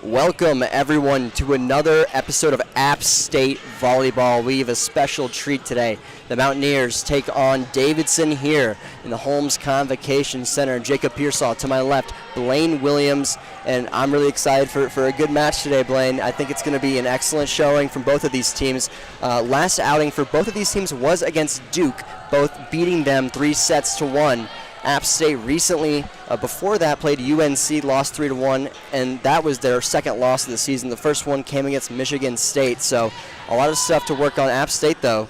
Welcome, everyone, to another episode of App State Volleyball. We have a special treat today. The Mountaineers take on Davidson here in the Holmes Convocation Center. Jakob Pearsall to my left, Blaine Williams, and I'm really excited for a good match today, Blaine. I think it's going to be an excellent showing from both of these teams. Last outing for both of these teams was against Duke, both beating them 3-1. App State recently, before that, played UNC, lost 3-1, and that was their second loss of the season. The first one came against Michigan State, so a lot of stuff to work on. App State, though,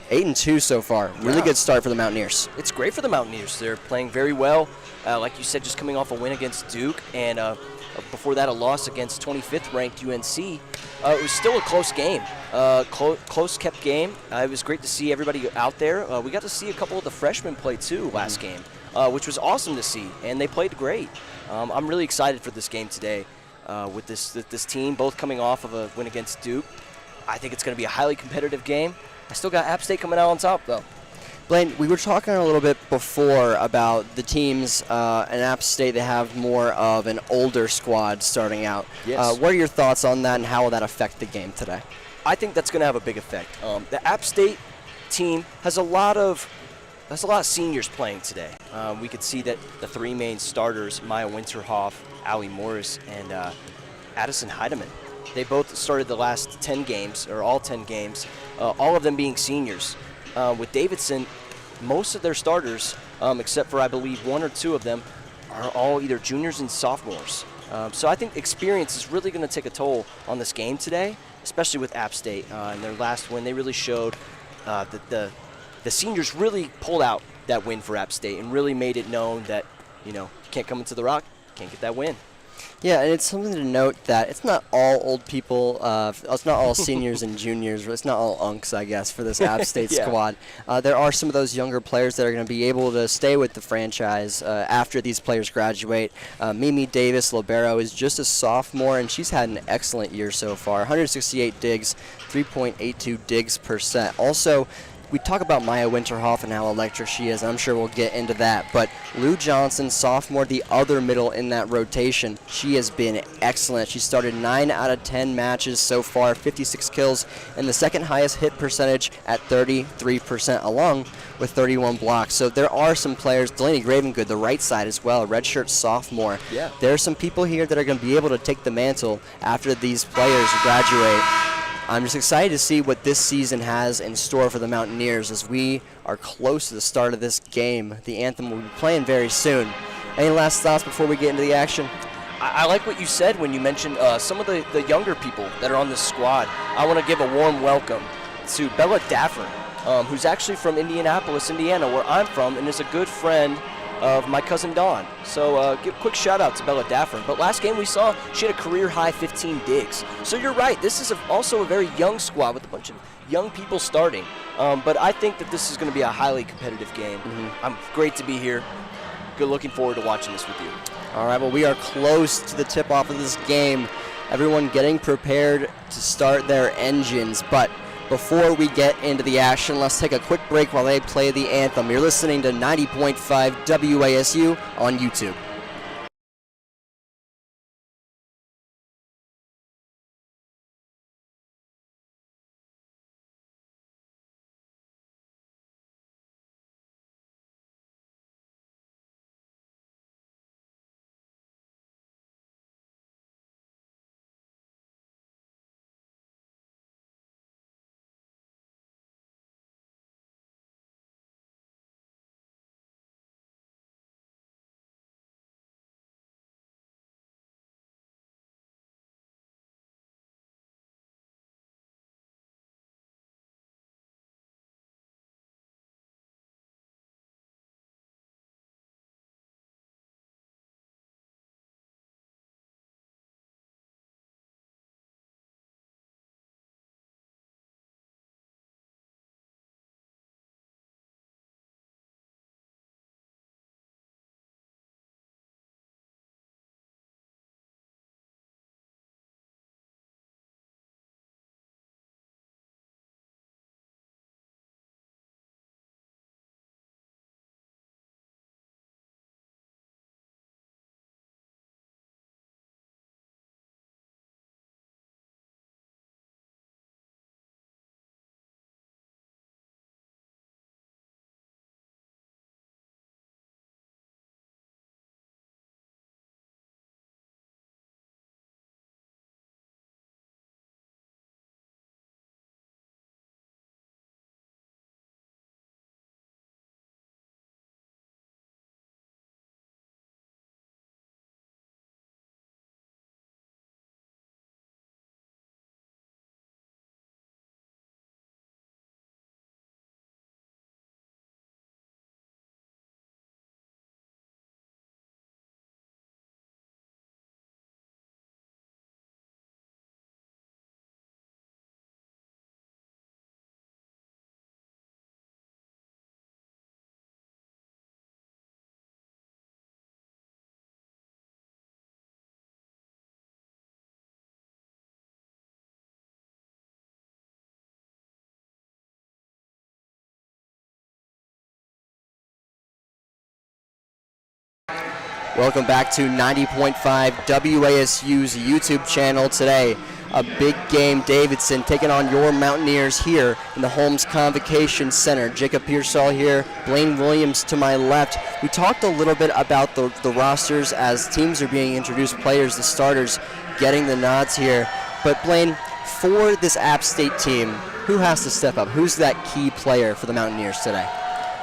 8-2 so far. Really good start for the Mountaineers. It's great for the Mountaineers. They're playing very well. Like you said, just coming off a win against Duke, and before that, a loss against 25th ranked UNC. It was still a close game, close kept game. It was great to see everybody out there. We got to see a couple of the freshmen play too last game, which was awesome to see, and they played great. I'm really excited for this game today with this team, both coming off of a win against Duke. I think it's going to be a highly competitive game. I still got App State coming out on top, though. Blaine, we were talking a little bit before about the teams in App State that have more of an older squad starting out. Yes. What are your thoughts on that, and how will that affect the game today? I think that's going to have a big effect. The App State team has a lot of seniors playing today. We could see that the three main starters, Maya Winterhoff, Allie Morris, and Addison Heidemann, they both started the last 10 games, or all 10 games, all of them being seniors. With Davidson, most of their starters, except for I believe one or two of them, are all either juniors and sophomores. So I think experience is really going to take a toll on this game today, especially with App State. In their last win, they really showed that the seniors really pulled out that win for App State and really made it known that, can't come into the Rock, can't get that win. Yeah, and it's something to note that it's not all old people, it's not all seniors and juniors, it's not all unks, I guess, for this App State squad. There are some of those younger players that are going to be able to stay with the franchise after these players graduate. Mimi Davis Libero is just a sophomore, and she's had an excellent year so far. 168 digs, 3.82 digs per set. Also, we talk about Maya Winterhoff and how electric she is. I'm sure we'll get into that. But Lou Johnson, sophomore, the other middle in that rotation, she has been excellent. She started 9 out of 10 matches so far, 56 kills, and the second highest hit percentage at 33%, along with 31 blocks. So there are some players. Delaney Gravengood, the right side as well, a redshirt sophomore. Yeah. There are some people here that are going to be able to take the mantle after these players graduate. I'm just excited to see what this season has in store for the Mountaineers as we are close to the start of this game. The anthem will be playing very soon. Any last thoughts before we get into the action? I like what you said when you mentioned some of the younger people that are on this squad. I want to give a warm welcome to Bella Daffern, who's actually from Indianapolis, Indiana, where I'm from, and is a good friend of my cousin Dawn. So give a quick shout out to Bella Daffern. But last game we saw, she had a career high 15 digs. So you're right, this is also a very young squad with a bunch of young people starting. But I think that this is going to be a highly competitive game. I'm great to be here. Good, looking forward to watching this with you. All right, well, we are close to the tip-off of this game. Everyone getting prepared to start their engines. But before we get into the action, let's take a quick break while they play the anthem. You're listening to 90.5 WASU on YouTube. Welcome back to 90.5 WASU's YouTube channel today. A big game, Davidson taking on your Mountaineers here in the Holmes Convocation Center. Jakob Pearsall here, Blaine Williams to my left. We talked a little bit about the rosters as teams are being introduced, players, the starters getting the nods here. But Blaine, for this App State team, who has to step up? Who's that key player for the Mountaineers today?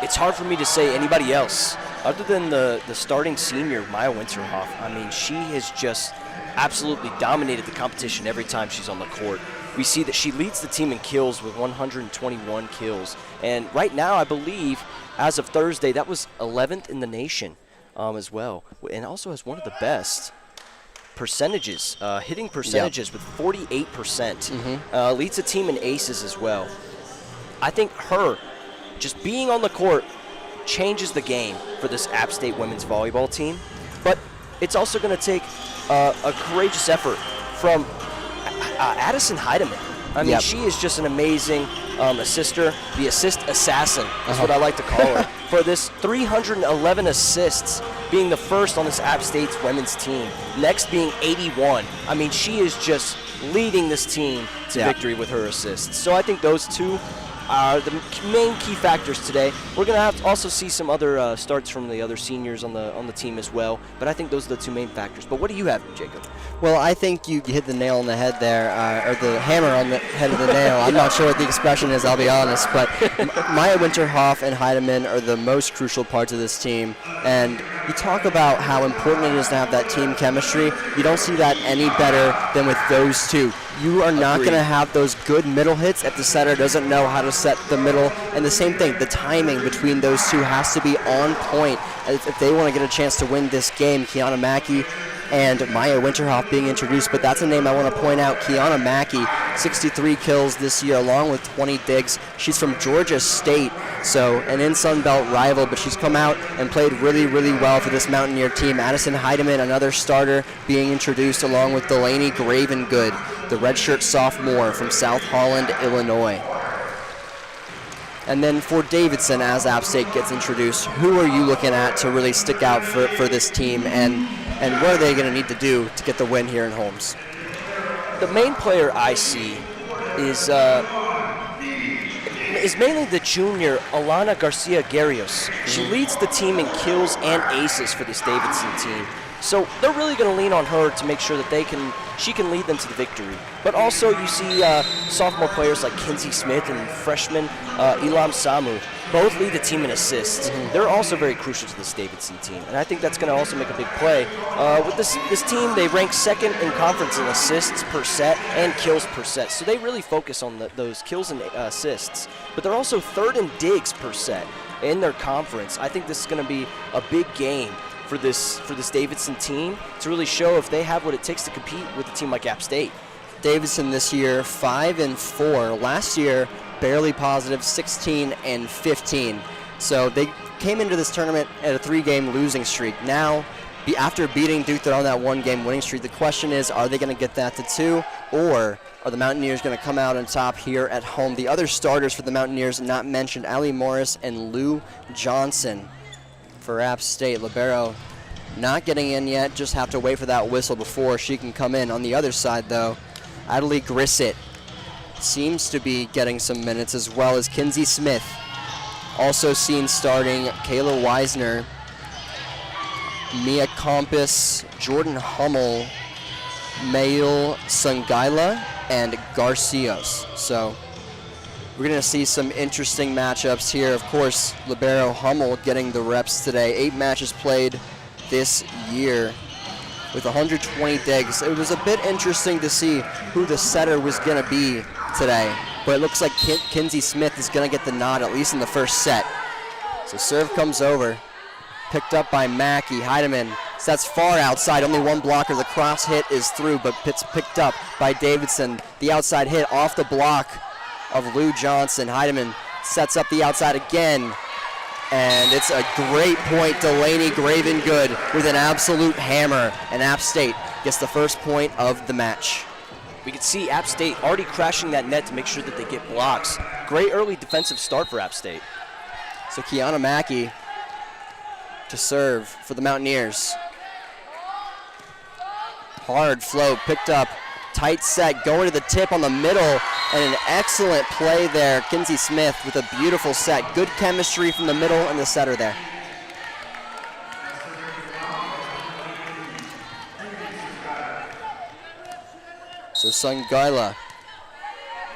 It's hard for me to say anybody else other than the starting senior, Maya Winterhoff. I mean, she has just absolutely dominated the competition every time she's on the court. We see that she leads the team in kills with 121 kills. And right now, I believe, as of Thursday, that was 11th in the nation as well. And also has one of the best percentages, hitting percentages with 48%. Leads the team in aces as well. I think her just being on the court changes the game for this App State women's volleyball team, but it's also going to take a courageous effort from Addison Heidemann. I mean, she is just an amazing assister, the assist assassin is what I like to call her, for this 311 assists, being the first on this App State's women's team, next being 81. I mean, she is just leading this team to victory with her assists. So I think those two are the main key factors today. We're going to have to also see some other starts from the other seniors on the team as well, but I think those are the two main factors. But what do you have, Jacob? Well, I think you hit the nail on the head there, or the hammer on the head of the nail. I'm not sure what the expression is, I'll be honest, but Maya Winterhoff and Heidemann are the most crucial parts of this team. And you talk about how important it is to have that team chemistry. You don't see that any better than with those two. You are not going to have those good middle hits if the setter doesn't know how to set the middle. And the same thing, the timing between those two has to be on point if they want to get a chance to win this game. Kiana Mackey and Maya Winterhoff being introduced, but that's a name I want to point out. Kiana Mackey, 63 kills this year, along with 20 digs. She's from Georgia State, so an in-Sun Belt rival, but she's come out and played really, really well for this Mountaineer team. Addison Heidemann, another starter, being introduced, along with Delaney Gravengood, the redshirt sophomore from South Holland, Illinois. And then for Davidson, as App State gets introduced, who are you looking at to really stick out for this team, and what are they going to need to do to get the win here in Holmes? The main player I see is mainly the junior Alana Garcia-Garrios. She leads the team in kills and aces for this Davidson team. So they're really going to lean on her to make sure that she can lead them to the victory. But also you see sophomore players like Kinsey Smith and freshman Elam Samu both lead the team in assists. They're also very crucial to this Davidson team, and I think that's going to also make a big play. With this team, they rank second in conference in assists per set and kills per set, so they really focus on those kills and assists. But they're also third in digs per set in their conference. I think this is going to be a big game for this Davidson team to really show if they have what it takes to compete with a team like App State. Davidson this year 5-4. Last year barely positive, 16-15. So they came into this tournament at a 3-game losing streak. Now, after beating Duke, they're on that 1-game winning streak. The question is, are they going to get that to 2, or are the Mountaineers going to come out on top here at home? The other starters for the Mountaineers not mentioned, Allie Morris and Lou Johnson for App State. Libero not getting in yet, just have to wait for that whistle before she can come in. On the other side, though, Adelie Grissett seems to be getting some minutes, as well as Kinsey Smith. Also seen starting Kayla Weisner, Mia Compass, Jordan Hummel, Mail Sangaila, and Garcios. So we're going to see some interesting matchups here. Of course, Libero Hummel getting the reps today. 8 matches played this year with 120 digs. It was a bit interesting to see who the setter was going to be today, but it looks like Kinsey Smith is going to get the nod, at least in the first set. So serve comes over, picked up by Mackey. Heidemann sets far outside, only one blocker. The cross hit is through, but it's picked up by Davidson. The outside hit off the block of Lou Johnson. Heidemann sets up the outside again, and it's a great point. Delaney Gravengood with an absolute hammer, and App State gets the first point of the match. We can see App State already crashing that net to make sure that they get blocks. Great early defensive start for App State. So Kiana Mackey to serve for the Mountaineers. Hard float, picked up, tight set, going to the tip on the middle, and an excellent play there. Kinsey Smith with a beautiful set. Good chemistry from the middle and the setter there. So Sangaila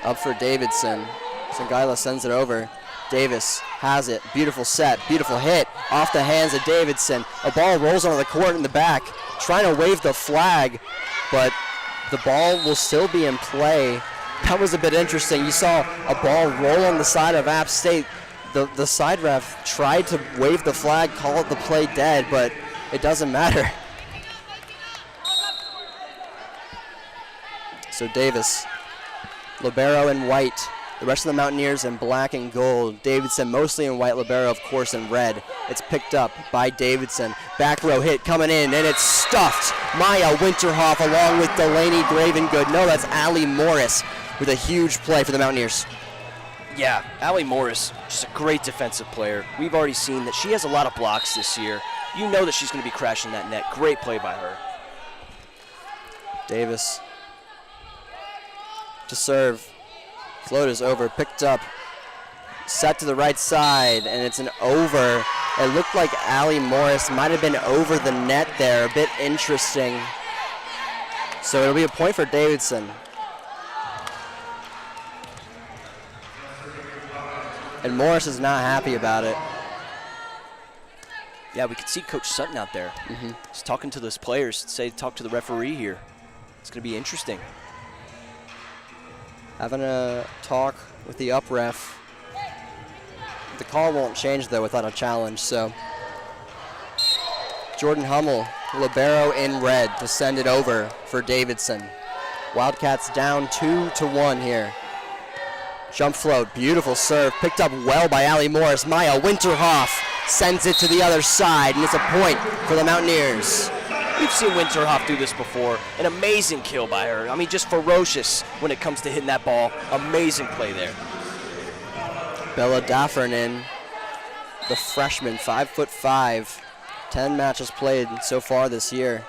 up for Davidson. Sangaila sends it over. Davis has it. Beautiful set, beautiful hit off the hands of Davidson. A ball rolls onto the court in the back, trying to wave the flag, but the ball will still be in play. That was a bit interesting. You saw a ball roll on the side of App State. The side ref tried to wave the flag, call it the play dead, but it doesn't matter. So Davis, libero in white. The rest of the Mountaineers in black and gold. Davidson mostly in white, libero of course in red. It's picked up by Davidson. Back row hit coming in, and it's stuffed. Maya Winterhoff along with Delaney Gravengood. No, that's Allie Morris with a huge play for the Mountaineers. Yeah, Allie Morris, just a great defensive player. We've already seen that she has a lot of blocks this year. You know that she's going to be crashing that net. Great play by her. Davis to serve. Float is over, picked up, set to the right side, and it's an over. It looked like Allie Morris might have been over the net there, a bit interesting. So it'll be a point for Davidson. And Morris is not happy about it. Yeah, we could see Coach Sutton out there. He's talking to those players, talk to the referee here. It's going to be interesting. Having a talk with the up ref. The call won't change though without a challenge, so. Jordan Hummel, libero in red to send it over for Davidson. Wildcats down 2-1 here. Jump float, beautiful serve, picked up well by Allie Morris. Maya Winterhoff sends it to the other side, and it's a point for the Mountaineers. We've seen Winterhoff do this before. An amazing kill by her. I mean, just ferocious when it comes to hitting that ball. Amazing play there. Bella Daffernan, the freshman, 5'5", 10 matches played so far this year.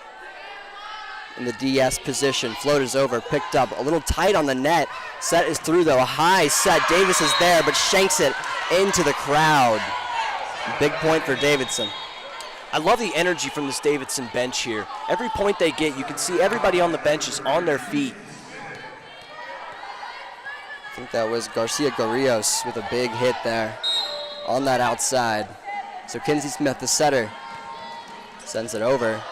In the DS position, float is over, picked up, a little tight on the net. Set is through though, a high set. Davis is there, but shanks it into the crowd. Big point for Davidson. I love the energy from this Davidson bench here. Every point they get, you can see everybody on the bench is on their feet. I think that was Garcia Garrios with a big hit there on that outside. So Kinsey Smith, the setter, sends it over.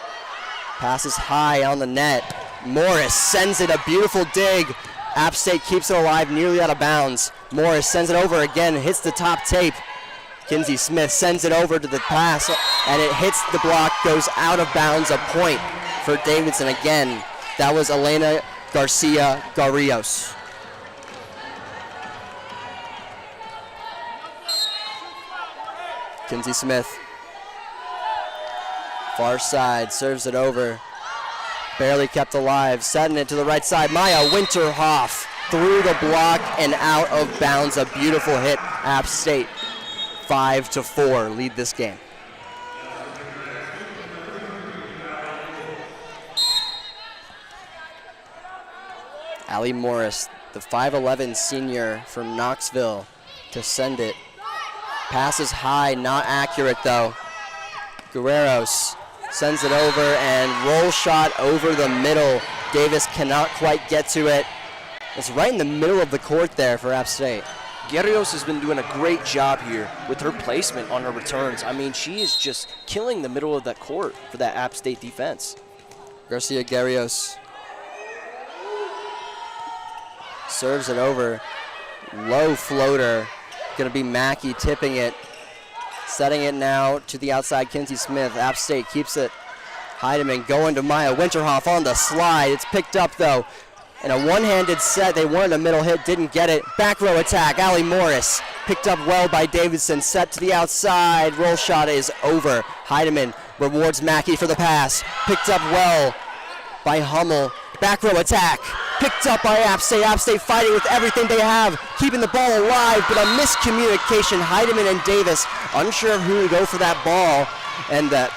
Passes high on the net. Morris sends it, a beautiful dig. App State keeps it alive, nearly out of bounds. Morris sends it over again, hits the top tape. Kinsey Smith sends it over to the pass, and it hits the block, goes out of bounds, a point for Davidson again. That was Elena Garcia Garrios. Kinsey Smith, far side, serves it over. Barely kept alive, setting it to the right side. Maya Winterhoff through the block and out of bounds. A beautiful hit. App State 5-4 lead this game. Allie Morris, the 5'11" senior from Knoxville, to send it. Passes high, not accurate though. Guerreros sends it over and roll shot over the middle. Davis cannot quite get to it. It's right in the middle of the court there for App State. Guerreros has been doing a great job here with her placement on her returns. I mean, she is just killing the middle of that court for that App State defense. Garcia Guerreros serves it over. Low floater. Going to be Mackey tipping it. Setting it now to the outside, Kinsey Smith. App State keeps it. Heidemann going to Maya Winterhoff on the slide. It's picked up though. In a one-handed set, they wanted a middle hit, didn't get it. Back row attack, Allie Morris. Picked up well by Davidson, set to the outside. Roll shot is over. Heidemann rewards Mackey for the pass. Picked up well by Hummel. Back row attack, picked up by App State. App State fighting with everything they have, keeping the ball alive, but a miscommunication. Heidemann and Davis unsure of who to go for that ball, and that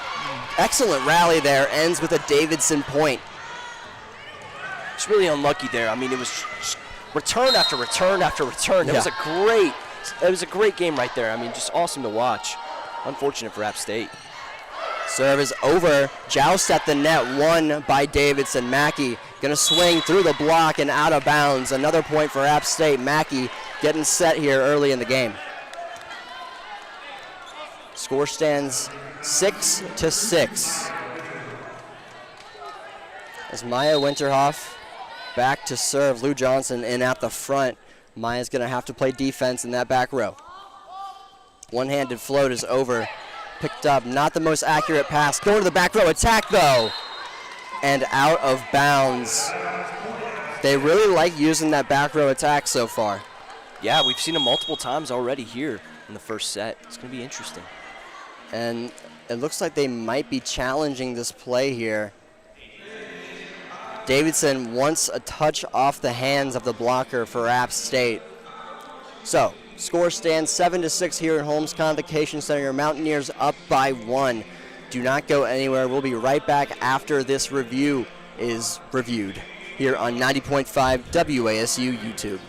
excellent rally there ends with a Davidson point. Just really unlucky there. I mean, it was just return after return after return. It was a great game right there. I mean, just awesome to watch. Unfortunate for App State. Serve is over. Joust at the net, won by Davidson. Mackey going to swing through the block and out of bounds. Another point for App State. Mackey getting set here early in the game. Score stands 6-6. As Maya Winterhoff back to serve. Lou Johnson in at the front. Maya's going to have to play defense in that back row. One-handed float is over. Picked up, not the most accurate pass. Going to the back row, attack though. And out of bounds. They really like using that back row attack so far. Yeah, we've seen it multiple times already here in the first set. It's going to be interesting. And it looks like they might be challenging this play here. Davidson wants a touch off the hands of the blocker for App State. So, score stands 7-6 here at Holmes Convocation Center. Your Mountaineers up by 1. Do not go anywhere. We'll be right back after this review is reviewed here on 90.5 WASU YouTube.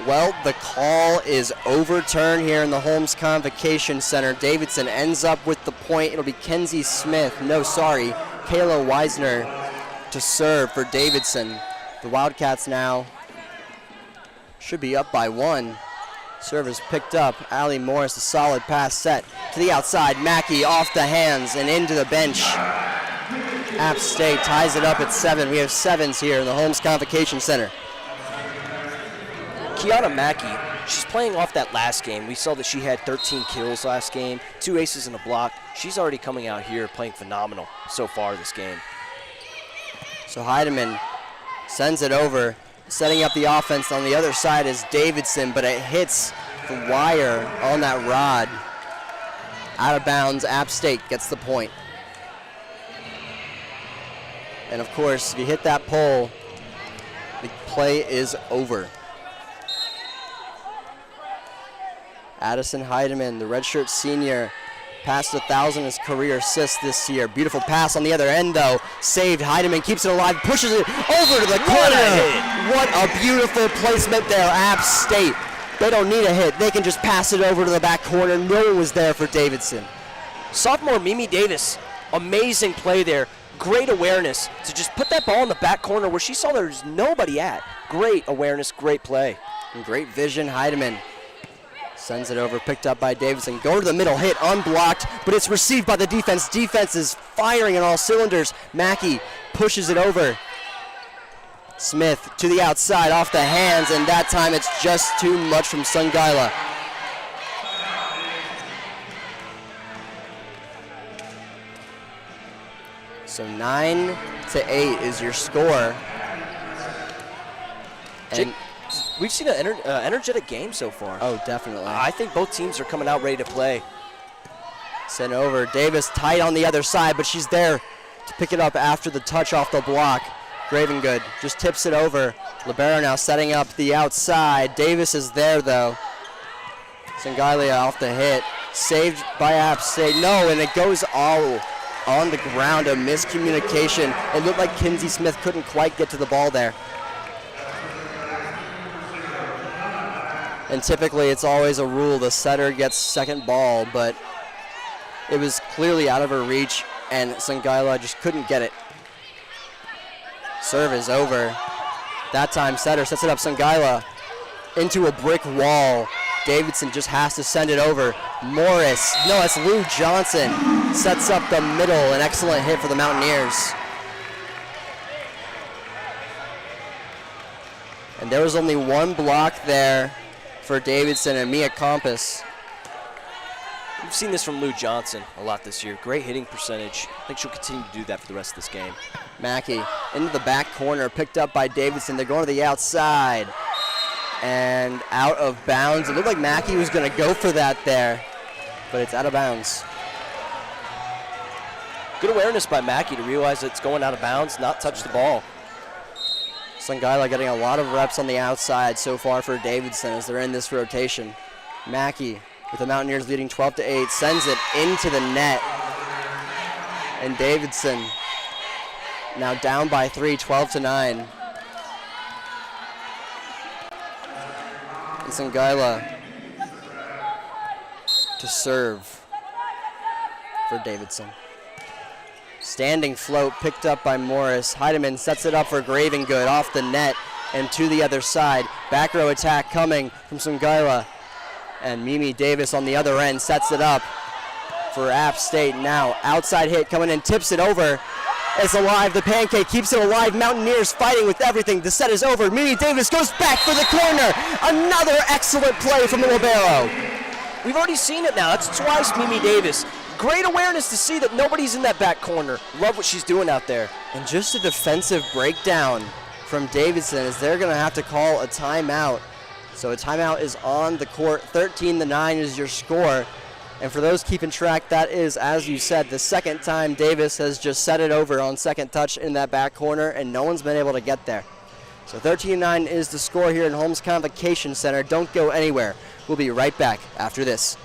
Well, the call is overturned here in the Holmes Convocation Center. Davidson ends up with the point. It'll be Kayla Weisner to serve for Davidson. The Wildcats now should be up by 1. Serve is picked up. Allie Morris, a solid pass set to the outside. Mackey off the hands and into the bench. App State ties it up at 7. We have 7s here in the Holmes Convocation Center. Kiana Mackey, she's playing off that last game. We saw that she had 13 kills last game, 2 aces and a block. She's already coming out here playing phenomenal so far this game. So Heidemann sends it over. Setting up the offense on the other side is Davidson, but it hits the wire on that rod. Out of bounds, App State gets the point. And of course, if you hit that pole, the play is over. Addison Heidemann, the redshirt senior, passed 1,000 as career assists this year. Beautiful pass on the other end, though. Saved. Heidemann keeps it alive, pushes it over to the corner. What a beautiful placement there, App State. They don't need a hit. They can just pass it over to the back corner. No one was there for Davidson. Sophomore Mimi Davis, amazing play there. Great awareness to just put that ball in the back corner where she saw there's nobody at. Great awareness, great play. And great vision. Heidemann sends it over, picked up by Davidson. Go to the middle, hit unblocked, but it's received by the defense. Defense is firing on all cylinders. Mackey pushes it over. Smith to the outside, off the hands, and that time it's just too much from Sungaila. So 9-8 is your score. And we've seen an energetic game so far. Oh, definitely. I think both teams are coming out ready to play. Sent over. Davis tight on the other side, but she's there to pick it up after the touch off the block. Gravengood just tips it over. Libero now setting up the outside. Davis is there, though. Sangalia off the hit. Saved by App State. No, and it goes all on the ground. A miscommunication. It looked like Kinsey Smith couldn't quite get to the ball there. And typically it's always a rule the setter gets second ball, but it was clearly out of her reach, and Sangaila just couldn't get it. Serve is over. That time setter sets it up. Sangaila into a brick wall. Davidson just has to send it over. Morris, no, it's Lou Johnson, sets up the middle. An excellent hit for the Mountaineers. And there was only one block there for Davidson and Mia Compass. We've seen this from Lou Johnson a lot this year. Great hitting percentage. I think she'll continue to do that for the rest of this game. Mackey into the back corner, picked up by Davidson. They're going to the outside and out of bounds. It looked like Mackey was going to go for that there, but it's out of bounds. Good awareness by Mackey to realize it's going out of bounds, not touch the ball. Sangaila getting a lot of reps on the outside so far for Davidson as they're in this rotation. Mackey with the Mountaineers leading 12-8, sends it into the net. And Davidson now down by 3, 12-9. And Sangaila to serve for Davidson. Standing float picked up by Morris. Heidemann sets it up for Gravengood off the net and to the other side. Back row attack coming from Sangaila. And Mimi Davis on the other end sets it up for App State now. Outside hit coming in, tips it over. It's alive, the pancake keeps it alive. Mountaineers fighting with everything. The set is over. Mimi Davis goes back for the corner. Another excellent play from the libero. We've already seen it now. That's twice Mimi Davis. Great awareness to see that nobody's in that back corner. Love what she's doing out there. And just a defensive breakdown from Davidson as they're going to have to call a timeout. So a timeout is on the court. 13-9 is your score. And for those keeping track, that is, as you said, the second time Davis has just set it over on second touch in that back corner, and no one's been able to get there. So 13-9 is the score here in Holmes Convocation Center. Don't go anywhere. We'll be right back after this.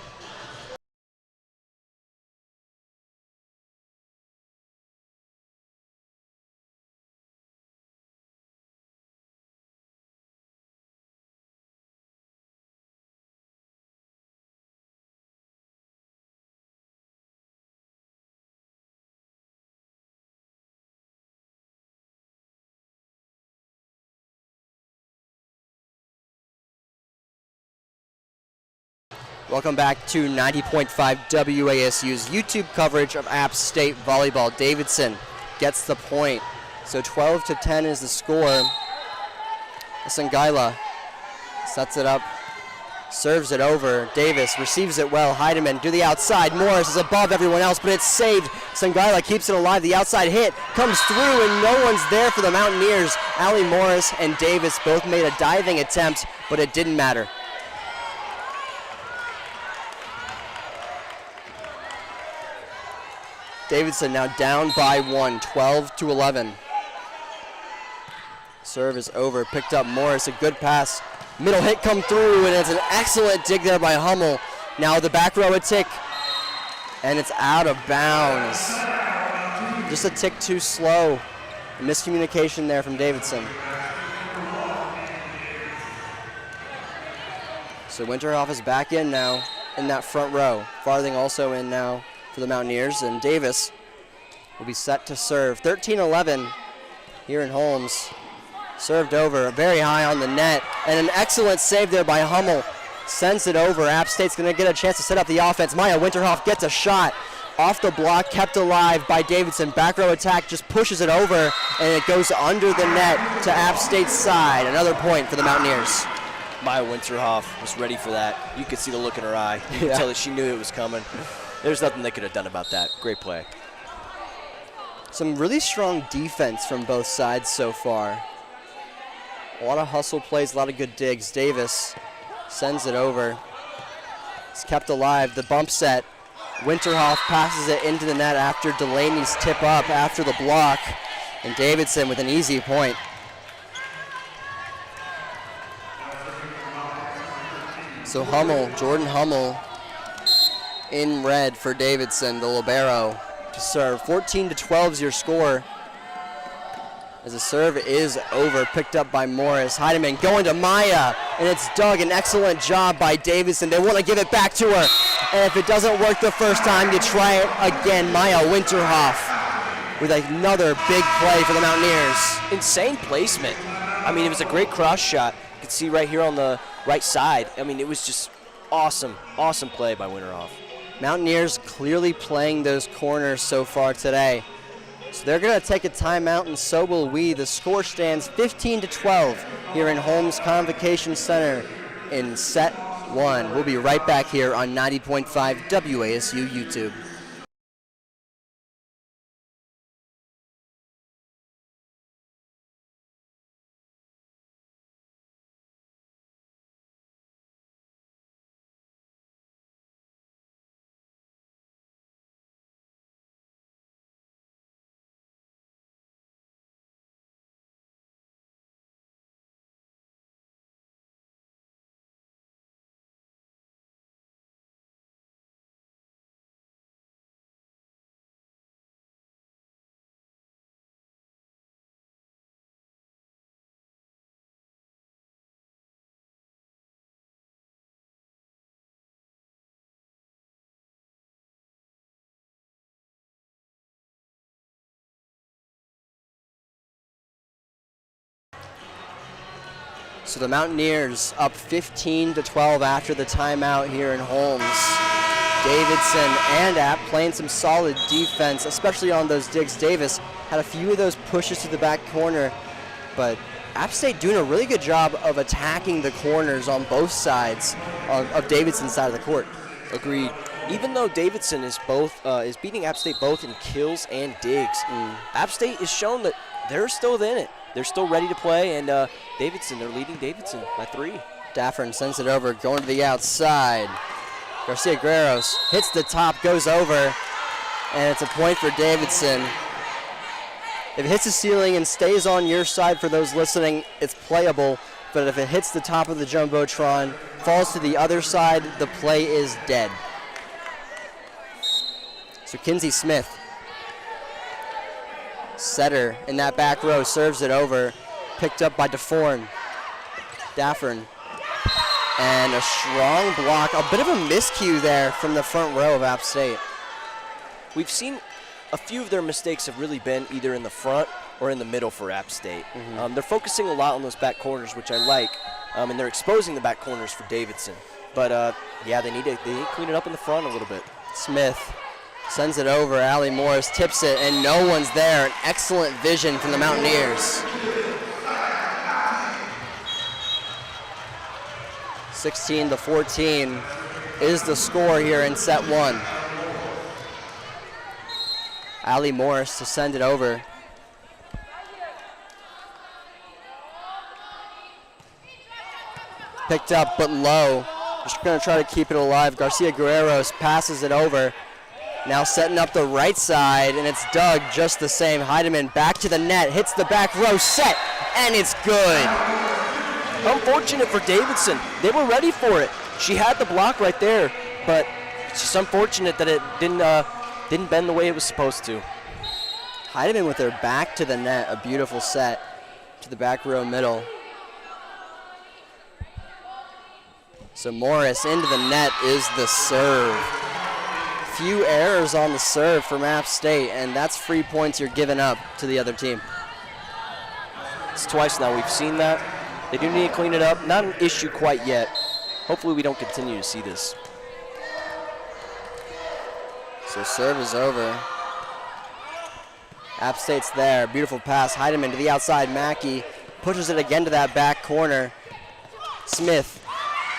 Welcome back to 90.5 WASU's YouTube coverage of App State Volleyball. Davidson gets the point. So 12-10 is the score. Sangaila sets it up, serves it over. Davis receives it well. Heidemann to the outside. Morris is above everyone else, but it's saved. Sangaila keeps it alive. The outside hit comes through, and no one's there for the Mountaineers. Allie Morris and Davis both made a diving attempt, but it didn't matter. Davidson now down by 1, 12-11. Serve is over, picked up Morris, a good pass. Middle hit come through, and it's an excellent dig there by Hummel. Now the back row a tick, and it's out of bounds. Just a tick too slow. Miscommunication there from Davidson. So Winterhoff is back in now in that front row. Farthing also in now for the Mountaineers, and Davis will be set to serve. 13-11 here in Holmes. Served over, very high on the net, and an excellent save there by Hummel. Sends it over. App State's going to get a chance to set up the offense. Maya Winterhoff gets a shot off the block, kept alive by Davidson. Back row attack just pushes it over, and it goes under the net to App State's side. Another point for the Mountaineers. Maya Winterhoff was ready for that. You could see the look in her eye. You could tell that she knew it was coming. There's nothing they could have done about that. Great play. Some really strong defense from both sides so far. A lot of hustle plays, a lot of good digs. Davis sends it over. It's kept alive. The bump set. Winterhoff passes it into the net after Delaney's tip up after the block. And Davidson with an easy point. So Hummel, Jordan Hummel, in red for Davidson, the libero, to serve. 14-12 is your score. As the serve is over, picked up by Morris. Heidemann going to Maya, and it's dug. An excellent job by Davidson. They want to give it back to her. And if it doesn't work the first time, you try it again. Maya Winterhoff with another big play for the Mountaineers. Insane placement. I mean, it was a great cross shot. You can see right here on the right side. I mean, it was just awesome, awesome play by Winterhoff. Mountaineers clearly playing those corners so far today. So they're going to take a timeout, and so will we. The score stands 15-12 here in Holmes Convocation Center in set 1. We'll be right back here on 90.5 WASU YouTube. So the Mountaineers up 15-12 after the timeout here in Holmes. Davidson and App playing some solid defense, especially on those digs. Davis had a few of those pushes to the back corner, but App State doing a really good job of attacking the corners on both sides of Davidson's side of the court. Agreed. Even though Davidson is beating App State both in kills and digs, App State has shown that they're still in it. They're still ready to play, and they're leading Davidson by 3. Daffern sends it over, going to the outside. Garcia Guerreros hits the top, goes over, and it's a point for Davidson. If it hits the ceiling and stays on your side for those listening, it's playable. But if it hits the top of the Jumbotron, falls to the other side, the play is dead. So Kinsey Smith, setter in that back row, serves it over. Picked up by Daffern. And a strong block, a bit of a miscue there from the front row of App State. We've seen a few of their mistakes have really been either in the front or in the middle for App State. They're focusing a lot on those back corners, which I like, and they're exposing the back corners for Davidson. But they need to clean it up in the front a little bit. Smith sends it over. Allie Morris tips it, and no one's there. An excellent vision from the Mountaineers. 16-14 is the score here in set 1. Allie Morris to send it over. Picked up but low. Just going to try to keep it alive. Garcia Guerreros passes it over. Now setting up the right side, and it's dug just the same. Heidemann back to the net, hits the back row, set, and it's good. Unfortunate for Davidson. They were ready for it. She had the block right there, but it's just unfortunate that it didn't bend the way it was supposed to. Heidemann with her back to the net, a beautiful set to the back row middle. So Morris into the net is the serve. Few errors on the serve from App State, and that's free points you're giving up to the other team. It's twice now we've seen that. They do need to clean it up. Not an issue quite yet. Hopefully we don't continue to see this. So serve is over. App State's there. Beautiful pass. Heidemann to the outside. Mackey pushes it again to that back corner. Smith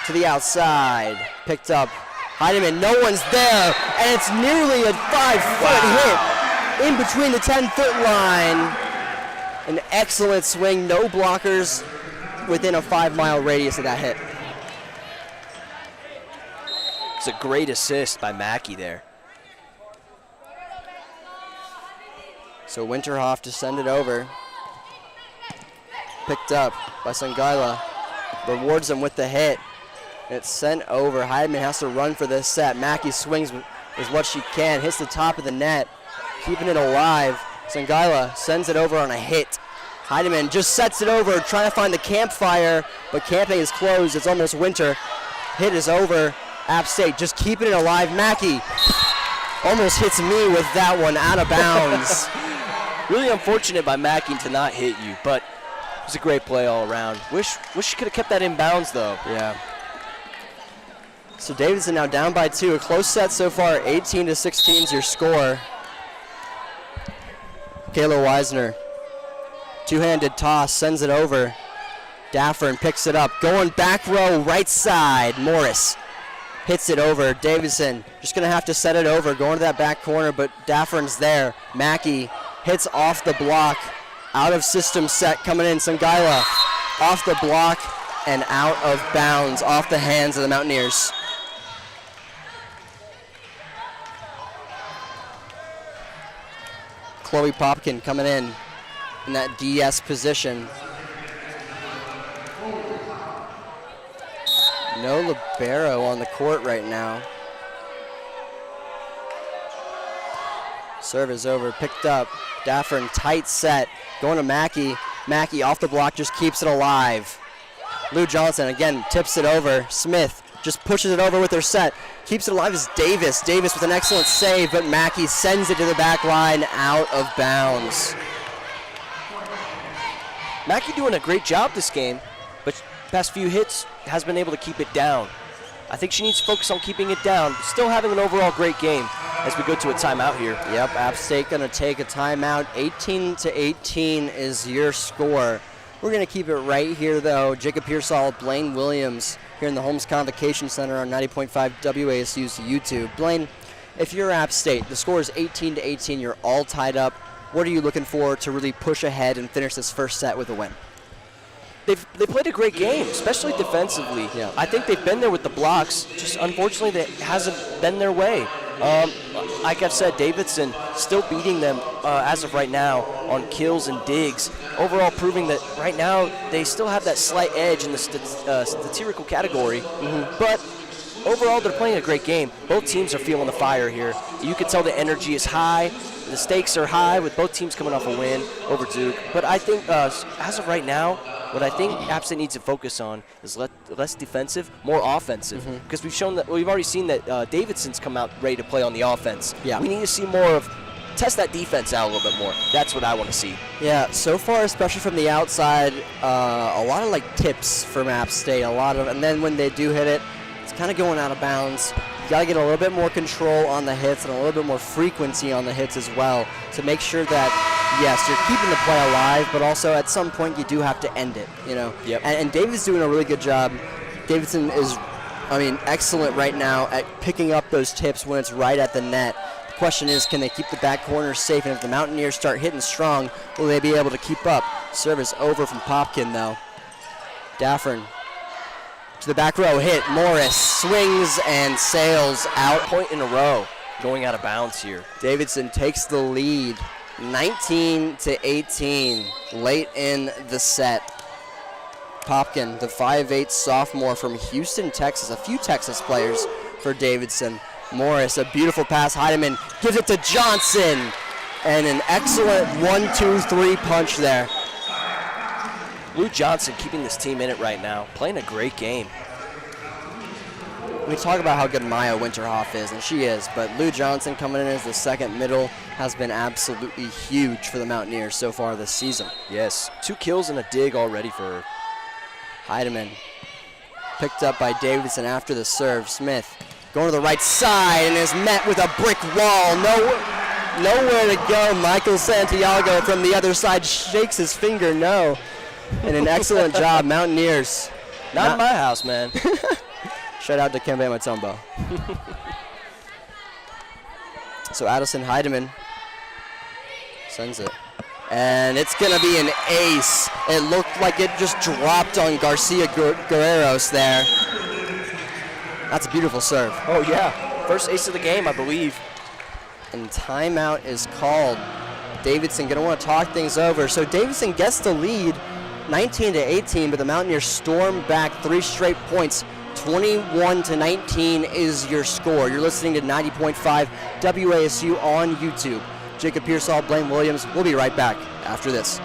to the outside. Picked up. Heidemann, no one's there. And it's nearly a 5-foot hit in between the 10-foot line. An excellent swing. No blockers within a 5-mile radius of that hit. It's a great assist by Mackey there. So Winterhoff to send it over. Picked up by Sangaila. Rewards him with the hit. It's sent over. Heidemann has to run for this set. Mackey swings as what she can. Hits the top of the net. Keeping it alive. Sangaila sends it over on a hit. Heidemann just sets it over, trying to find the campfire, but camping is closed. It's almost winter. Hit is over. App State just keeping it alive. Mackey almost hits me with that one out of bounds. Really unfortunate by Mackey to not hit you, but it was a great play all around. Wish she could have kept that in bounds, though. Yeah. So Davidson now down by 2. A close set so far. 18-16 is your score. Kayla Wisner. Two-handed toss, sends it over. Daffern picks it up. Going back row, right side. Morris hits it over. Davidson just going to have to set it over. Going to that back corner, but Daffern's there. Mackey hits off the block. Out of system set coming in. Sangaila off the block and out of bounds. Off the hands of the Mountaineers. Chloe Popkin coming in that DS position. No libero on the court right now. Serve is over, picked up. Daffern, tight set, going to Mackey. Mackey off the block, just keeps it alive. Lou Johnson again tips it over. Smith just pushes it over with her set. Keeps it alive is Davis. Davis with an excellent save, but Mackey sends it to the back line, out of bounds. Mackey doing a great job this game, but past few hits, has been able to keep it down. I think she needs to focus on keeping it down, still having an overall great game as we go to a timeout here. Yep, App State going to take a timeout. 18-18 is your score. We're going to keep it right here, though. Jakob Pearsall, Blaine Williams here in the Holmes Convocation Center on 90.5 WASU's YouTube. Blaine, if you're App State, the score is 18-18. You're all tied up. What are you looking for to really push ahead and finish this first set with a win? They played a great game, especially defensively. Yeah. I think they've been there with the blocks. Just unfortunately, that hasn't been their way. Like I've said, Davidson still beating them as of right now on kills and digs. Overall, proving that right now they still have that slight edge in the statistical category. But overall, they're playing a great game. Both teams are feeling the fire here. You can tell the energy is high. The stakes are high with both teams coming off a win over Duke. But I think as of right now, what I think App State needs to focus on is less defensive, more offensive. Because we've already seen that Davidson's come out ready to play on the offense. Yeah. We need to see more of test that defense out a little bit more. That's what I want to see. Yeah, so far, especially from the outside, a lot of like tips from App State, and then when they do hit it, it's kind of going out of bounds. You got to get a little bit more control on the hits and a little bit more frequency on the hits as well to make sure that, yes, you're keeping the play alive, but also at some point you do have to end it, you know. Yep. And David's doing a really good job. Davidson is, excellent right now at picking up those tips when it's right at the net. The question is, can they keep the back corners safe? And if the Mountaineers start hitting strong, will they be able to keep up? Service over from Popkin, though. Daffern to the back row, hit. Morris swings and sails out. Point in a row going out of bounds here. Davidson takes the lead, 19-18, late in the set. Popkin, the 5'8" sophomore from Houston, Texas. A few Texas players for Davidson. Morris, a beautiful pass. Heidemann gives it to Johnson. And an excellent 1-2-3 punch there. Lou Johnson keeping this team in it right now, playing a great game. We talk about how good Maya Winterhoff is, and she is, but Lou Johnson coming in as the second middle has been absolutely huge for the Mountaineers so far this season. Yes, 2 kills and a dig already for her. Heidemann picked up by Davidson after the serve. Smith going to the right side and is met with a brick wall. Nowhere to go. Michael Santiago from the other side shakes his finger no. And an excellent job, Mountaineers. Not in my house, man. Shout out to Kembe Matumbo. So Addison Heidemann sends it. And it's going to be an ace. It looked like it just dropped on Garcia Guerreros there. That's a beautiful serve. Oh, yeah. First ace of the game, I believe. And timeout is called. Davidson going to want to talk things over. So Davidson gets the lead, 19-18, but the Mountaineers storm back 3 straight points. 21-19 is your score. You're listening to 90.5 WASU on YouTube. Jakob Pearsall, Blaine Williams. We'll be right back after this.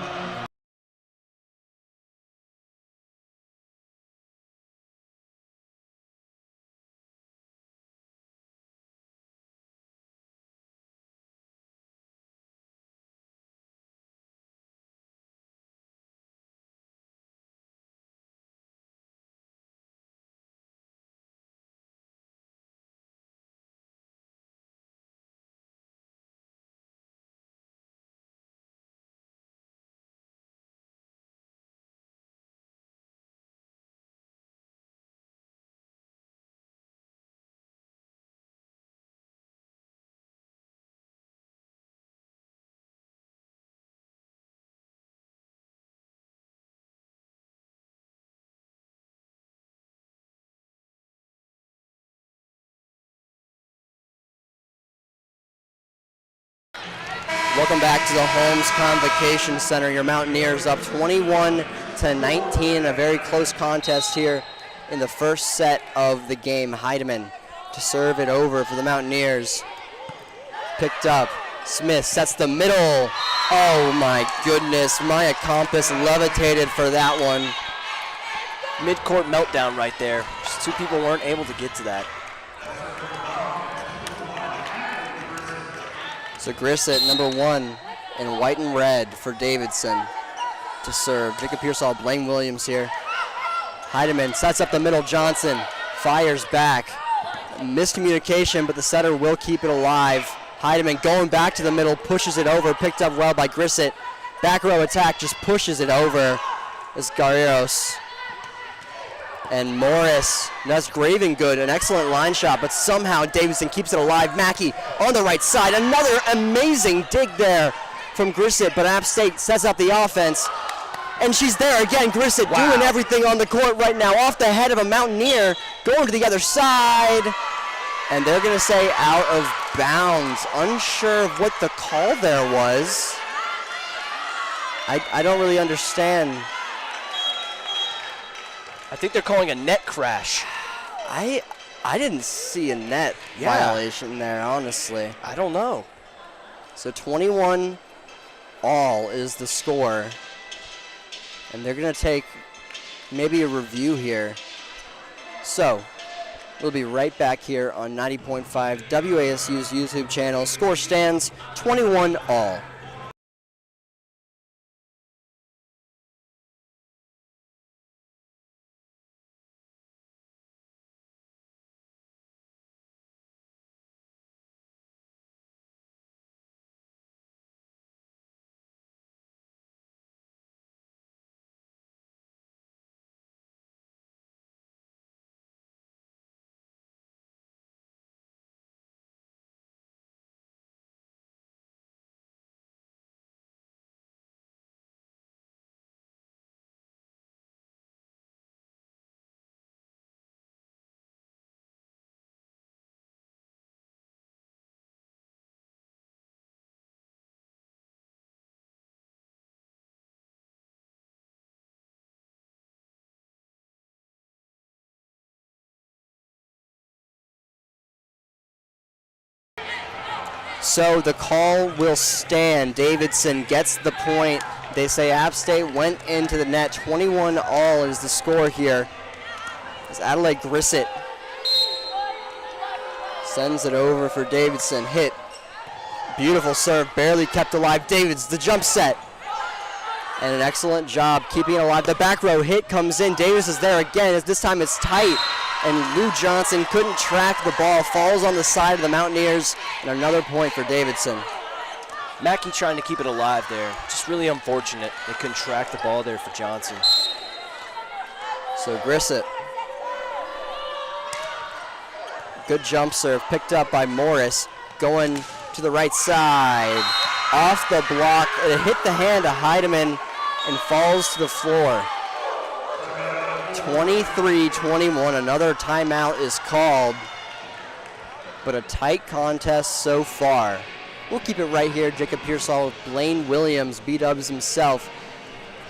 Welcome back to the Holmes Convocation Center. Your Mountaineers up 21-19. A very close contest here in the first set of the game. Heidemann to serve it over for the Mountaineers. Picked up. Smith sets the middle. Oh my goodness. Maya Compass levitated for that one. Mid-court meltdown right there. Just 2 people weren't able to get to that. So Grissett, number 1 in white and red for Davidson to serve. Jakob Pearsall, Blaine Williams here. Heidemann sets up the middle. Johnson fires back. Miscommunication, but the setter will keep it alive. Heidemann going back to the middle, pushes it over, picked up well by Grissett. Back row attack just pushes it over. As Guerreros. And Morris, that's Graven good, an excellent line shot, but somehow Davidson keeps it alive. Mackey on the right side, another amazing dig there from Grissett, but App State sets up the offense. And she's there again, Grissett doing everything on the court right now, off the head of a Mountaineer, going to the other side. And they're gonna say out of bounds. Unsure of what the call there was. I don't really understand. I think they're calling a net crash. I didn't see a net violation there, honestly. I don't know. So 21 all is the score. And they're going to take maybe a review here. So we'll be right back here on 90.5 WASU's YouTube channel. Score stands 21 all. So the call will stand. Davidson gets the point. They say App State went into the net. 21 all is the score here. As Adelaide Grissett sends it over for Davidson. Hit. Beautiful serve, barely kept alive. Davids, the jump set. And an excellent job keeping it alive. The back row hit comes in. Davis is there again. This time it's tight. And Lou Johnson couldn't track the ball. Falls on the side of the Mountaineers. And another point for Davidson. Mackey trying to keep it alive there. Just really unfortunate. They couldn't track the ball there for Johnson. So Grissett. Good jump serve picked up by Morris. Going to the right side. Off the block. It hit the hand of Heidemann and falls to the floor. 23-21. Another timeout is called. But a tight contest so far. We'll keep it right here. Jakob Pearsall with Blaine Williams, B-Dubs himself.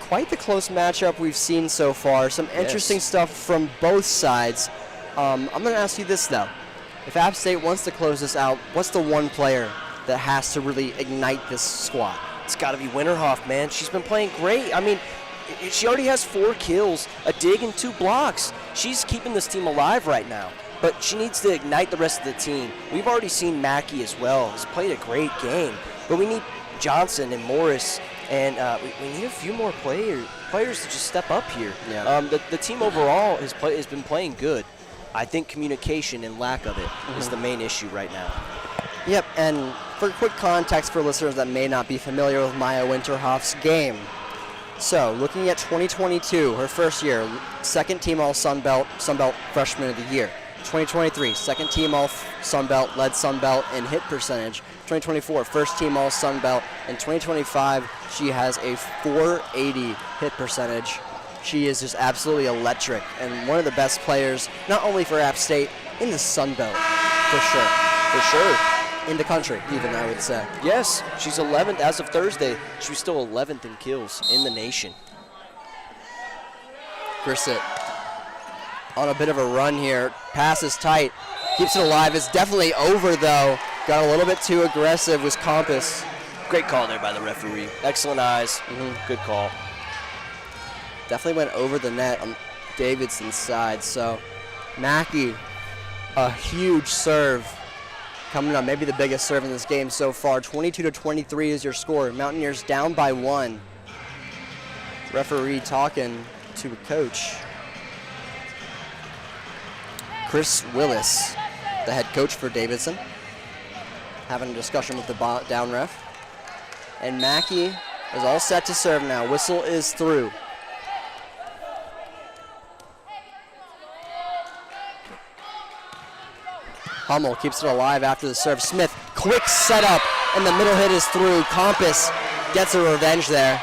Quite the close matchup we've seen so far. Some interesting stuff from both sides. I'm going to ask you this, though. If App State wants to close this out, what's the one player that has to really ignite this squad? It's got to be Winterhoff, man. She's been playing great. I mean, she already has 4 kills, a dig, and 2 blocks. She's keeping this team alive right now. But she needs to ignite the rest of the team. We've already seen Mackey as well. He's played a great game. But we need Johnson and Morris, and we need a few more players to just step up here. Yeah. The team overall has been playing good. I think communication and lack of it is the main issue right now. Yep, and for quick context for listeners that may not be familiar with Maya Winterhoff's game. So, looking at 2022, her first year, second team All Sunbelt Freshman of the Year. 2023, second team All Sunbelt, led Sunbelt in hit percentage. 2024, first team All Sunbelt. In 2025, she has a 480 hit percentage. She is just absolutely electric and one of the best players, not only for App State, in the Sunbelt, for sure. For sure. In the country, even, I would say. Yes, she's 11th as of Thursday. She was still 11th in kills in the nation. Grissett on a bit of a run here. Pass is tight. Keeps it alive. It's definitely over, though. Got a little bit too aggressive with Compass. Great call there by the referee. Excellent eyes. Good call. Definitely went over the net on Davidson's side. So Mackey, a huge serve coming up. Maybe the biggest serve in this game so far. 22-23 is your score. Mountaineers down by 1. Referee talking to a coach. Chris Willis, the head coach for Davidson, having a discussion with the down ref. And Mackey is all set to serve now. Whistle is through. Hummel keeps it alive after the serve. Smith, quick setup, and the middle hit is through. Compass gets a revenge there.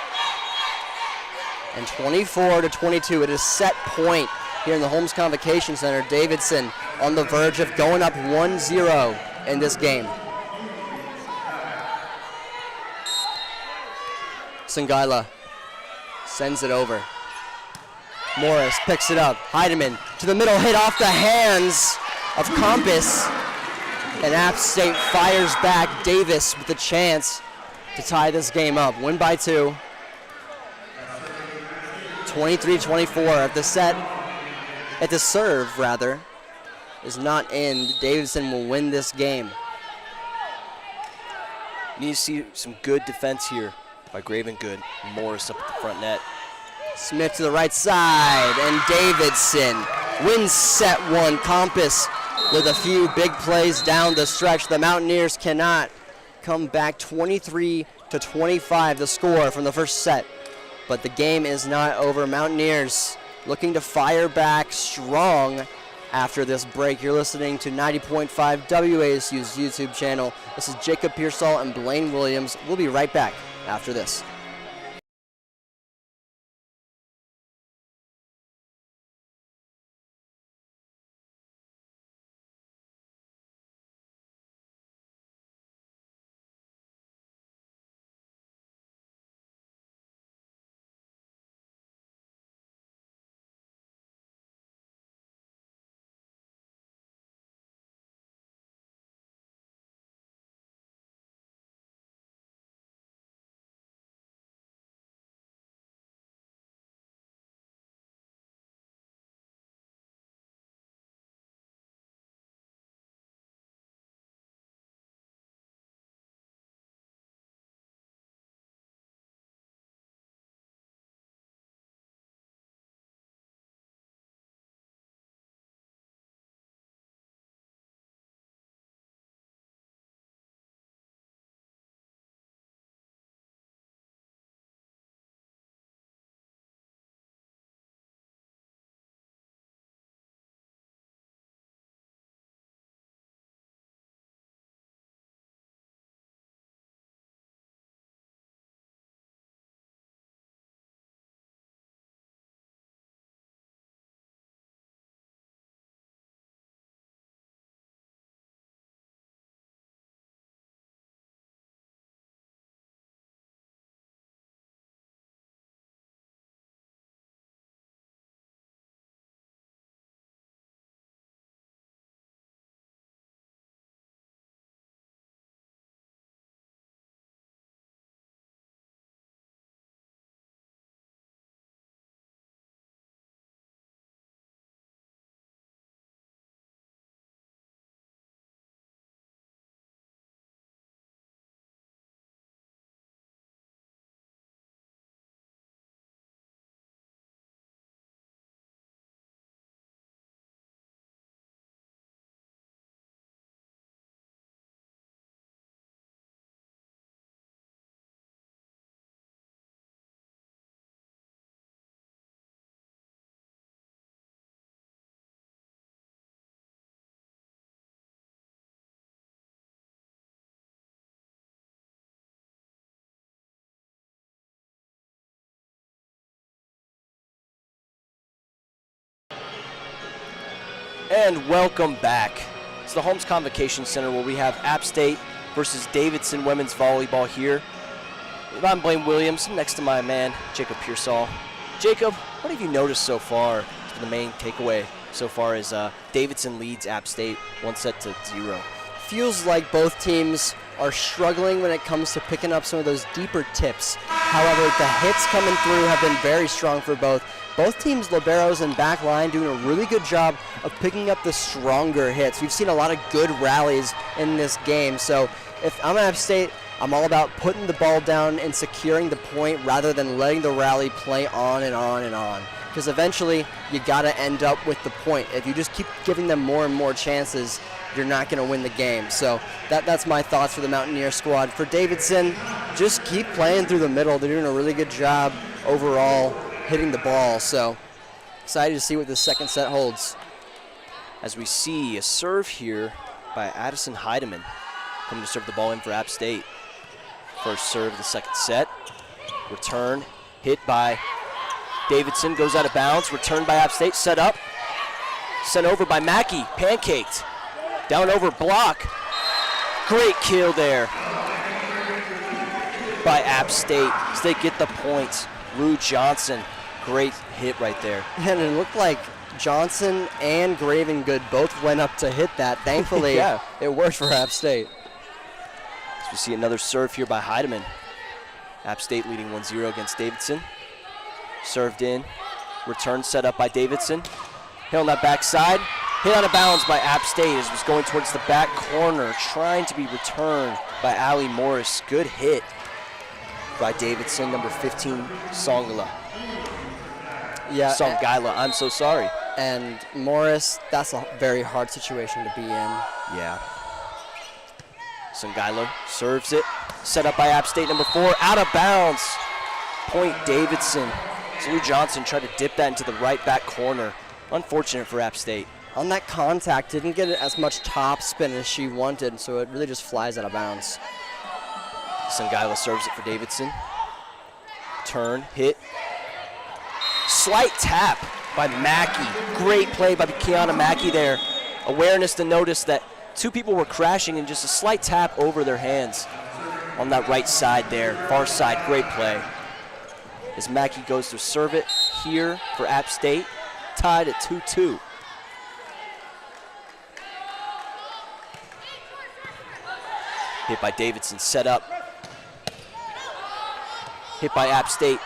And 24-22, it is set point here in the Holmes Convocation Center. Davidson on the verge of going up 1-0 in this game. Sangaila sends it over. Morris picks it up. Heidemann to the middle, hit off the hands of Compass. And App State fires back. Davis with a chance to tie this game up. Win by 2. 23-24 at the serve rather, is not in. Davidson will win this game. Need to see some good defense here by Graven Good. Morris up at the front net. Smith to the right side, and Davidson wins set 1. Compass with a few big plays down the stretch. The Mountaineers cannot come back. 23-25 the score from the first set. But the game is not over. Mountaineers looking to fire back strong after this break. You're listening to 90.5 WASU's YouTube channel. This is Jakob Pearsall and Blaine Williams. We'll be right back after this. And welcome back. It's the Holmes Convocation Center where we have App State versus Davidson women's volleyball here. I'm Blaine Williams, next to my man, Jakob Pearsall. Jacob, what have you noticed so far? The main takeaway so far is Davidson leads App State 1-0. Feels like both teams are struggling when it comes to picking up some of those deeper tips. However, the hits coming through have been very strong for both. Both teams, liberos and back line, doing a really good job of picking up the stronger hits. We've seen a lot of good rallies in this game. So if I'm at App State, I'm all about putting the ball down and securing the point rather than letting the rally play on and on and on. because eventually you got to end up with the point. If you just keep giving them more and more chances, you're not going to win the game. So that's my thoughts for the Mountaineer squad. For Davidson, just keep playing through the middle. They're doing a really good job overall hitting the ball. So excited to see what this second set holds. As we see a serve here by Addison Heidemann coming to serve the ball in for App State. First serve of the second set. Return, hit by Davidson, goes out of bounds. Returned by App State, set up. Sent over by Mackey, pancaked. Down over block. Great kill there by App State as they get the points. Lou Johnson, great hit right there. And it looked like Johnson and Gravengood both went up to hit that. Thankfully, Yeah. It worked for App State. As we see another serve here by Heidemann. App State leading 1-0 against Davidson. Served in, return set up by Davidson. Hit on that backside. Hit out of bounds by App State as it was going towards the back corner, trying to be returned by Ali Morris. Good hit by Davidson, number 15, Songala. Yeah, Songala, I'm so sorry. and Morris, that's a very hard situation to be in. Yeah. Songala serves it. Set up by App State, number 4, out of bounds. Point Davidson. So Lou Johnson tried to dip that into the right back corner. Unfortunate for App State. On that contact, didn't get as much top spin as she wanted, so it really just flies out of bounds. Songala serves it for Davidson. Turn, hit. Slight tap by Mackey. Great play by Kiana Mackey there. Awareness to notice that two people were crashing and just a slight tap over their hands on that right side there. Far side, great play. As Mackey goes to serve it here for App State, tied at 2-2. Hit by Davidson, set up. Hit by App State,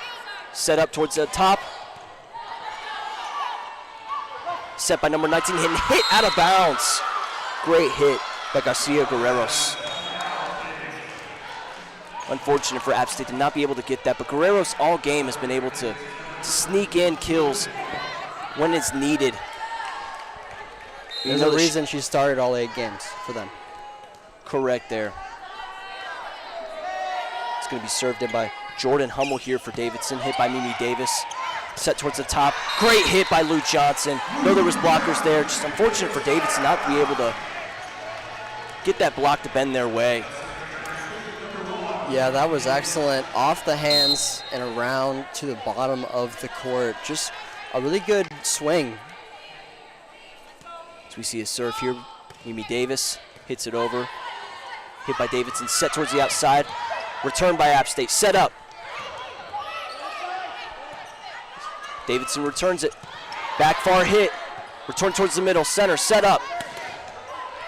set up towards the top. Set by number 19, hit out of bounds. Great hit by Garcia Guerreros. Unfortunate for App State to not be able to get that, but Guerreros all game has been able to sneak in kills when it's needed. There's a reason she started all 8 games for them. Correct there. It's going to be served in by Jordan Hummel here for Davidson, hit by Mimi Davis. Set towards the top. Great hit by Lou Johnson. No, there was blockers there. Just unfortunate for Davidson not to be able to get that block to bend their way. Yeah, that was excellent. Off the hands and around to the bottom of the court. Just a really good swing. As we see a serve here, Mimi Davis hits it over. Hit by Davidson, set towards the outside. Return by App State, set up. Davidson returns it. Back far hit. Return towards the middle, center, set up.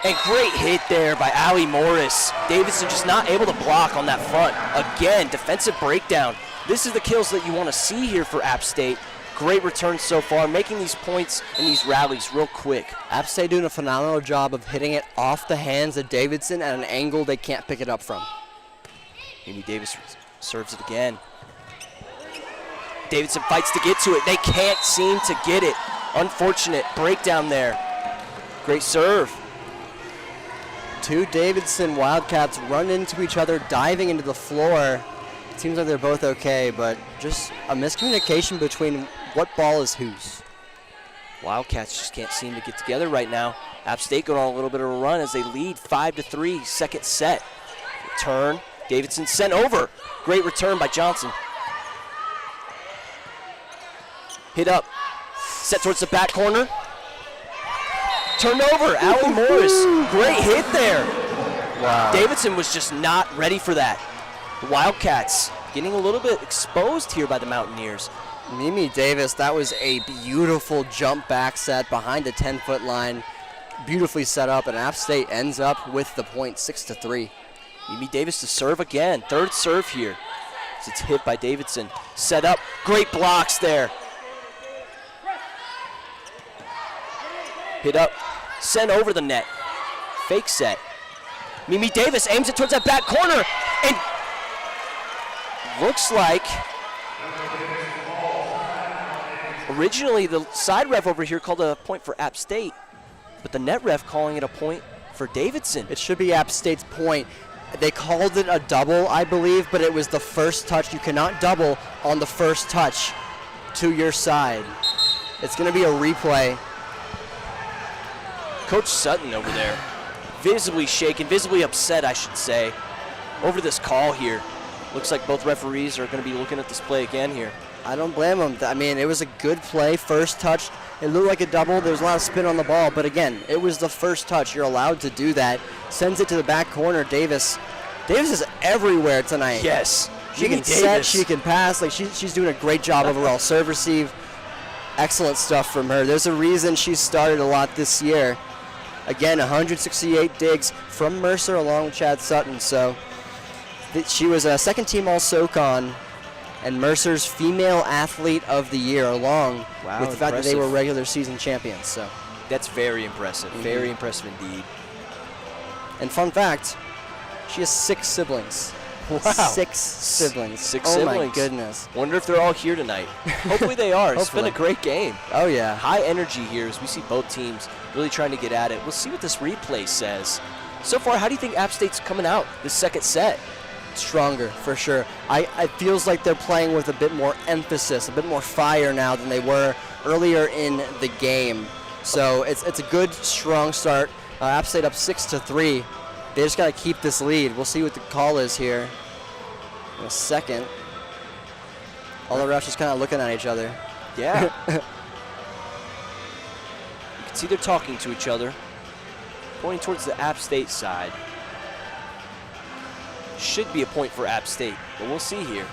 And great hit there by Ali Morris. Davidson just not able to block on that front. Again, defensive breakdown. This is the kills that you want to see here for App State. Great return so far, making these points in these rallies real quick. App State doing a phenomenal job of hitting it off the hands of Davidson at an angle they can't pick it up from. Mimi Davis serves it again. Davidson fights to get to it. They can't seem to get it. Unfortunate breakdown there. Great serve. Two Davidson Wildcats run into each other, diving into the floor. It seems like they're both okay, but just a miscommunication between what ball is whose. Wildcats just can't seem to get together right now. App State going on a little bit of a run as they lead 5-3, second set. Return, Davidson sent over. Great return by Johnson. Hit up, set towards the back corner. Turned over, Ali Morris. Great hit there. Wow. Davidson was just not ready for that. The Wildcats getting a little bit exposed here by the Mountaineers. Mimi Davis, that was a beautiful jump back set behind the 10-foot line. Beautifully set up, and App State ends up with the point, 6-3. Mimi Davis to serve again. Third serve here. As it's hit by Davidson. Set up. Great blocks there. Hit up. Sent over the net. Fake set. Mimi Davis aims it towards that back corner. And looks like Originally, the side ref over here called a point for App State, but the net ref calling it a point for Davidson. It should be App State's point. They called it a double, I believe, but it was the first touch. You cannot double on the first touch to your side. It's going to be a replay. Coach Sutton over there, visibly shaken, visibly upset, I should say, over this call here. Looks like both referees are going to be looking at this play again here. I don't blame them. I mean, it was a good play, first touch. It looked like a double. There was a lot of spin on the ball, but again, it was the first touch. You're allowed to do that. Sends it to the back corner. Davis is everywhere tonight. Yes. She can set, she can pass. Like she's doing a great job overall. Serve, receive, excellent stuff from her. There's a reason she started a lot this year. Again, 168 digs from Mercer along with Chad Sutton. So she was a second team All-SoCon and Mercer's Female Athlete of the Year, along with the fact that they were regular season champions. So that's very impressive. Very impressive indeed. And fun fact, she has 6 siblings. Wow. 6 siblings. 6 oh siblings. Oh my goodness. Wonder if they're all here tonight. Hopefully they are. It's been a great game. Oh yeah. High energy here as we see both teams really trying to get at it. We'll see what this replay says. So far, how do you think App State's coming out this second set? Stronger, for sure. It feels like they're playing with a bit more emphasis, a bit more fire now than they were earlier in the game. So it's a good, strong start. App State up 6-3. They just got to keep this lead. We'll see what the call is here in a second. All the refs just kind of looking at each other. Yeah. You can see they're talking to each other, pointing towards the App State side. Should be a point for App State, but we'll see here.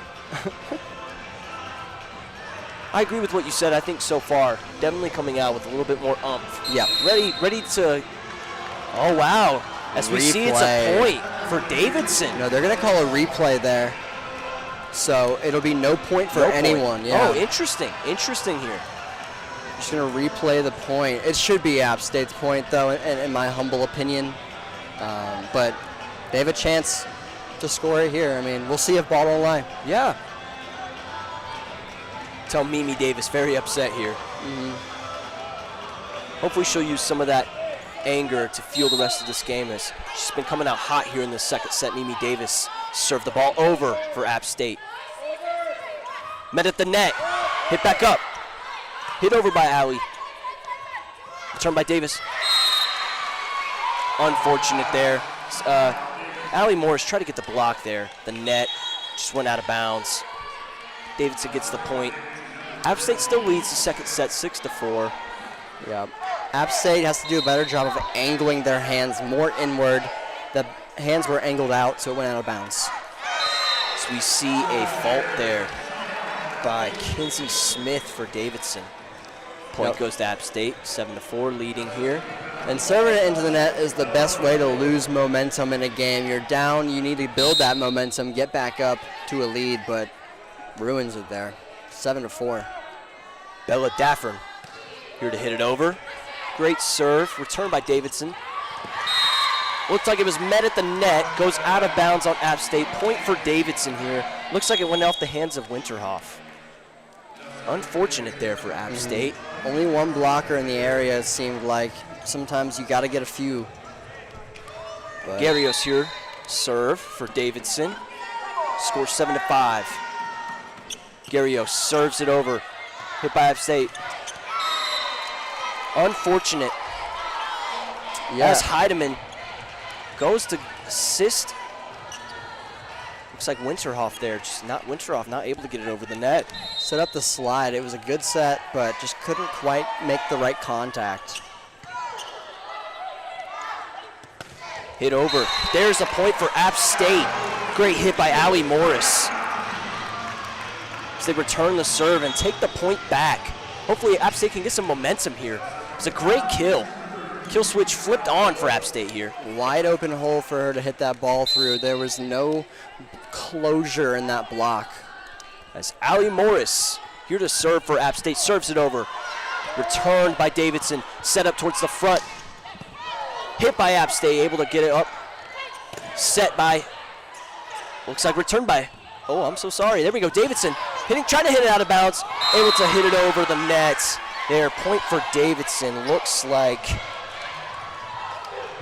I agree with what you said. I think so far, definitely coming out with a little bit more oomph. Yeah. Ready to, oh wow. As we see, it's a point for Davidson. No, they're going to call a replay there. So it'll be no point for anyone. Yeah. Oh, interesting. Interesting here. Just going to replay the point. It should be App State's point, though, in my humble opinion. But they have a chance to score it here. I mean, we'll see if ball don't lie. Yeah. Tell Mimi Davis very upset here. Hopefully she'll use some of that anger to fuel the rest of this game, as she's been coming out hot here in the second set. Mimi Davis served the ball over for App State. Met at the net. Hit back up. Hit over by Allie. Return by Davis. Unfortunate there. Allie Morris tried to get the block there. The net just went out of bounds. Davidson gets the point. App State still leads the second set 6-4. Yeah. App State has to do a better job of angling their hands more inward. The hands were angled out, so it went out of bounds. So we see a fault there by Kinsey Smith for Davidson. Point goes to App State, 7-4, leading here. And serving it into the net is the best way to lose momentum in a game. You're down, you need to build that momentum, get back up to a lead, but ruins it there. 7-4. Bella Daffern here to hit it over. Great serve, returned by Davidson. Looks like it was met at the net, goes out of bounds on App State. Point for Davidson here. Looks like it went off the hands of Winterhoff. Unfortunate there for App State. Only one blocker in the area, it seemed like. Sometimes you got to get a few. Garrios here, serve for Davidson. Score 7-5. Garrios serves it over. Hit by App State. Unfortunate. As Heidemann goes to assist. Looks like Winterhoff there, Winterhoff not able to get it over the net. Set up the slide. It was a good set, but just couldn't quite make the right contact. Hit over. There's a point for App State. Great hit by Allie Morris. As they return the serve and take the point back. Hopefully App State can get some momentum here. It's a great kill. Kill switch flipped on for App State here. Wide open hole for her to hit that ball through. There was no closure in that block. As Allie Morris here to serve for App State, serves it over. Returned by Davidson, set up towards the front. Hit by App State, able to get it up. Set by, looks like returned by, oh, I'm so sorry. There we go, Davidson. trying to hit it out of bounds, able to hit it over the net. There, point for Davidson. Looks like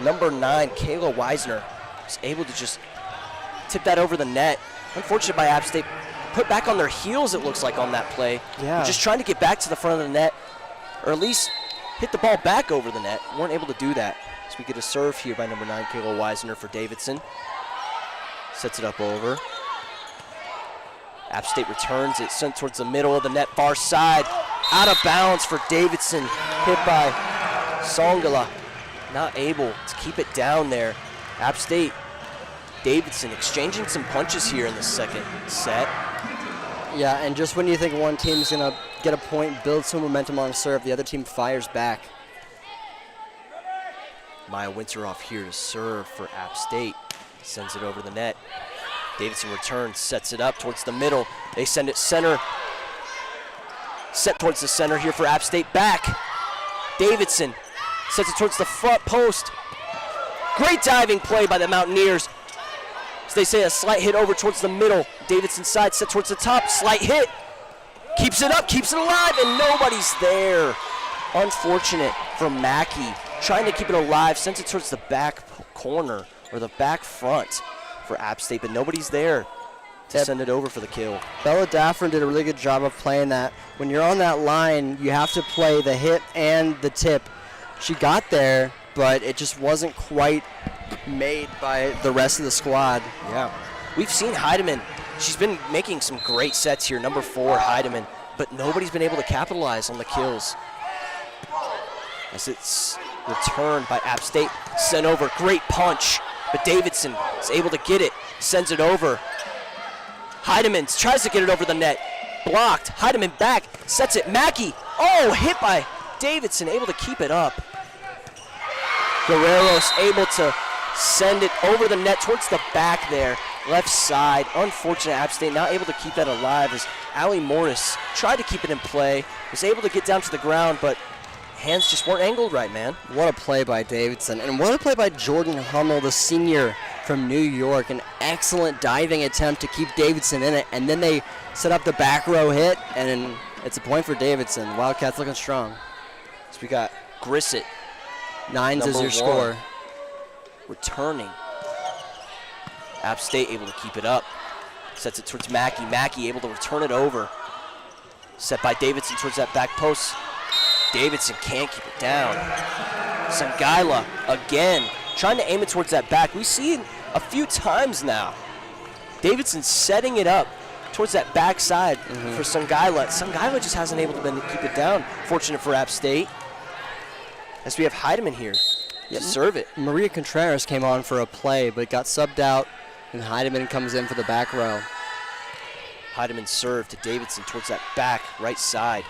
number 9, Kayla Weisner, was able to just tip that over the net. Unfortunate by App State. Put back on their heels, it looks like, on that play. Yeah. They're just trying to get back to the front of the net, or at least hit the ball back over the net. Weren't able to do that. So we get a serve here by number 9, Kayla Weisner for Davidson. Sets it up over. App State returns it, sent towards the middle of the net, far side. Out of bounds for Davidson, hit by Songala. Not able to keep it down there. App State, Davidson exchanging some punches here in the second set. Yeah, and just when you think one team's going to get a point, build some momentum on a serve, the other team fires back. Maya Winteroff here to serve for App State. Sends it over the net. Davidson returns, sets it up towards the middle. They send it center. Set towards the center here for App State. Back. Davidson sets it towards the front post. Great diving play by the Mountaineers. As they say, a slight hit over towards the middle. Davidson side set towards the top. Slight hit. Keeps it up, keeps it alive, and nobody's there. Unfortunate for Mackey. Trying to keep it alive, sends it towards the back corner, or the back front for App State, but nobody's there to send it over for the kill. Bella Daffron did a really good job of playing that. When you're on that line, you have to play the hit and the tip. She got there, but it just wasn't quite made by the rest of the squad. Yeah. We've seen Heidemann. She's been making some great sets here, number 4, Heidemann, but nobody's been able to capitalize on the kills. As it's returned by App State, sent over, great punch, but Davidson is able to get it, sends it over. Heidemann tries to get it over the net, blocked, Heidemann back, sets it, Mackey, oh, hit by Davidson, able to keep it up. Guerrero's able to send it over the net towards the back there, left side. Unfortunate App State not able to keep that alive as Allie Morris tried to keep it in play, was able to get down to the ground, but hands just weren't angled right, man. What a play by Davidson. And what a play by Jordan Hummel, the senior from New York. An excellent diving attempt to keep Davidson in it. And then they set up the back row hit, and it's a point for Davidson. Wildcats looking strong. So we got Grissett. 9s is your score. Returning. App State able to keep it up. Sets it towards Mackey. Mackey able to return it over. Set by Davidson towards that back post. Davidson can't keep it down. Sangaila again, trying to aim it towards that back. We see it a few times now. Davidson setting it up towards that back side for Sangaila. Sangaila just hasn't able to keep it down. Fortunate for App State. As we have Heidemann here to serve it. Maria Contreras came on for a play, but got subbed out, and Heidemann comes in for the back row. Heidemann serve to Davidson towards that back right side.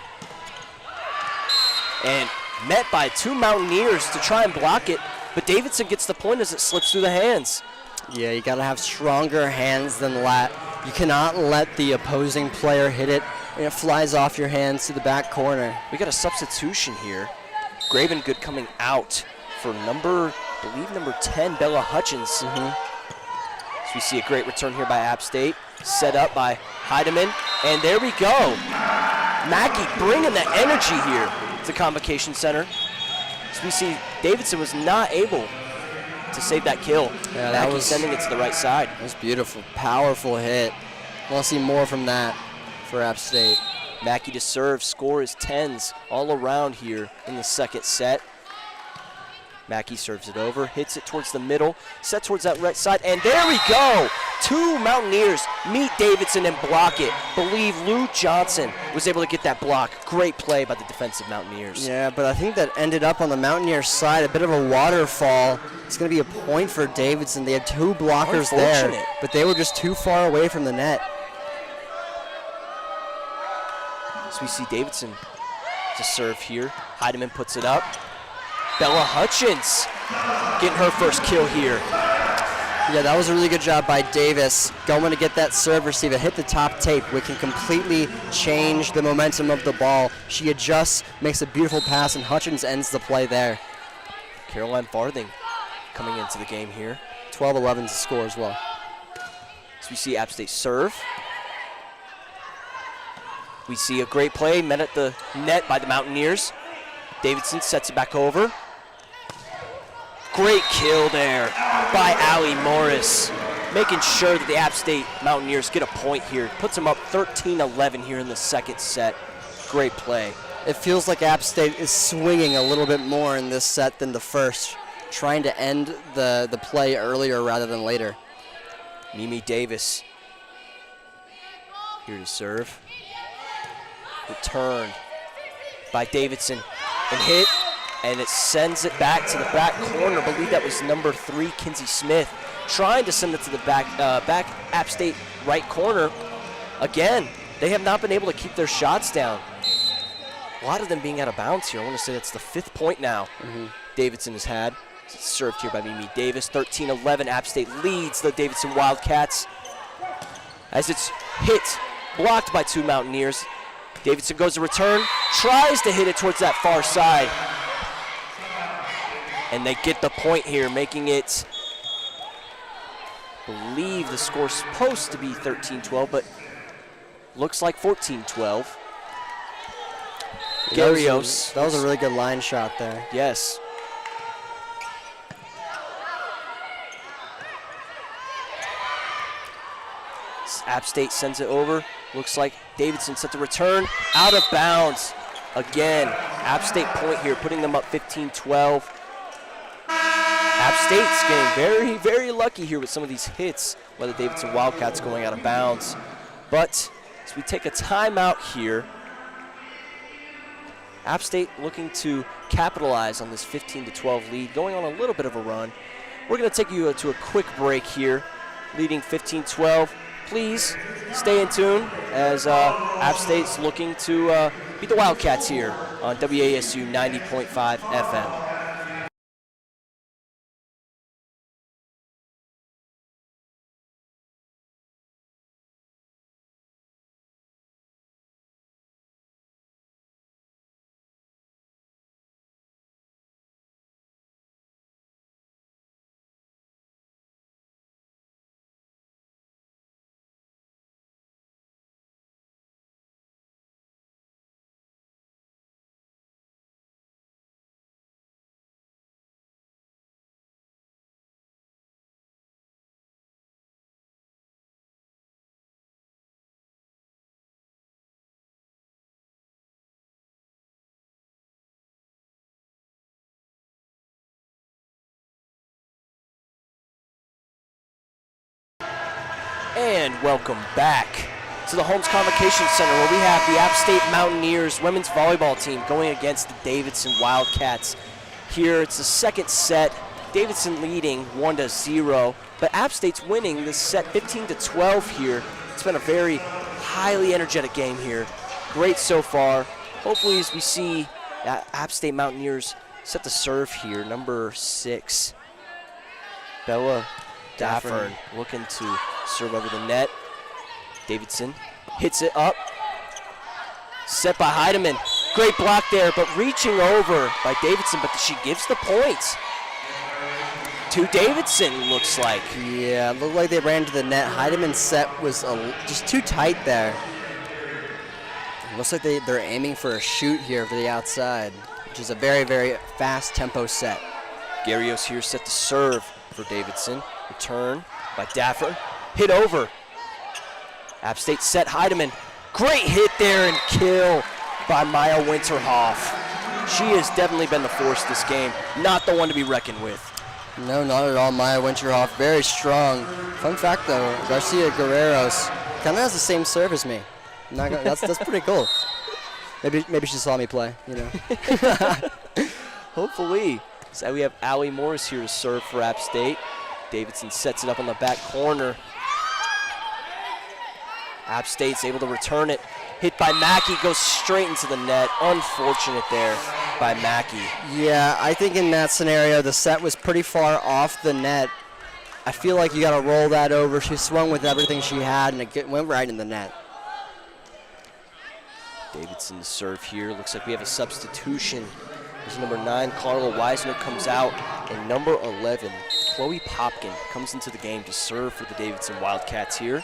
And met by 2 Mountaineers to try and block it, but Davidson gets the point as it slips through the hands. Yeah, you gotta have stronger hands than that. You cannot let the opposing player hit it, and it flies off your hands to the back corner. We got a substitution here. Gravengood coming out for number 10, Bella Hutchins. So we see a great return here by App State. Set up by Heidemann, and there we go. Mackey bringing the energy here to Convocation Center. So we see Davidson was not able to save that kill. Yeah, Mackey sending it to the right side. That was beautiful, powerful hit. Want to see more from that for App State. Mackey to serve, score is 10s all around here in the second set. Mackey serves it over, hits it towards the middle, set towards that right side, and there we go! 2 Mountaineers meet Davidson and block it. Believe Lou Johnson was able to get that block. Great play by the defensive Mountaineers. Yeah, but I think that ended up on the Mountaineer side, a bit of a waterfall. It's going to be a point for Davidson. They had 2 blockers there, but they were just too far away from the net. So we see Davidson to serve here. Heidemann puts it up. Bella Hutchins getting her first kill here. Yeah, that was a really good job by Davis. Going to get that serve receive. It hit the top tape, which can completely change the momentum of the ball. She adjusts, makes a beautiful pass, and Hutchins ends the play there. Caroline Farthing coming into the game here. 12-11 to score as well. So we see App State serve. We see a great play met at the net by the Mountaineers. Davidson sets it back over. Great kill there by Allie Morris, making sure that the App State Mountaineers get a point here. Puts them up 13-11 here in the second set. Great play. It feels like App State is swinging a little bit more in this set than the first, trying to end the play earlier rather than later. Mimi Davis here to serve. Returned by Davidson and hit, and it sends it back to the back corner. I believe that was number 3, Kinsey Smith, trying to send it to the back App State right corner. Again, they have not been able to keep their shots down. A lot of them being out of bounds here. I want to say that's the 5th point now Davidson has had. It's served here by Mimi Davis. 13-11, App State leads the Davidson Wildcats as it's hit, blocked by 2 Mountaineers. Davidson goes to return, tries to hit it towards that far side. And they get the point here, making it, I believe the score's supposed to be 13-12, but looks like 14-12. Garrios. That was a really good line shot there. Yes. App State sends it over. Looks like Davidson set the return. Out of bounds. Again, App State point here, putting them up 15-12. App State's getting very, very lucky here with some of these hits, by the Davidson Wildcats going out of bounds. But as we take a timeout here, App State looking to capitalize on this 15-12 lead, going on a little bit of a run. We're going to take you to a quick break here, leading 15-12. Please stay in tune as App State's looking to beat the Wildcats here on WASU 90.5 FM. And welcome back to the Holmes Convocation Center, where we have the App State Mountaineers women's volleyball team going against the Davidson Wildcats. Here it's the second set, Davidson leading 1-0, but App State's winning this set 15-12 here. It's been a very highly energetic game here. Great so far. Hopefully as we see App State Mountaineers set the serve here, number 6, Bella Daffern looking to serve over the net. Davidson hits it up. Set by Heidemann. Great block there, but reaching over by Davidson, but she gives the points to Davidson, looks like. Yeah, it looked like they ran to the net. Heidemann's set was just too tight there. It looks like they're aiming for a shoot here for the outside, which is a very, very fast tempo set. Garrios here set to serve for Davidson. Return by Daffer. Hit over. App State set Heidemann. Great hit there and kill by Maya Winterhoff. She has definitely been the force this game, not the one to be reckoned with. No, not at all. Maya Winterhoff, very strong. Fun fact though, Garcia Guerreros kind of has the same serve as me. That's pretty cool. Maybe she saw me play, you know. Hopefully. So we have Allie Morris here to serve for App State. Davidson sets it up on the back corner. App State's able to return it. Hit by Mackey, goes straight into the net. Unfortunate there by Mackey. Yeah, I think in that scenario, the set was pretty far off the net. I feel like you got to roll that over. She swung with everything she had, and it went right in the net. Davidson to serve here. Looks like we have a substitution. There's number 9, Carla Weisner, comes out, and number 11, Chloe Popkin, comes into the game to serve for the Davidson Wildcats here.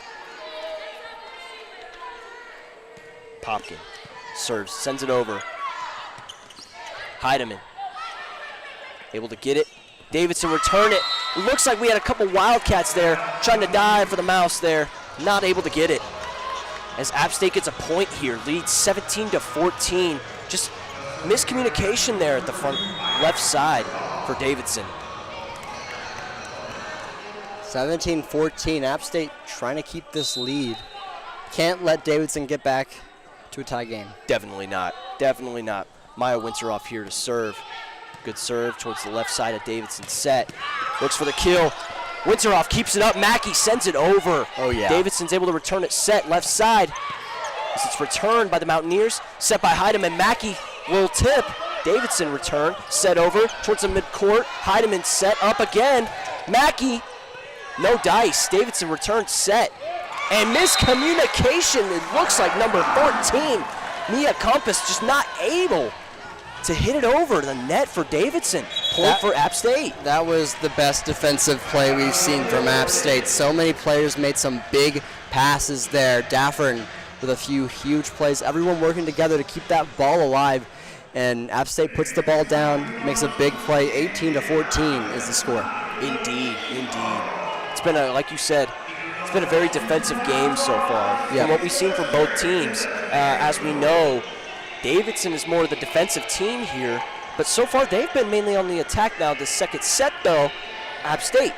Popkin serves, sends it over. Heidemann able to get it. Davidson return it. Looks like we had a couple Wildcats there trying to dive for the mouse there. Not able to get it. As App State gets a point here, leads 17-14. Just miscommunication there at the front left side for Davidson. 17-14, App State trying to keep this lead. Can't let Davidson get back to a tie game. Definitely not. Definitely not. Maya Winteroff here to serve. Good serve towards the left side of Davidson's set. Looks for the kill. Winteroff keeps it up. Mackey sends it over. Oh, yeah. Davidson's able to return it set left side. As it's returned by the Mountaineers. Set by Heidemann. Mackey will tip. Davidson return. Set over towards the midcourt. Heidemann set up again. Mackey, no dice. Davidson returns set. And miscommunication. It looks like number 14, Mia Compass, just not able to hit it over the net for Davidson. Point for App State. That was the best defensive play we've seen from App State. So many players made some big passes there. Daffern with a few huge plays. Everyone working together to keep that ball alive. And App State puts the ball down, makes a big play. 18-14 is the score. Indeed, indeed. It's been like you said, it's been a very defensive game so far. Yeah. From what we've seen from both teams, as we know, Davidson is more of the defensive team here, but so far they've been mainly on the attack now. The second set, though, App State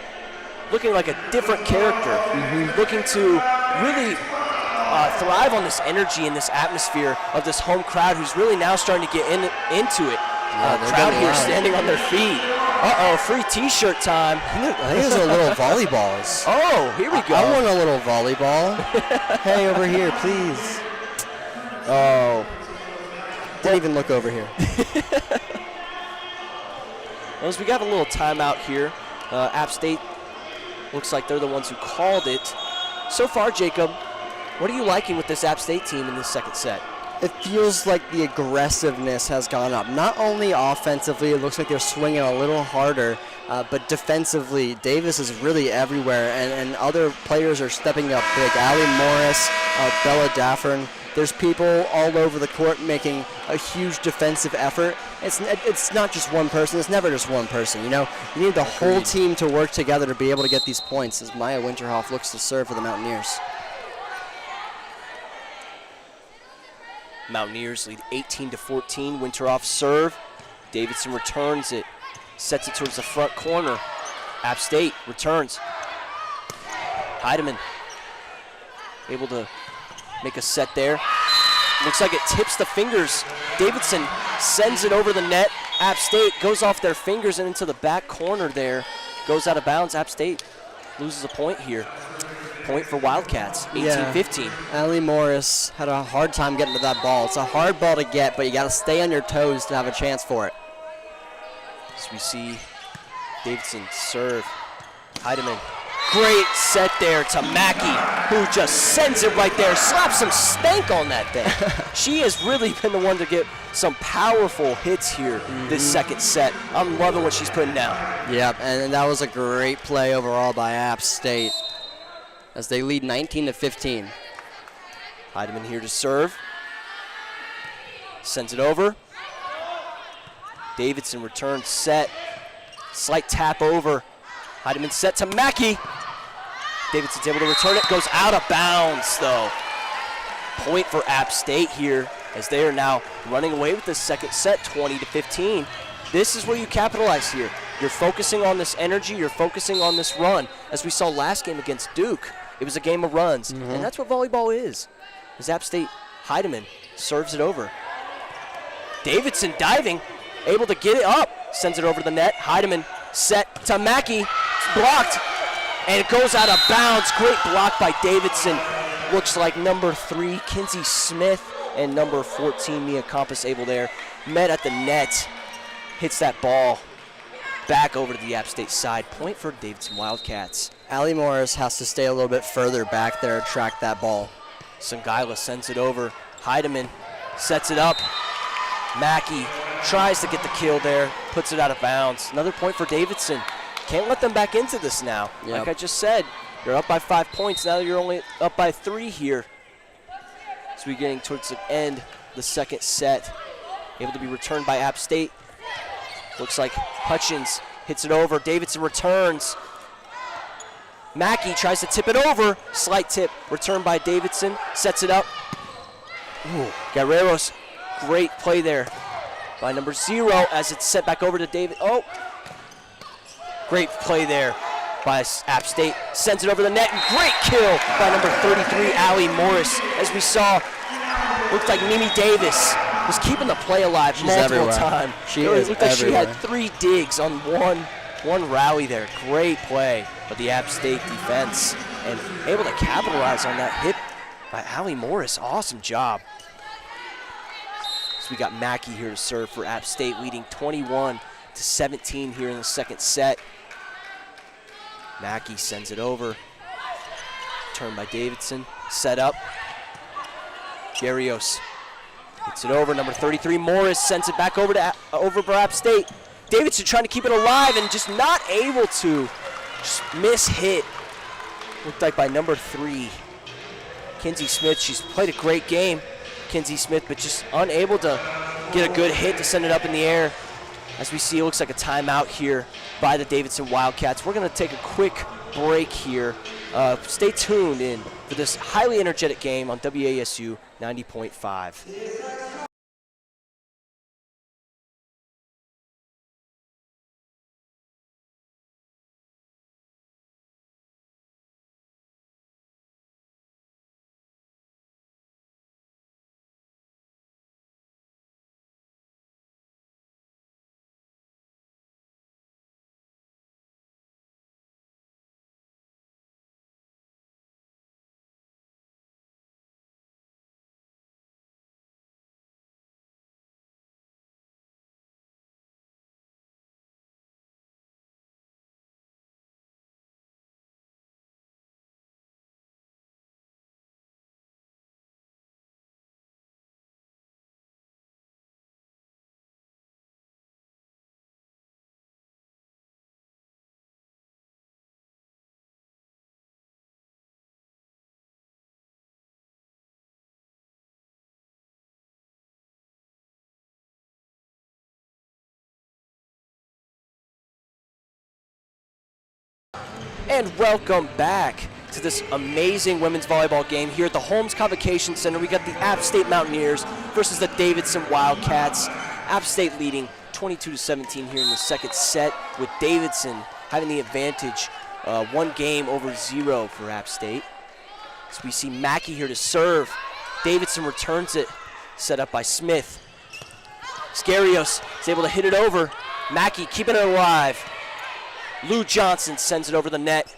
looking like a different character, looking to really thrive on this energy and this atmosphere of this home crowd who's really now starting to get into it. Crowd here standing on their feet. Uh-oh, free T-shirt time. I think there's a little volleyballs. Oh, here we go. I want a little volleyball. Hey, over here, please. Oh. Didn't even look over here. Well, as we got a little timeout here, App State looks like they're the ones who called it. So far, Jacob, what are you liking with this App State team in this second set? It feels like the aggressiveness has gone up. Not only offensively, it looks like they're swinging a little harder, but defensively, Davis is really everywhere, and other players are stepping up big. Allie Morris, Bella Daffern. There's people all over the court making a huge defensive effort. It's not just one person. It's never just one person, you know? You need the whole team to work together to be able to get these points as Maya Winterhoff looks to serve for the Mountaineers. Mountaineers lead 18-14. Winteroff serve. Davidson returns it. Sets it towards the front corner. App State returns. Heidemann able to make a set there. Looks like it tips the fingers. Davidson sends it over the net. App State goes off their fingers and into the back corner there. Goes out of bounds. App State loses a point here. Point for Wildcats, 18-15. Allie Morris had a hard time getting to that ball. It's a hard ball to get, but you got to stay on your toes to have a chance for it. As we see Davidson serve. Heidemann, great set there to Mackey, who just sends it right there, slaps some stank on that thing. She has really been the one to get some powerful hits here this second set. I'm loving what she's putting down. Yep, and that was a great play overall by App State as they lead 19-15. Heidemann here to serve. Sends it over. Davidson returns set. Slight tap over. Heidemann set to Mackey. Davidson's able to return it. Goes out of bounds, though. Point for App State here as they are now running away with this second set, 20-15. This is where you capitalize here. You're focusing on this energy. You're focusing on this run. As we saw last game against Duke, it was a game of runs, and that's what volleyball is. As App State, Heidemann serves it over. Davidson diving, able to get it up, sends it over the net. Heidemann set to Mackey, it's blocked, and it goes out of bounds. Great block by Davidson. Looks like number 3, Kinsey Smith, and number 14, Mia Compass, able there. Met at the net, hits that ball back over to the App State side. Point for Davidson Wildcats. Allie Morris has to stay a little bit further back there to track that ball. Sangaila sends it over. Heidemann sets it up. Mackey tries to get the kill there, puts it out of bounds. Another point for Davidson. Can't let them back into this now. Yep. Like I just said, you're up by 5 points. Now you're only up by 3 here. So we're getting towards the end of the second set. Able to be returned by App State. Looks like Hutchins hits it over. Davidson returns. Mackey tries to tip it over. Slight tip. Returned by Davidson. Sets it up. Ooh, Guerreros. Great play there by number 0 as it's set back over to David. Oh, great play there by App State. Sends it over the net. And great kill by number 33, Allie Morris. As we saw, looked like Mimi Davis was keeping the play alive multiple times. It looked like she had 3 digs on one rally there. Great play by the App State defense and able to capitalize on that hit by Allie Morris. Awesome job. So we got Mackey here to serve for App State, leading 21-17 here in the second set. Mackey sends it over. Turned by Davidson. Set up. Garios hits it over. Number 33, Morris, sends it back over for App State. Davidson trying to keep it alive and just not able to. Just miss hit. Looked like by number 3, Kinsey Smith. She's played a great game, Kinsey Smith, but just unable to get a good hit to send it up in the air. As we see, it looks like a timeout here by the Davidson Wildcats. We're going to take a quick break here. Stay tuned in for this highly energetic game on WASU 90.5. And welcome back to this amazing women's volleyball game here at the Holmes Convocation Center. We got the App State Mountaineers versus the Davidson Wildcats. App State leading 22-17 here in the second set, with Davidson having the advantage, 1 game over 0 for App State. So we see Mackey here to serve. Davidson returns it, set up by Smith. Scarios is able to hit it over. Mackey keeping it alive. Lou Johnson sends it over the net.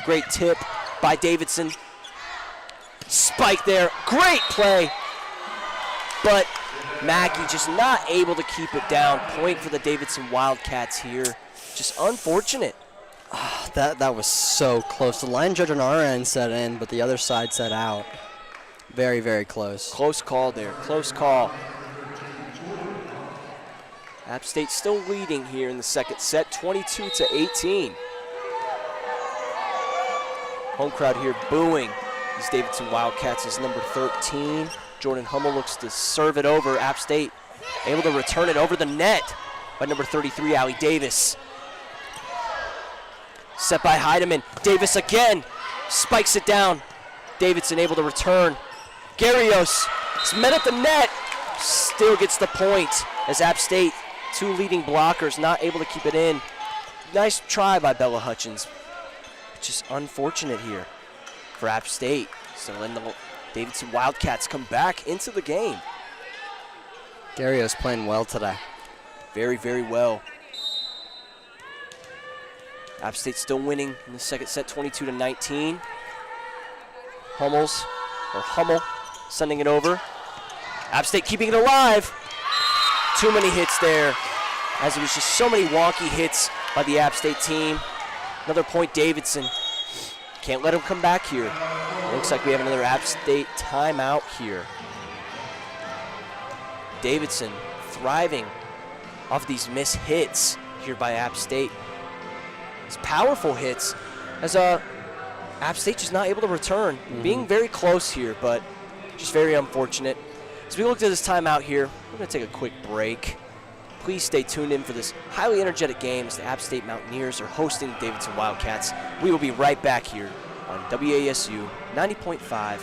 Great tip by Davidson. Spike there. Great play. But Mackey just not able to keep it down. Point for the Davidson Wildcats here. Just unfortunate. That was so close. The line judge on our end said in, but the other side said out. Very, very close. Close call there. Close call. App State still leading here in the second set, 22-18. Home crowd here booing these Davidson Wildcats as number 13. Jordan Hummel looks to serve it over. App State able to return it over the net by number 33, Allie Davis. Set by Heidemann. Davis again spikes it down. Davidson able to return. Garios is met at the net. Still gets the point as App State, 2 leading blockers, not able to keep it in. Nice try by Bella Hutchins. Just unfortunate here for App State. So then the Davidson Wildcats come back into the game. Garrio's playing well today. Very, very well. App State still winning in the second set, 22-19. Hummel sending it over. App State keeping it alive. Too many hits there, as it was just so many wonky hits by the App State team. Another point, Davidson. Can't let him come back here. It looks like we have another App State timeout here. Davidson thriving off these missed hits here by App State. These powerful hits, as App State just not able to return. Being very close here, but Just very unfortunate. As we look at this timeout here, we're going to take a quick break. Please stay tuned in for this highly energetic game as the App State Mountaineers are hosting the Davidson Wildcats. We will be right back here on WASU 90.5 FM.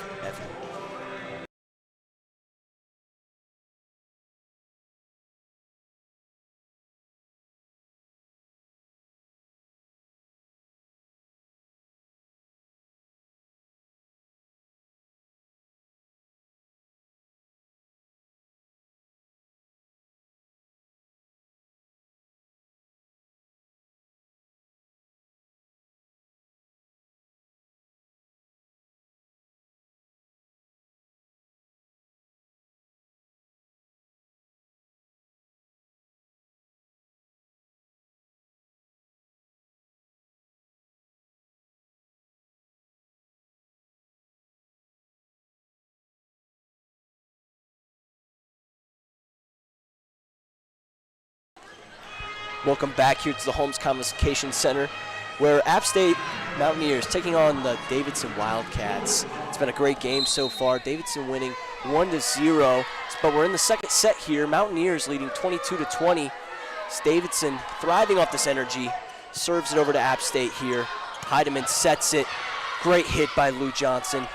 Welcome back here to the Holmes Convocation Center, where App State Mountaineers taking on the Davidson Wildcats. It's been a great game so far. Davidson winning 1-0, but we're in the second set here. Mountaineers leading 22-20. It's Davidson thriving off this energy, serves it over to App State here. Heidemann sets it. Great hit by Lou Johnson.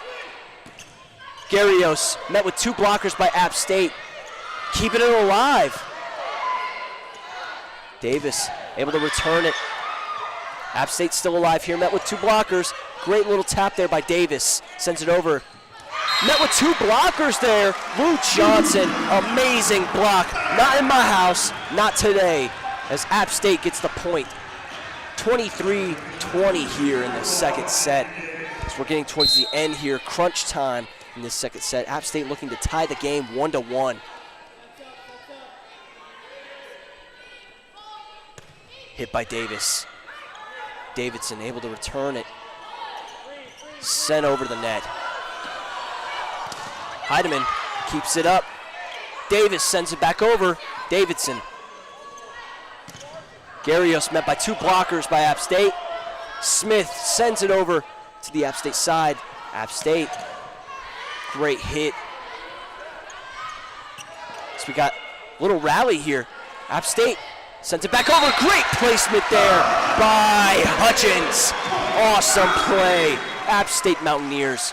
Garrios met with 2 blockers by App State, keeping it alive. Davis able to return it. App State still alive here, met with 2 blockers. Great little tap there by Davis. Sends it over. Met with 2 blockers there. Lou Johnson, amazing block. Not in my house, not today, as App State gets the point. 23-20 here in the second set. As we're getting towards the end here, crunch time in this second set. App State looking to tie the game 1-1. Hit by Davis. Davidson able to return it. Sent over the net. Heidemann keeps it up. Davis sends it back over. Davidson. Garrios met by 2 blockers by App State. Smith sends it over to the App State side. App State, great hit. So we got a little rally here. App State sends it back over. Great placement there by Hutchins. Awesome play. App State Mountaineers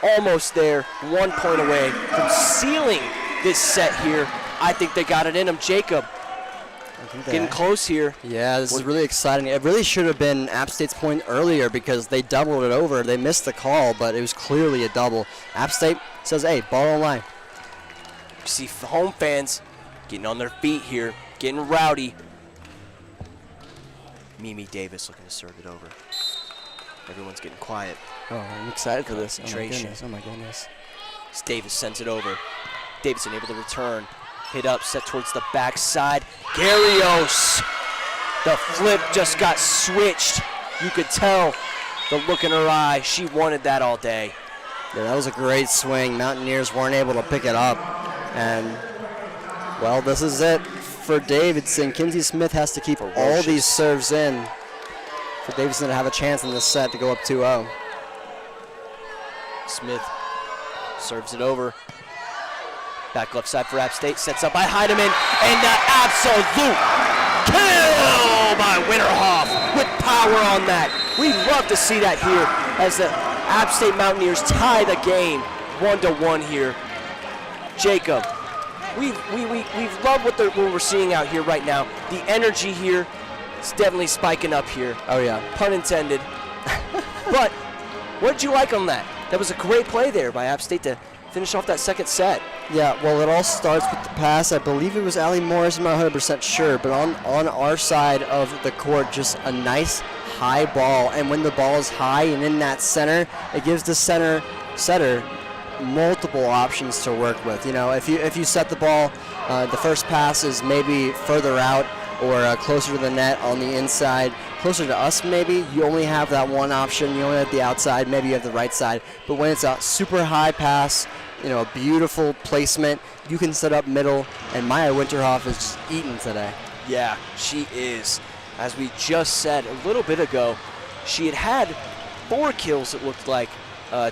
almost there, 1 point away from sealing this set here. I think they got it in them. Jakob getting close here. Yeah, this is really exciting. It really should have been App State's point earlier because they doubled it over. They missed the call, but it was clearly a double. App State says, hey, ball online. You see home fans getting on their feet here, getting rowdy. Mimi Davis looking to serve it over. Everyone's getting quiet. Oh, I'm excited for this. Concentration. Oh my goodness. As Davis sends it over. Davidson able to return. Hit up, set towards the backside. Garrios. The flip just got switched. You could tell the look in her eye. She wanted that all day. Yeah, that was a great swing. Mountaineers weren't able to pick it up. And, well, this is it for Davidson. Kinsey Smith has to keep all these serves in for Davidson to have a chance in this set to go up 2-0. Smith serves it over. Back left side for App State, sets up by Heidemann, and an absolute kill by Winterhoff with power on that. We love to see that here as the App State Mountaineers tie the game 1-1 here. Jakob, we've loved what we're seeing out here right now. The energy here is definitely spiking up here. Oh yeah. Pun intended. But what did you like on that? That was a great play there by App State to finish off that second set. Yeah, well, it all starts with the pass. I believe it was Allie Morris. I'm not 100% sure, but on our side of the court, just a nice high ball. And when the ball is high and in that center, it gives the setter multiple options to work with. You know, if you set the ball, the first pass is maybe further out or closer to the net on the inside. Closer to us, maybe, you only have that one option. You only have the outside, maybe you have the right side. But when it's a super high pass, you know, a beautiful placement, you can set up middle, and Maya Winterhoff is just eating today. Yeah, she is. As we just said a little bit ago, she had 4 kills, it looked like,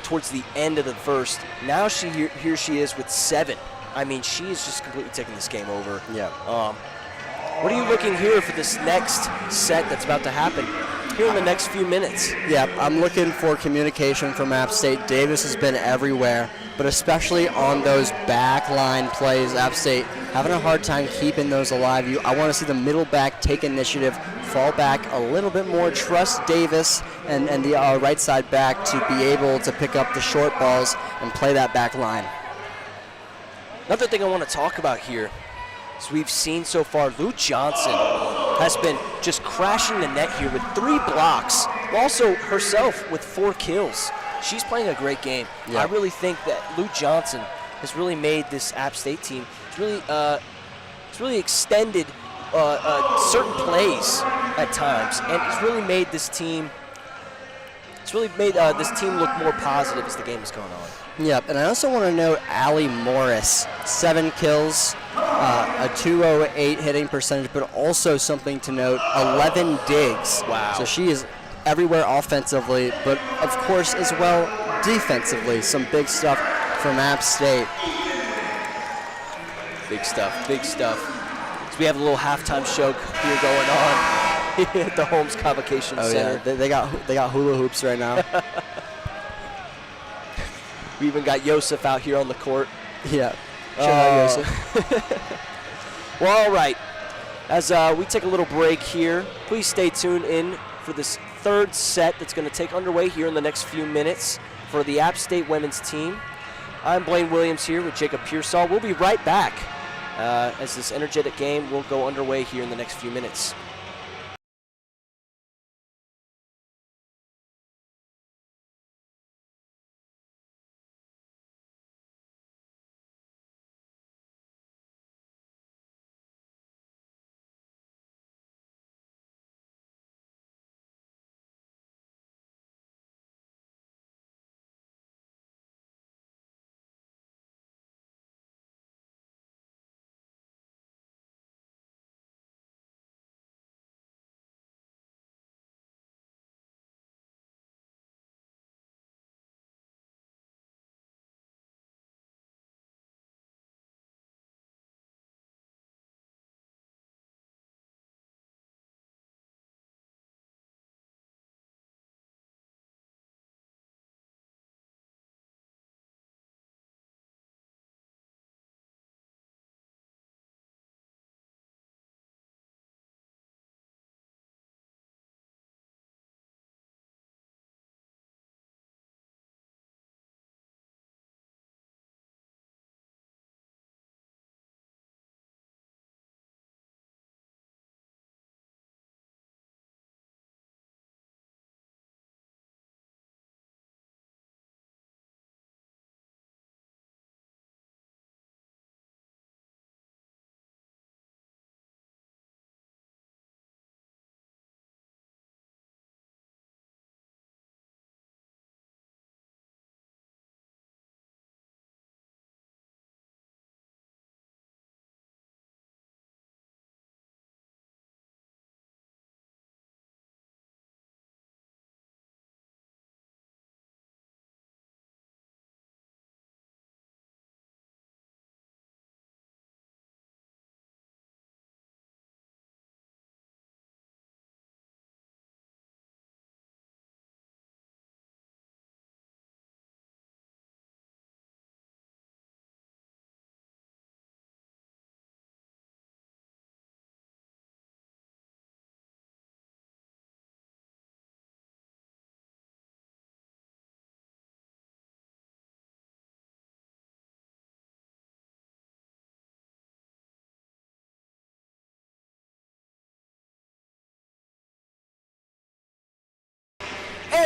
towards the end of the first. Now here she is with 7. I mean, she is just completely taking this game over. Yeah. What are you looking here for this next set that's about to happen here in the next few minutes? Yeah, I'm looking for communication from App State. Davis has been everywhere, but especially on those backline plays, App State having a hard time keeping those alive. I want to see the middle back take initiative, fall back a little bit more, trust Davis and the right side back to be able to pick up the short balls and play that back line. Another thing I want to talk about here is we've seen so far, Lou Johnson has been just crashing the net here with 3 blocks, also herself with 4 kills. She's playing a great game. Yeah. I really think that Lou Johnson has really made this App State team, it's really extended certain plays at times, and it's really made this team look more positive as the game has gone on. Yep, and I also want to note Allie Morris, 7 kills, a 208 hitting percentage, but also something to note, 11 digs. Wow. So she is everywhere offensively, but of course as well defensively. Some big stuff from App State. Big stuff, big stuff. So we have a little halftime show here going on at the Holmes Convocation Center. Yeah, they got hula hoops right now. We even got Yosef out here on the court. Yeah. Shout out Yosef. Well, all right. As we take a little break here, please stay tuned in for this third set that's going to take underway here in the next few minutes for the App State women's team. I'm Blaine Williams here with Jakob Pearsall. We'll be right back as this energetic game will go underway here in the next few minutes.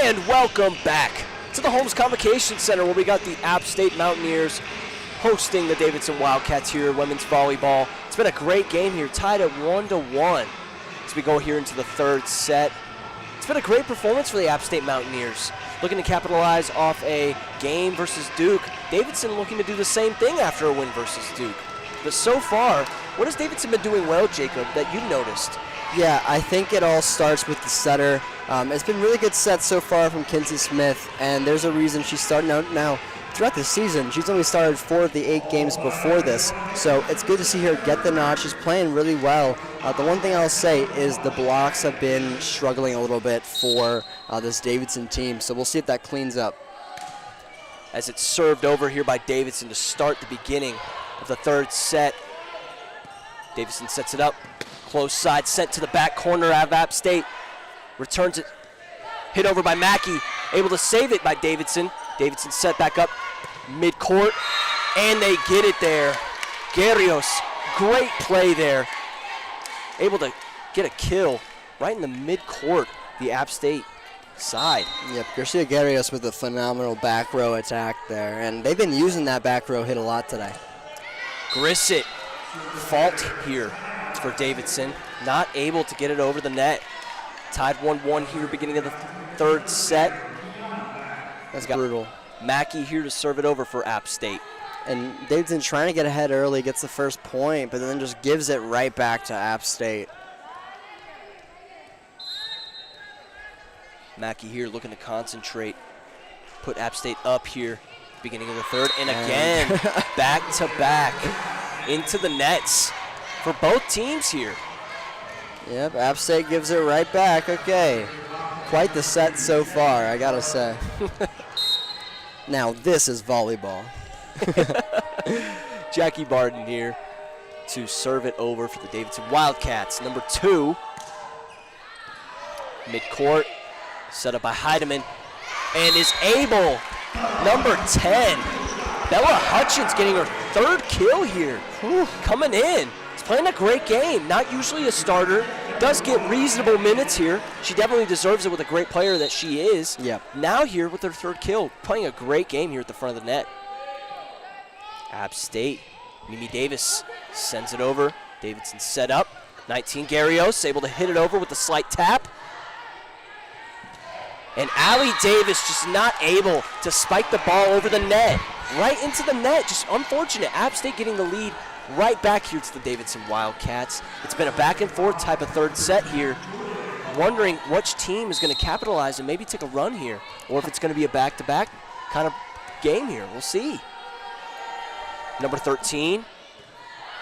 And welcome back to the Holmes Convocation Center, where we got the App State Mountaineers hosting the Davidson Wildcats here in women's volleyball. It's been a great game here, tied at 1-1 as we go here into the third set. It's been a great performance for the App State Mountaineers, looking to capitalize off a game versus Duke. Davidson looking to do the same thing after a win versus Duke. But so far, what has Davidson been doing well, Jacob, that you noticed? Yeah, I think it all starts with the setter. It's been really good sets so far from Kinsey Smith, and there's a reason she's starting out now. Throughout the season, she's only started 4 of the 8 games before this, so it's good to see her get the nod. She's playing really well. The one thing I'll say is the blocks have been struggling a little bit for this Davidson team, so we'll see if that cleans up. As it's served over here by Davidson to start the beginning of the third set. Davidson sets it up, close side, sent to the back corner of App State. Returns it, hit over by Mackey, able to save it by Davidson. Davidson set back up mid-court, and they get it there. Guerrios, great play there. Able to get a kill right in the mid-court, the App State side. Yep, Garcia Guerrios with a phenomenal back row attack there, and they've been using that back row hit a lot today. Grissett, fault here for Davidson, not able to get it over the net. Tied 1-1 here, beginning of the third set. That's brutal. Mackey here to serve it over for App State. And Davidson trying to get ahead early, gets the first point, but then just gives it right back to App State. Mackey here looking to concentrate, put App State up here, beginning of the third, and again, back to back into the nets for both teams here. Yep, App State gives it right back. Okay, quite the set so far, I gotta say. Now this is volleyball. Jackie Barden here to serve it over for the Davidson Wildcats. Number 2, mid-court, set up by Heidemann, and is able, number 10, Bella Hutchins getting her 3rd kill here. Whew, coming in. She's playing a great game, not usually a starter. Does get reasonable minutes here. She definitely deserves it with a great player that she is. Yep. Now here with her 3rd kill, playing a great game here at the front of the net. App State, Mimi Davis sends it over. Davidson set up. 19 Guerrios able to hit it over with a slight tap. And Allie Davis just not able to spike the ball over the net. Right into the net, just unfortunate. App State getting the lead right back here to the Davidson Wildcats. It's been a back and forth type of third set here. Wondering which team is going to capitalize and maybe take a run here, or if it's going to be a back-to-back kind of game here. We'll see. Number 13,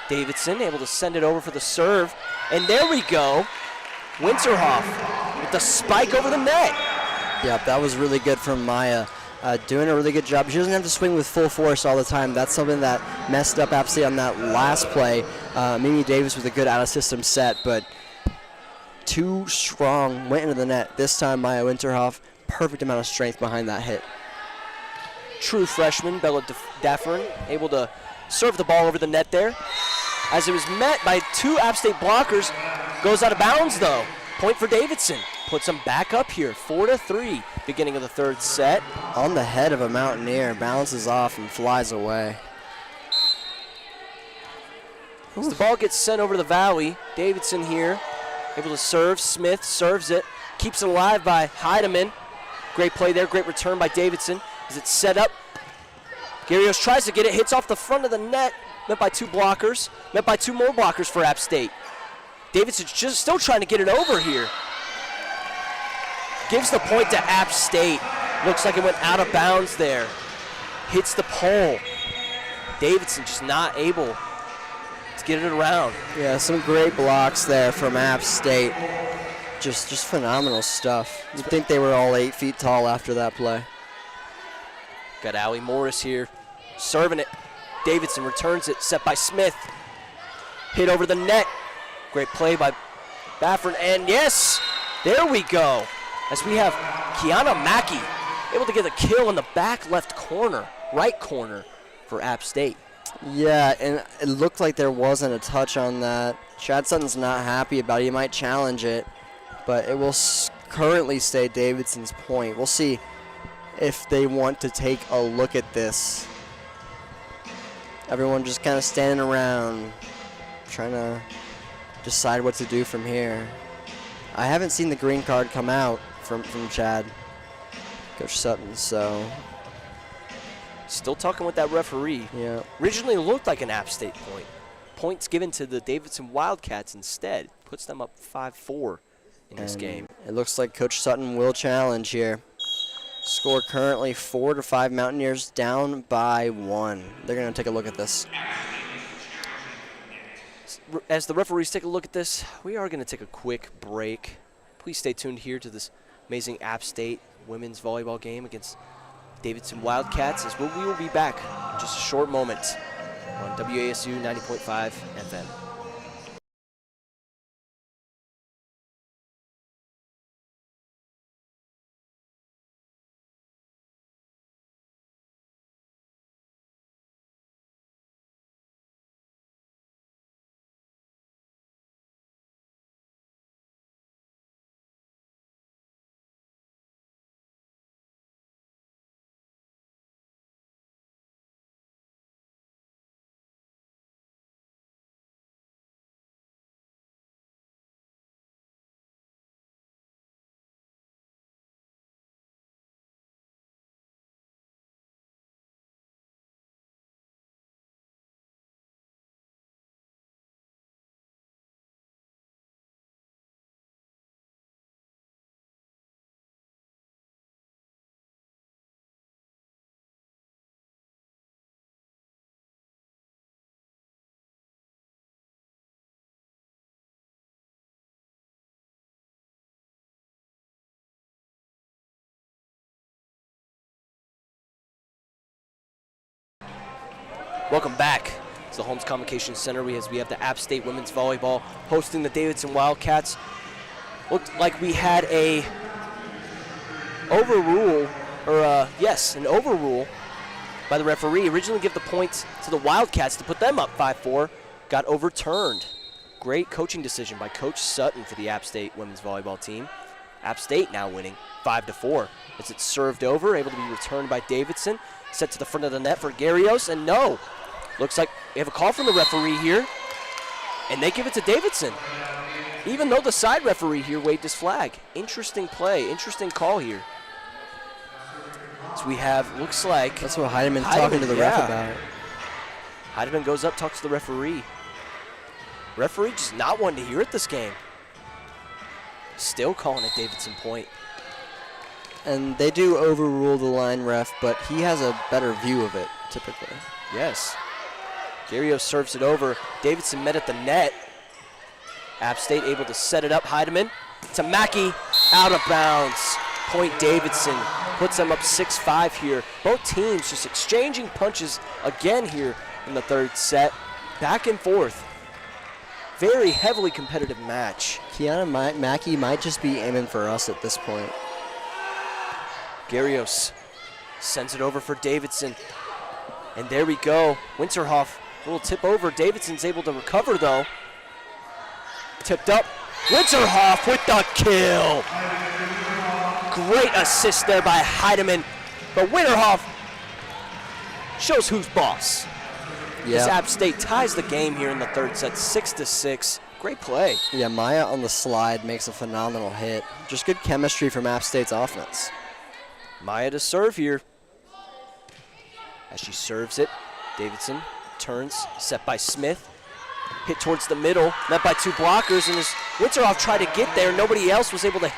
Davidson able to send it over for the serve. And there we go. Winterhoff with the spike over the net. Yep, that was really good from Maya. Doing a really good job. She doesn't have to swing with full force all the time. That's something that messed up App State on that last play. Mimi Davis with a good out-of-system set, but too strong, went into the net. This time, Maya Winterhoff, perfect amount of strength behind that hit. True freshman, Bella Dafferin, able to serve the ball over the net there. As it was met by 2 App State blockers, goes out of bounds though. Point for Davidson. Puts them back up here, 4-3, beginning of the third set. On the head of a Mountaineer, bounces off and flies away. As the ball gets sent over the valley, Davidson here, able to serve. Smith serves it, keeps it alive by Heidemann. Great play there, great return by Davidson. As it's set up, Guerrios tries to get it, hits off the front of the net, met by 2 blockers, met by 2 more blockers for App State. Davidson's just still trying to get it over here. Gives the point to App State. Looks like it went out of bounds there. Hits the pole. Davidson just not able to get it around. Yeah, some great blocks there from App State. Just phenomenal stuff. You'd think they were all 8 feet tall after that play. Got Allie Morris here, serving it. Davidson returns it, set by Smith. Hit over the net. Great play by Baffert, and yes, there we go. As we have Kiana Mackey able to get a kill in the back left corner, right corner for App State. Yeah, and it looked like there wasn't a touch on that. Chad Sutton's not happy about it. He might challenge it, but it will currently stay Davidson's point. We'll see if they want to take a look at this. Everyone just kind of standing around, trying to decide what to do from here. I haven't seen the green card come out from Chad, Coach Sutton, so. Still talking with that referee. Yeah. Originally looked like an App State point. Points given to the Davidson Wildcats instead. Puts them up 5-4 in this game. It looks like Coach Sutton will challenge here. Score currently 4-5 Mountaineers, down by 1. They're going to take a look at this. As the referees take a look at this, we are going to take a quick break. Please stay tuned here to this amazing App State women's volleyball game against Davidson Wildcats, as we will be back in just a short moment on WASU 90.5 FM. Welcome back to the Holmes Convocation Center. We have the App State women's volleyball hosting the Davidson Wildcats. Looked like we had an overrule by the referee. Originally give the points to the Wildcats to put them up 5-4. Got overturned. Great coaching decision by Coach Sutton for the App State women's volleyball team. App State now winning 5-4. As it's served over, able to be returned by Davidson. Set to the front of the net for Garrios, and no. Looks like we have a call from the referee here, and they give it to Davidson. Even though the side referee here waved his flag. Interesting play, interesting call here. So we have, looks like... That's what Heideman's talking to the ref about. Heideman goes up, talks to the referee. Referee just not wanting to hear it this game. Still calling it Davidson point. And they do overrule the line ref, but he has a better view of it, typically. Yes. Garrios serves it over. Davidson met at the net. App State able to set it up. Heideman to Mackey, out of bounds. Point Davidson puts them up 6-5 here. Both teams just exchanging punches again here in the third set. Back and forth. Very heavily competitive match. Kiana Mackey might just be aiming for us at this point. Garrios sends it over for Davidson. And there we go. Winterhoff, a little tip over. Davidson's able to recover, though. Tipped up. Winterhoff with the kill. Great assist there by Heideman. But Winterhoff shows who's boss. This App State ties the game here in the third set, 6-6. Great play. Yeah, Maya on the slide makes a phenomenal hit. Just good chemistry from App State's offense. Maya to serve here. As she serves it, Davidson turns, set by Smith. Hit towards the middle, met by two blockers, and as Winterhoff tried to get there, nobody else was able to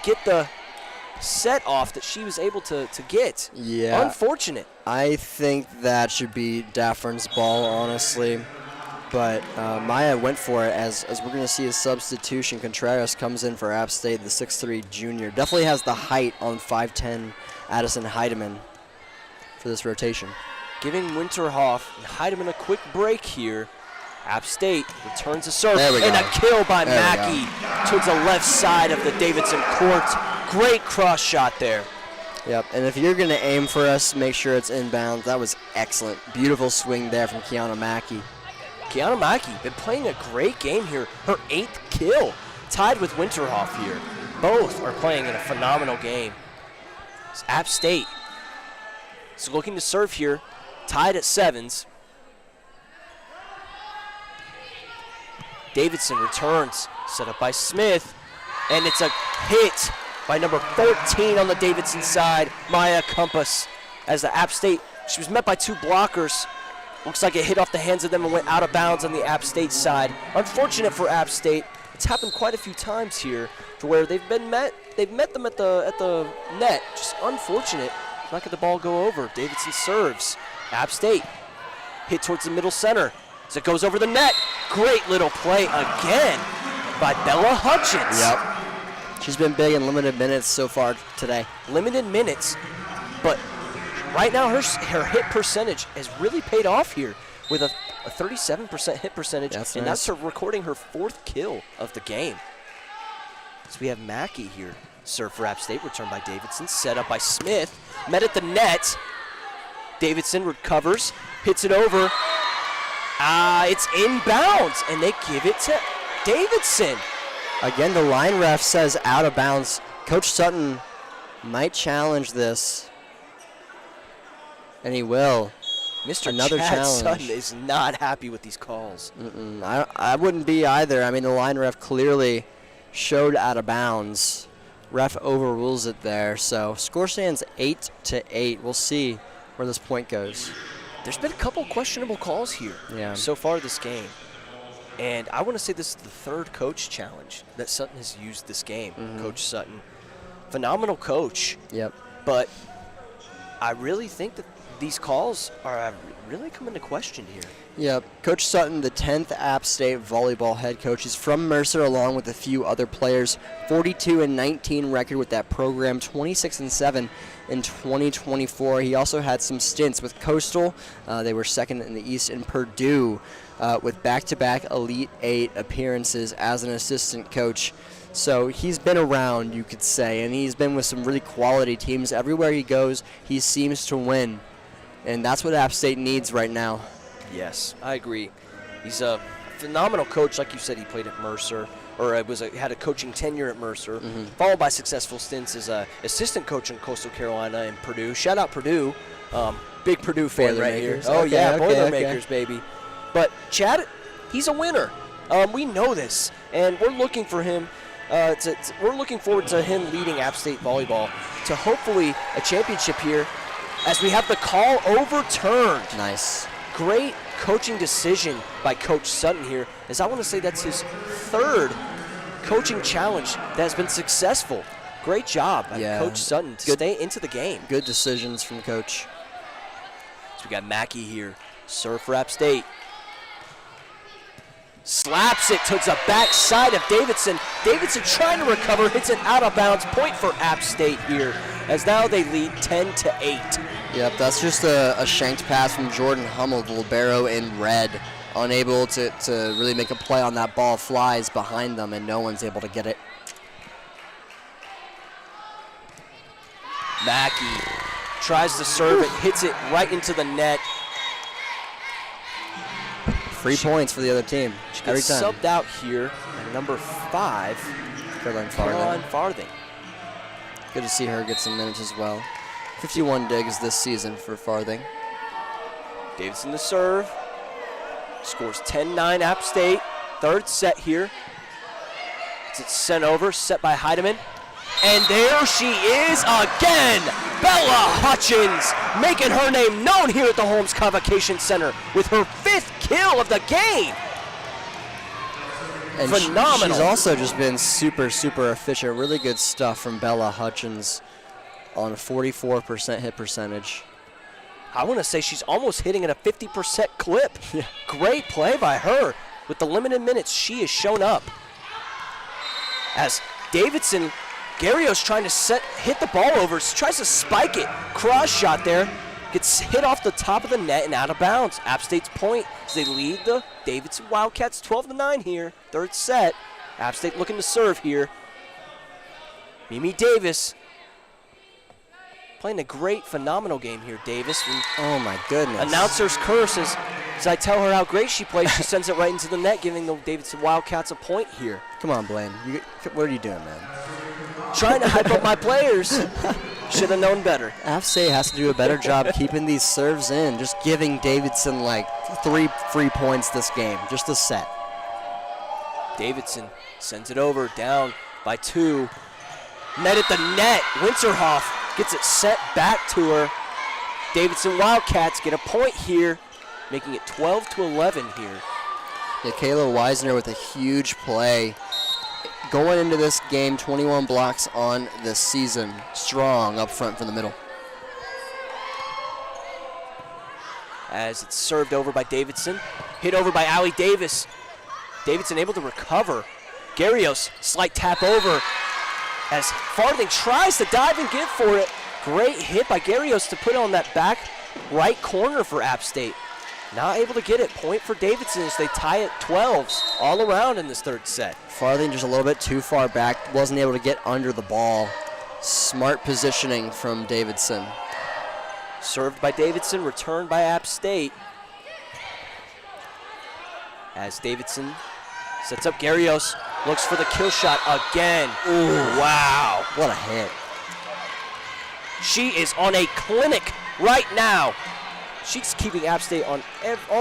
get the set off that she was able to get. Yeah. Unfortunate. I think that should be Daffern's ball, honestly. But Maya went for it, as we're going to see a substitution. Contreras comes in for App State, the 6'3 junior. Definitely has the height on 5'10 Addison Heideman for this rotation. Giving Winterhoff and Heideman a quick break here. App State returns a serve, and a kill by Mackey towards the left side of the Davidson court. Great cross shot there. Yep, and if you're going to aim for us, make sure it's inbound. That was excellent. Beautiful swing there from Kiana Mackey. Kiana Mackey been playing a great game here. Her 8th kill, tied with Winterhoff here. Both are playing in a phenomenal game. It's App State is looking to serve here, tied at 7s. Davidson returns, set up by Smith, and it's a hit by number 14 on the Davidson side, Maya Compass. As the App State, she was met by two blockers. Looks like it hit off the hands of them and went out of bounds on the App State side. Unfortunate for App State, It's happened quite a few times here to where they've met them at the net. Just unfortunate not get the ball go over. Davidson serves. App State hit towards the middle center as it goes over the net. Great little play again by Bella Hutchins. Yep. She's been big in limited minutes so far today. Limited minutes, but right now her hit percentage has really paid off here with a 37% hit percentage, that's and nice. that's her recording her 4th kill of the game. So we have Mackey here. Serve for App State, returned by Davidson, set up by Smith, met at the net. Davidson recovers, hits it over. It's inbounds, and they give it to Davidson. Again, the line ref says out of bounds. Coach Sutton might challenge this, and he will. Mr. Another Chad challenge. Sutton is not happy with these calls. I wouldn't be either. I mean, the line ref clearly showed out of bounds. Ref overrules it there, so score stands 8-8. We'll see where this point goes. There's been a couple questionable calls here so far this game. And I want to say this is the 3rd coach challenge that Sutton has used this game. Coach Sutton, phenomenal coach. Yep. But I really think that these calls are really come into question here. Yep. Coach Sutton, the 10th App State volleyball head coach. He's from Mercer along with a few other players. 42-19 record with that program, 26-7 in 2024. He also had some stints with Coastal. They were 2nd in the East, and Purdue with back-to-back Elite 8 appearances as an assistant coach. So he's been around, you could say, and he's been with some really quality teams. Everywhere he goes, he seems to win, and that's what App State needs right now. Yes, I agree. He's a phenomenal coach. Like you said, he played at Mercer, or had a coaching tenure at Mercer, followed by successful stints as an assistant coach in Coastal Carolina and Purdue. Shout out Purdue. Big Purdue fan right here. Oh, Okay, yeah, okay, Boilermakers, baby. But Chad, he's a winner. We know this, and we're looking for him. We're looking forward to him leading App State volleyball to hopefully a championship here as we have the call overturned. Nice. Great coaching decision by Coach Sutton here, as I want to say that's his 3rd coaching challenge that has been successful. Great job by Coach Sutton to stay into the game. Good decisions from Coach. So we got Mackey here, serve for App State. Slaps it to the backside of Davidson. Davidson trying to recover, hits it out of bounds. Point for App State here, as now they lead 10-8. Yep, that's just a shanked pass from Jordan Hummel, the libero in red. Unable to really make a play on that ball. Flies behind them, and no one's able to get it. Mackey tries to serve it, hits it right into the net. 3 points for the other team. She Every gets time. subbed out here at number 5, Caroline Farthing. Good to see her get some minutes as well. 51 digs this season for Farthing. Davidson to serve. Scores 10-9 App State. 3rd set here. It's sent over, set by Heidemann. And there she is again! Bella Hutchins making her name known here at the Holmes Convocation Center with her 5th kill of the game. And phenomenal. She's also just been super, super efficient. Really good stuff from Bella Hutchins on a 44% hit percentage. I want to say she's almost hitting at a 50% clip. Yeah. Great play by her. With the limited minutes, she has shown up. As Davidson, Garrio's trying to hit the ball over, tries to spike it. Cross shot there. Gets hit off the top of the net and out of bounds. App State's point as they lead the Davidson Wildcats 12-9 here. 3rd set. App State looking to serve here. Mimi Davis playing a great, phenomenal game here, Davis. And oh my goodness. announcer's curse as I tell her how great she plays, she sends it right into the net, giving the Davidson Wildcats a point here. Come on, Blaine. What are you doing, man? Trying to hype up my players. Should have known better. App State has to do a better job keeping these serves in, just giving Davidson like 3 free points this game, just a set. Davidson sends it over, down by 2. Met at the net. Winterhoff gets it set back to her. Davidson Wildcats get a point here, making it 12-11 here. Yeah, Kayla Weisner with a huge play going into this game, 21 blocks on the season. Strong up front from the middle. As it's served over by Davidson. Hit over by Allie Davis. Davidson able to recover. Garrios, slight tap over. As Farthing tries to dive and get for it. Great hit by Garrios to put it on that back right corner for App State. Not able to get it. Point for Davidson as they tie it 12s all around in this third set. Farthing just a little bit too far back. Wasn't able to get under the ball. Smart positioning from Davidson. Served by Davidson, returned by App State. As Davidson sets up Garrios, looks for the kill shot again. Ooh. Wow. What a hit. She is on a clinic right now. She's keeping App State on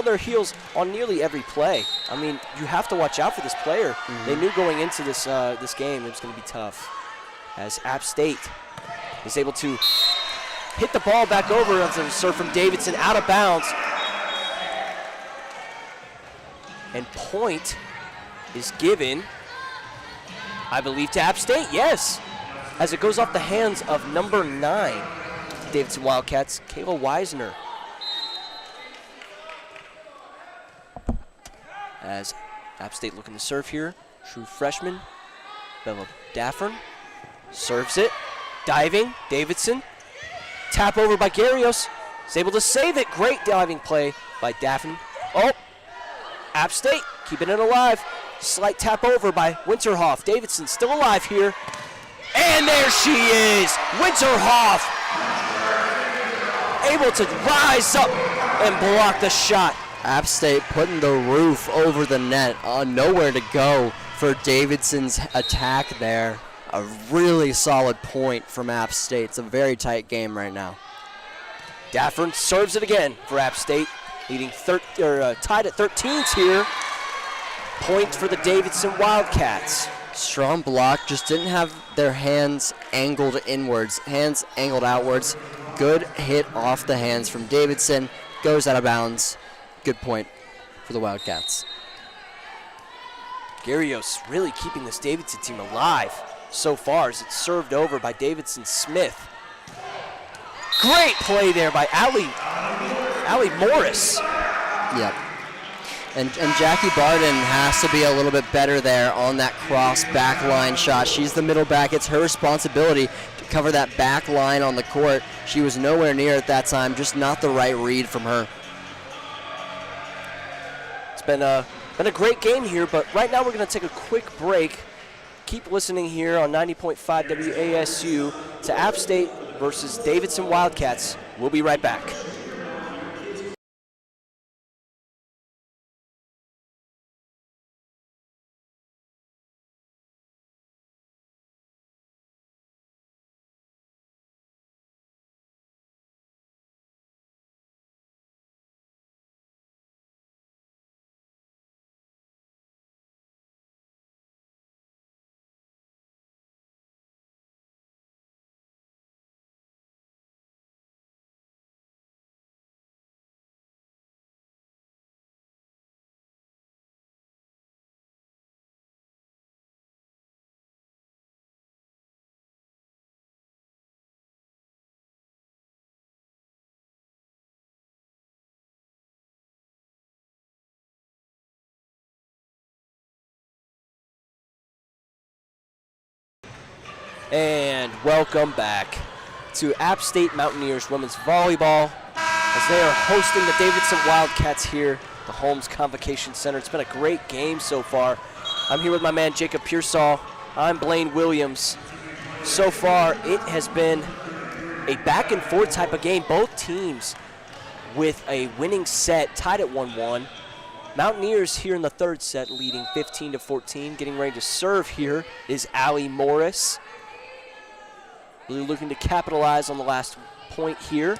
their heels on nearly every play. I mean, you have to watch out for this player. They knew going into this this game it was going to be tough. As App State is able to hit the ball back over after the serve from Davidson out of bounds. And point is given, I believe, to App State, yes. As it goes off the hands of number 9, Davidson Wildcats, Kayla Wisner. As App State looking to serve here, true freshman, Bella Daffern serves it, diving, Davidson. Tap over by Garrios, is able to save it. Great diving play by Daffin. Oh, App State keeping it alive. Slight tap over by Winterhoff. Davidson still alive here. And there she is, Winterhoff. Able to rise up and block the shot. App State putting the roof over the net. Nowhere to go for Davidson's attack there. A really solid point from App State. It's a very tight game right now. Daffern serves it again for App State, leading tied at 13s here. Point for the Davidson Wildcats. Strong block, just didn't have their hands angled inwards, hands angled outwards. Good hit off the hands from Davidson, goes out of bounds. Good point for the Wildcats. Garrios really keeping this Davidson team alive so far as it's served over by Davidson Smith. Great play there by Allie Morris. Yep. And Jackie Barden has to be a little bit better there on that cross back line shot. She's the middle back. It's her responsibility to cover that back line on the court. She was nowhere near at that time, just not the right read from her. It's been a great game here, but right now we're going to take a quick break. Keep listening here on 90.5 WASU to App State versus Davidson Wildcats. We'll be right back. And welcome back to App State Mountaineers Women's Volleyball as they are hosting the Davidson Wildcats here, the Holmes Convocation Center. It's been a great game so far. I'm here with my man Jakob Pearsall. I'm Blaine Williams. So far, it has been a back and forth type of game. Both teams with a winning set, tied at 1-1. Mountaineers here in the third set leading 15-14. Getting ready to serve here is Allie Morris. Really looking to capitalize on the last point here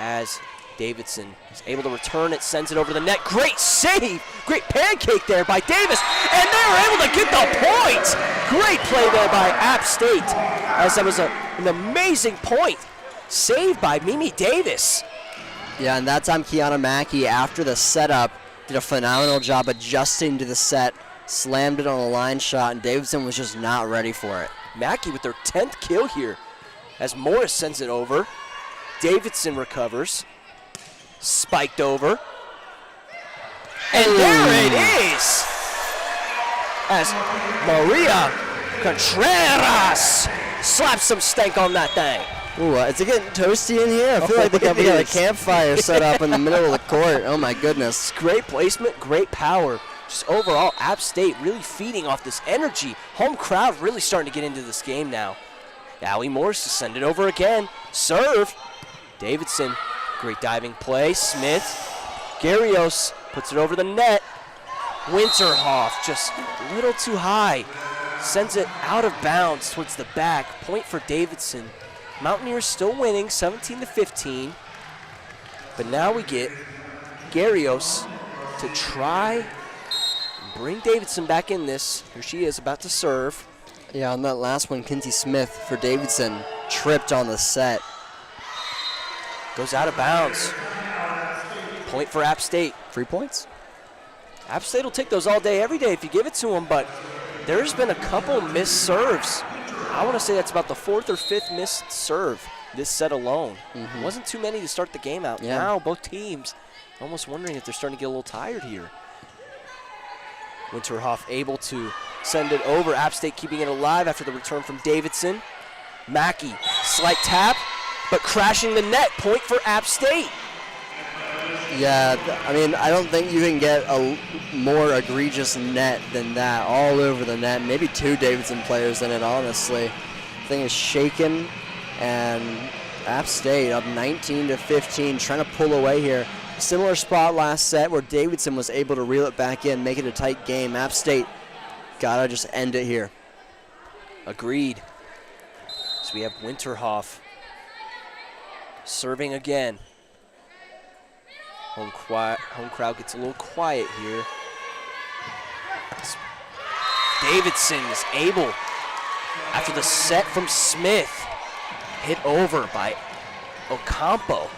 as Davidson is able to return it, sends it over the net. Great save! Great pancake there by Davis, and they were able to get the point! Great play there by App State, as that was an amazing point. Saved by Mimi Davis. Yeah, and that time Kiana Mackey, after the setup, did a phenomenal job adjusting to the set, slammed it on a line shot, and Davidson was just not ready for it. Mackey with their 10th kill here as Morris sends it over. Davidson recovers. Spiked over. And there it is! As Maria Contreras slaps some stank on that thing. Ooh, is it getting toasty in here? I feel like we got a campfire set up in the middle of the court. Oh my goodness. Great placement, great power. Just overall, App State really feeding off this energy. Home crowd really starting to get into this game now. Allie Morris to send it over again. Serve. Davidson, great diving play. Smith. Garrios puts it over the net. Winterhoff just a little too high. Sends it out of bounds towards the back. Point for Davidson. Mountaineers still winning 17-15. But now we get Garrios to try and bring Davidson back in this. Here she is about to serve. Yeah, on that last one, Kinsey Smith for Davidson tripped on the set. Goes out of bounds. Point for App State. 3 points? App State will take those all day, every day if you give it to them, but there's been a couple missed serves. I want to say that's about the 4th or 5th missed serve this set alone. Wasn't too many to start the game out. Yeah. Now both teams almost wondering if they're starting to get a little tired here. Winterhoff able to send it over. App State keeping it alive after the return from Davidson. Mackey, slight tap, but crashing the net. Point for App State. Yeah, I mean, I don't think you can get a more egregious net than that. All over the net. Maybe 2 Davidson players in it, honestly. Thing is shaken, and App State up 19-15, trying to pull away here. Similar spot last set where Davidson was able to reel it back in, make it a tight game. App State gotta just end it here. Agreed. So we have Winterhoff serving again. Home crowd gets a little quiet here. Davidson is able, after the set from Smith, hit over by Ocampo.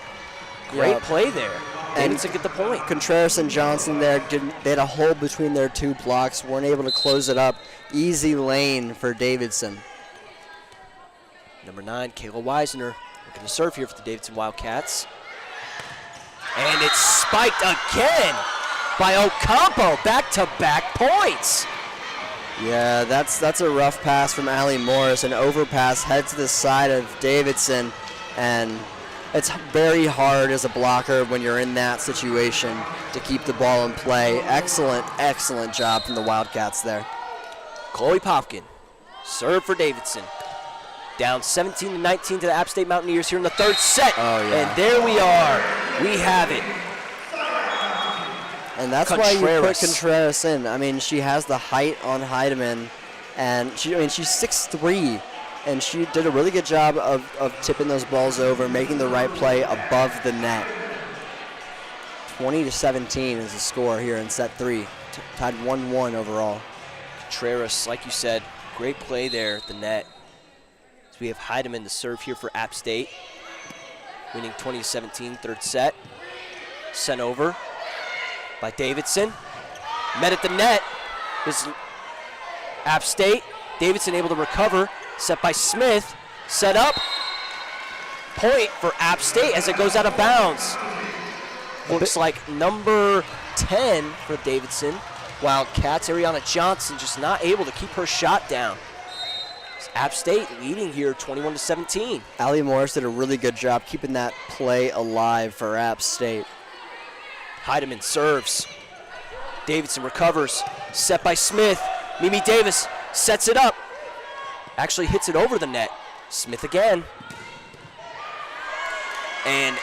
Great play there. Davidson get the point. Contreras and Johnson there, they had a hole between their 2 blocks, weren't able to close it up. Easy lane for Davidson. Number 9, Kayla Weisner, looking to serve here for the Davidson Wildcats. And it's spiked again by Ocampo. Back-to-back points. Yeah, that's a rough pass from Allie Morris. An overpass head to the side of Davidson, and it's very hard as a blocker when you're in that situation to keep the ball in play. Excellent, excellent job from the Wildcats there. Chloe Popkin, serve for Davidson. Down 17-19 to the App State Mountaineers here in the 3rd set. Oh, yeah. And there we are. We have it. And that's why you put Contreras in. I mean, she has the height on Heidemann, and she's 6'3", and she did a really good job of tipping those balls over, making the right play above the net. 20-17 is the score here in set 3. Tied 1-1 overall. Contreras, like you said, great play there at the net. So we have Heidemann to serve here for App State. Winning 20-17, 3rd set. Sent over by Davidson. Met at the net is App State. Davidson able to recover. Set by Smith. Set up. Point for App State as it goes out of bounds. Looks like number 10 for Davidson. Wildcats, Ariana Johnson just not able to keep her shot down. App State leading here 21-17. Allie Morris did a really good job keeping that play alive for App State. Heidemann serves. Davidson recovers. Set by Smith. Mimi Davis sets it up. Actually hits it over the net. Smith again. And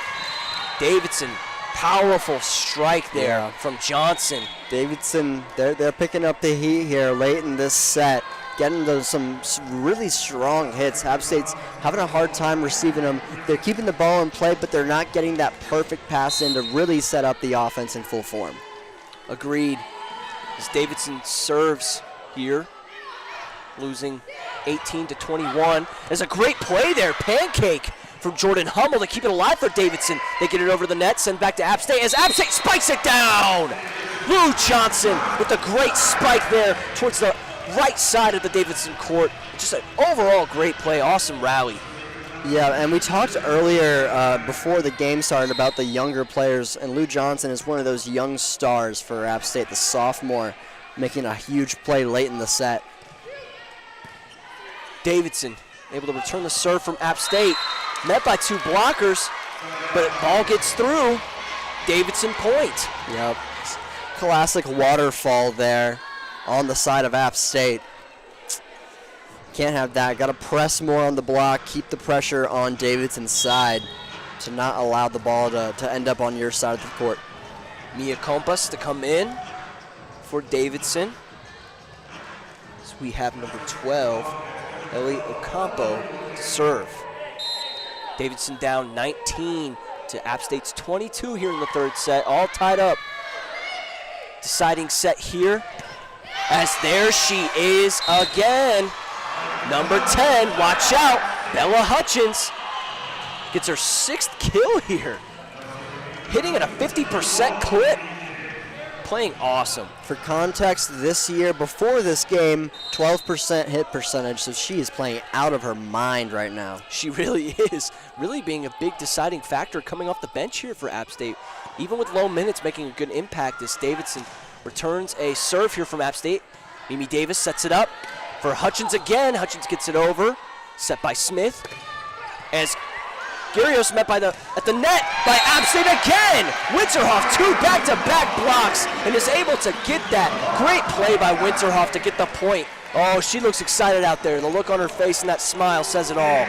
Davidson, powerful strike there from Johnson. Davidson, they're picking up the heat here late in this set, getting some really strong hits. App State's having a hard time receiving them. They're keeping the ball in play, but they're not getting that perfect pass in to really set up the offense in full form. Agreed. As Davidson serves here, losing 18-21. There's a great play there, pancake from Jordan Hummel to keep it alive for Davidson. They get it over the net, send back to App State as App State spikes it down. Lou Johnson with a great spike there towards the right side of the Davidson court. Just an overall great play, awesome rally. Yeah, and we talked earlier before the game started about the younger players, and Lou Johnson is one of those young stars for App State, the sophomore, making a huge play late in the set. Davidson able to return the serve from App State, met by 2 blockers, but ball gets through. Davidson point. Yep, classic waterfall there on the side of App State. Can't have that. Got to press more on the block, keep the pressure on Davidson's side to not allow the ball to end up on your side of the court. Mia Kompas to come in for Davidson. So we have number 12, Ellie Ocampo, to serve. Davidson down 19 to App State's 22 here in the third set, all tied up. Deciding set here, as there she is again. Number 10, watch out, Bella Hutchins gets her 6th kill here. Hitting at a 50% clip, playing awesome. For context, this year, before this game, 12% hit percentage, so she is playing out of her mind right now. She really is, really being a big deciding factor coming off the bench here for App State. Even with low minutes, making a good impact as Davidson returns a serve here from App State. Mimi Davis sets it up for Hutchins again. Hutchins gets it over, set by Smith. As Garrios met at the net by App State again. Winterhoff, 2 back-to-back blocks, and is able to get that. Great play by Winterhoff to get the point. Oh, she looks excited out there. The look on her face and that smile says it all.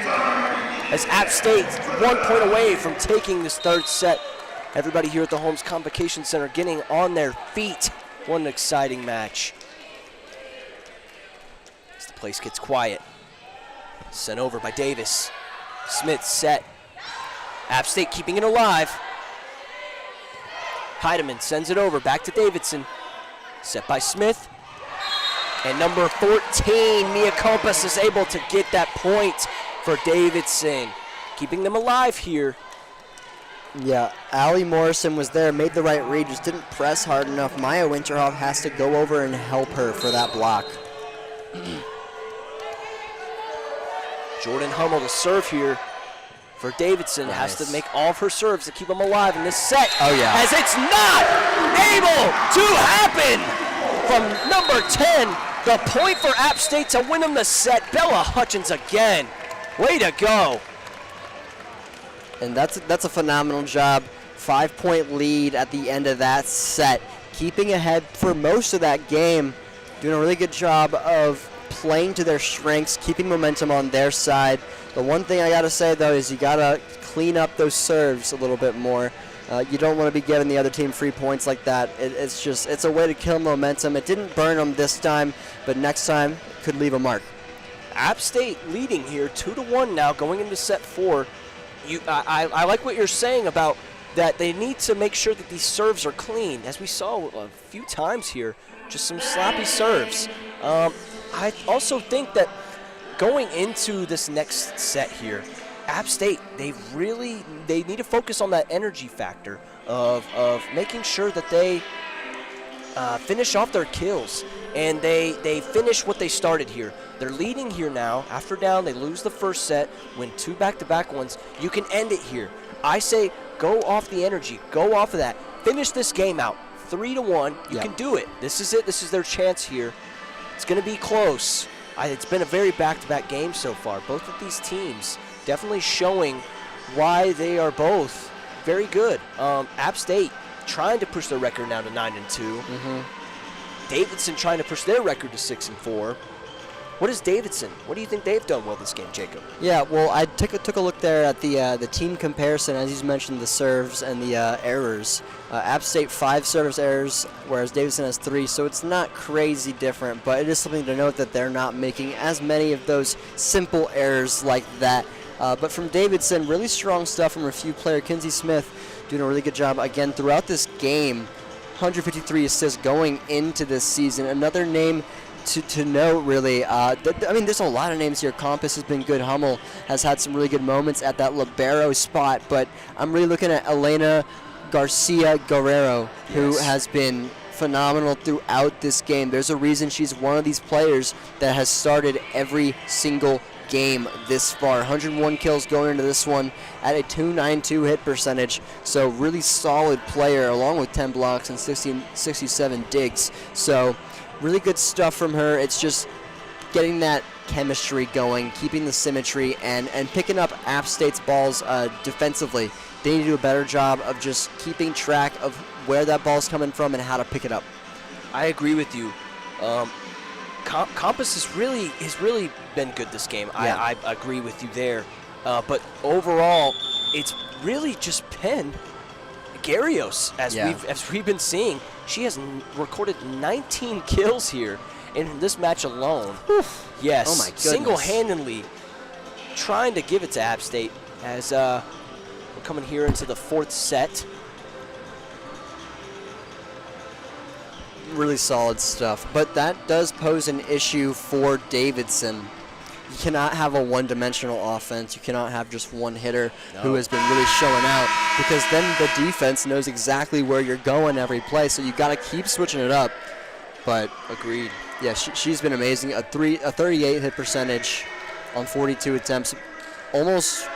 As App State 1 point away from taking this third set. Everybody here at the Holmes Convocation Center getting on their feet. What an exciting match. As the place gets quiet. Sent over by Davis. Smith set. App State keeping it alive. Heidemann sends it over back to Davidson. Set by Smith. And number 14, Mia Kompas, is able to get that point for Davidson. Keeping them alive here. Yeah, Allie Morrison was there, made the right read, just didn't press hard enough. Maya Winterhoff has to go over and help her for that block. Jordan Hummel to serve here for Davidson. Nice. Has to make all of her serves to keep them alive in this set. Oh, yeah. As it's not able to happen from number 10. The point for App State to win them the set. Bella Hutchins again. Way to go. And that's a phenomenal job. 5-point lead at the end of that set. Keeping ahead for most of that game. Doing a really good job of playing to their strengths, keeping momentum on their side. The one thing I got to say, though, is you got to clean up those serves a little bit more. You don't want to be giving the other team free points like that. It's a way to kill momentum. It didn't burn them this time, but next time could leave a mark. App State leading here 2-1 now going into set 4. I like what you're saying about that they need to make sure that these serves are clean. As we saw a few times here, just some sloppy serves. I also think that going into this next set here, App State, they need to focus on that energy factor of making sure that they finish off their kills and they finish what they started here. They're leading here now. After down, they lose the first set, win 2 back-to-back ones. You can end it here. I say go off the energy. Go off of that. Finish this game out. 3-1. You can do it. This is it. This is their chance here. It's going to be close. It's been a very back-to-back game so far. Both of these teams definitely showing why they are both very good. App State trying to push their record now to 9-2. Davidson trying to push their record to 6-4. What is Davidson? What do you think they've done well this game, Jacob? Yeah, well, I took a look there at the team comparison, as you mentioned, the serves and the errors. App State 5 service errors, whereas Davidson has 3, so it's not crazy different, but it is something to note that they're not making as many of those simple errors like that. But from Davidson, really strong stuff from review player Kinsey Smith, doing a really good job again throughout this game. 153 assists going into this season. Another name to note, really. I mean, there's a lot of names here. Kompas has been good. Hummel has had some really good moments at that libero spot, but I'm really looking at Elena Garcia Guerrero, who has been phenomenal throughout this game. There's a reason she's one of these players that has started every single game this far. 101 kills going into this one at a .292 hit percentage. So really solid player, along with 10 blocks and 67 digs. So really good stuff from her. It's just getting that chemistry going, keeping the symmetry, and picking up App State's balls defensively. They need to do a better job of just keeping track of where that ball's coming from and how to pick it up. I agree with you. Compass has really been good this game. Yeah. I agree with you there. But overall, it's really just been Garrios, as we've been seeing. She has recorded 19 kills here in this match alone. Oof. Yes, Oh my goodness. single-handedly trying to give it to App State as we're coming here into the fourth set. Really solid stuff, but that does pose an issue for Davidson. You cannot have a one-dimensional offense. You cannot have just one hitter who has been really showing out, because then the defense knows exactly where you're going every play, so you got to keep switching it up. But Agreed. yeah, she's been amazing. A 38 hit percentage on 42 attempts, almost,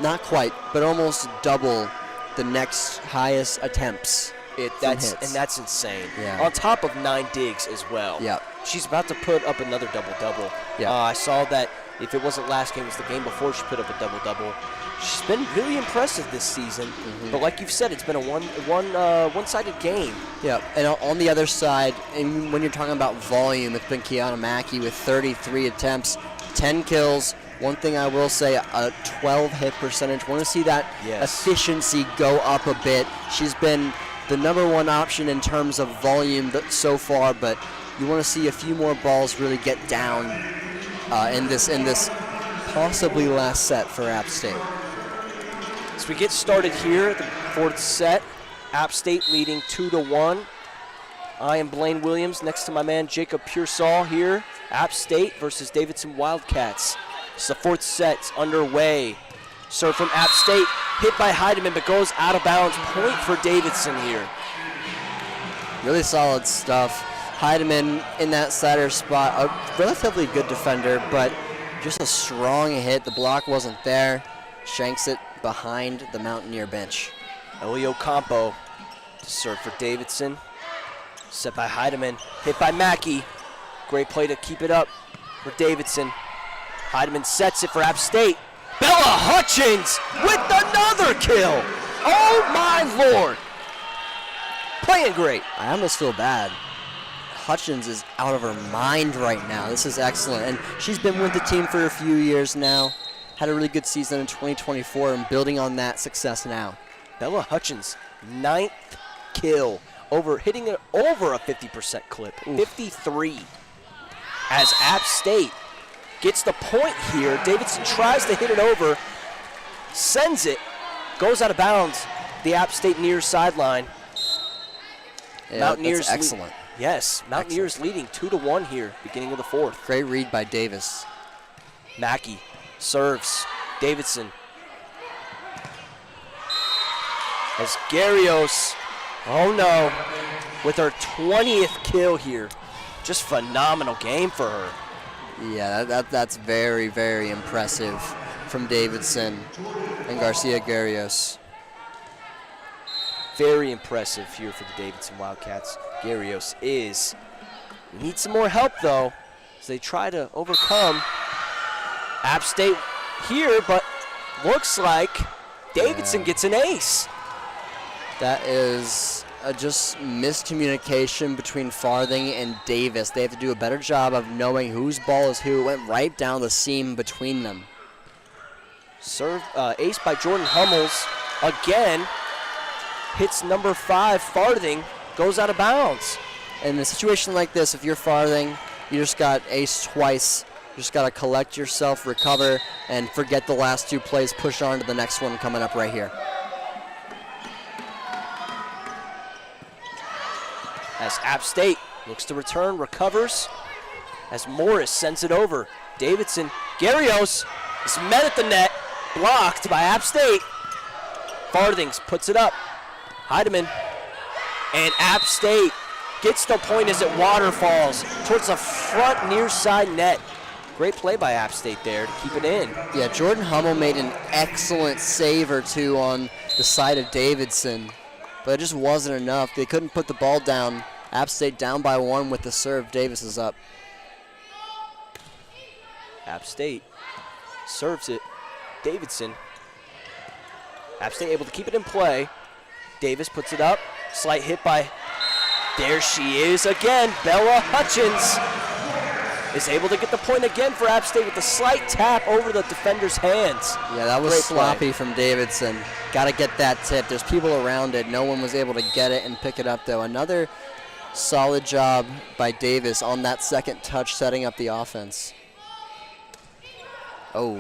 not quite, but almost double the next highest attempts. That's hits. insane. Yeah. On top of 9 digs as well. Yeah. She's about to put up another double-double. Yeah. I saw that if it wasn't last game, it was the game before she put up a double-double. She's been really impressive this season. But like you've said, it's been a one-sided game. Yeah, and on the other side, and when you're talking about volume, it's been Kiana Mackey with 33 attempts, 10 kills. One thing I will say, a 12 hit percentage. Want to see that efficiency go up a bit. She's been the #1 option in terms of volume so far, but you want to see a few more balls really get down in this possibly last set for App State. As we get started here, the fourth set, App State leading 2-1. I am Blaine Williams next to my man Jakob Pearsall here. App State versus Davidson Wildcats. It's the fourth set underway. Serve from App State, hit by Heidemann, but goes out of bounds. Point for Davidson here. Really solid stuff. Heidemann in that slider spot, a relatively good defender, but just a strong hit. The block wasn't there. Shanks it behind the Mountaineer bench. Elio Campo to serve for Davidson. Set by Heidemann, hit by Mackey. Great play to keep it up for Davidson. Heidemann sets it for App State. Bella Hutchins with another kill. Oh my Lord. Playing great. I almost feel bad. Hutchins is out of her mind right now. This is excellent. And she's been with the team for a few years now. Had a really good season in 2024 and building on that success now. Bella Hutchins, 9th kill, hitting it over a 50% clip, Oof. 53. As App State gets the point here, Davidson tries to hit it over, sends it, goes out of bounds, the App State near sideline. Yeah, Mountaineers that's excellent. Yes, Mountaineers leading 2-1 here, beginning of the fourth. Great read by Davis. Mackey serves. Davidson. As Garrios, oh no, with her 20th kill here. Just phenomenal game for her. Yeah, that's very, very impressive from Davidson and Garcia Garrios. Very impressive here for the Davidson Wildcats. Garrios needs some more help though, as they try to overcome App State here, but looks like Davidson gets an ace. That is just miscommunication between Farthing and Davis. They have to do a better job of knowing whose ball is who. It went right down the seam between them. Serve ace by Jordan Hummels again. Hits number 5, Farthing, goes out of bounds. In a situation like this, if you're Farthing, you just got ace twice. You just got to collect yourself, recover, and forget the last 2 plays. Push on to the next one coming up right here. As App State looks to return, recovers, as Morris sends it over. Davidson, Garrios is met at the net, blocked by App State. Farthings puts it up. Heidemann and App State gets the point as it waterfalls towards the front near side net. Great play by App State there to keep it in. Yeah, Jordan Hummel made an excellent save or two on the side of Davidson, but it just wasn't enough. They couldn't put the ball down. App State down by 1 with the serve. Davis is up. App State serves it. Davidson. App State able to keep it in play. Davis puts it up. Slight hit by, there she is again. Bella Hutchins is able to get the point again for App State with a slight tap over the defender's hands. Yeah, that was Great sloppy play from Davidson. Got to get that tip. There's people around it. No one was able to get it and pick it up, though. Another solid job by Davis on that second touch, setting up the offense. Oh.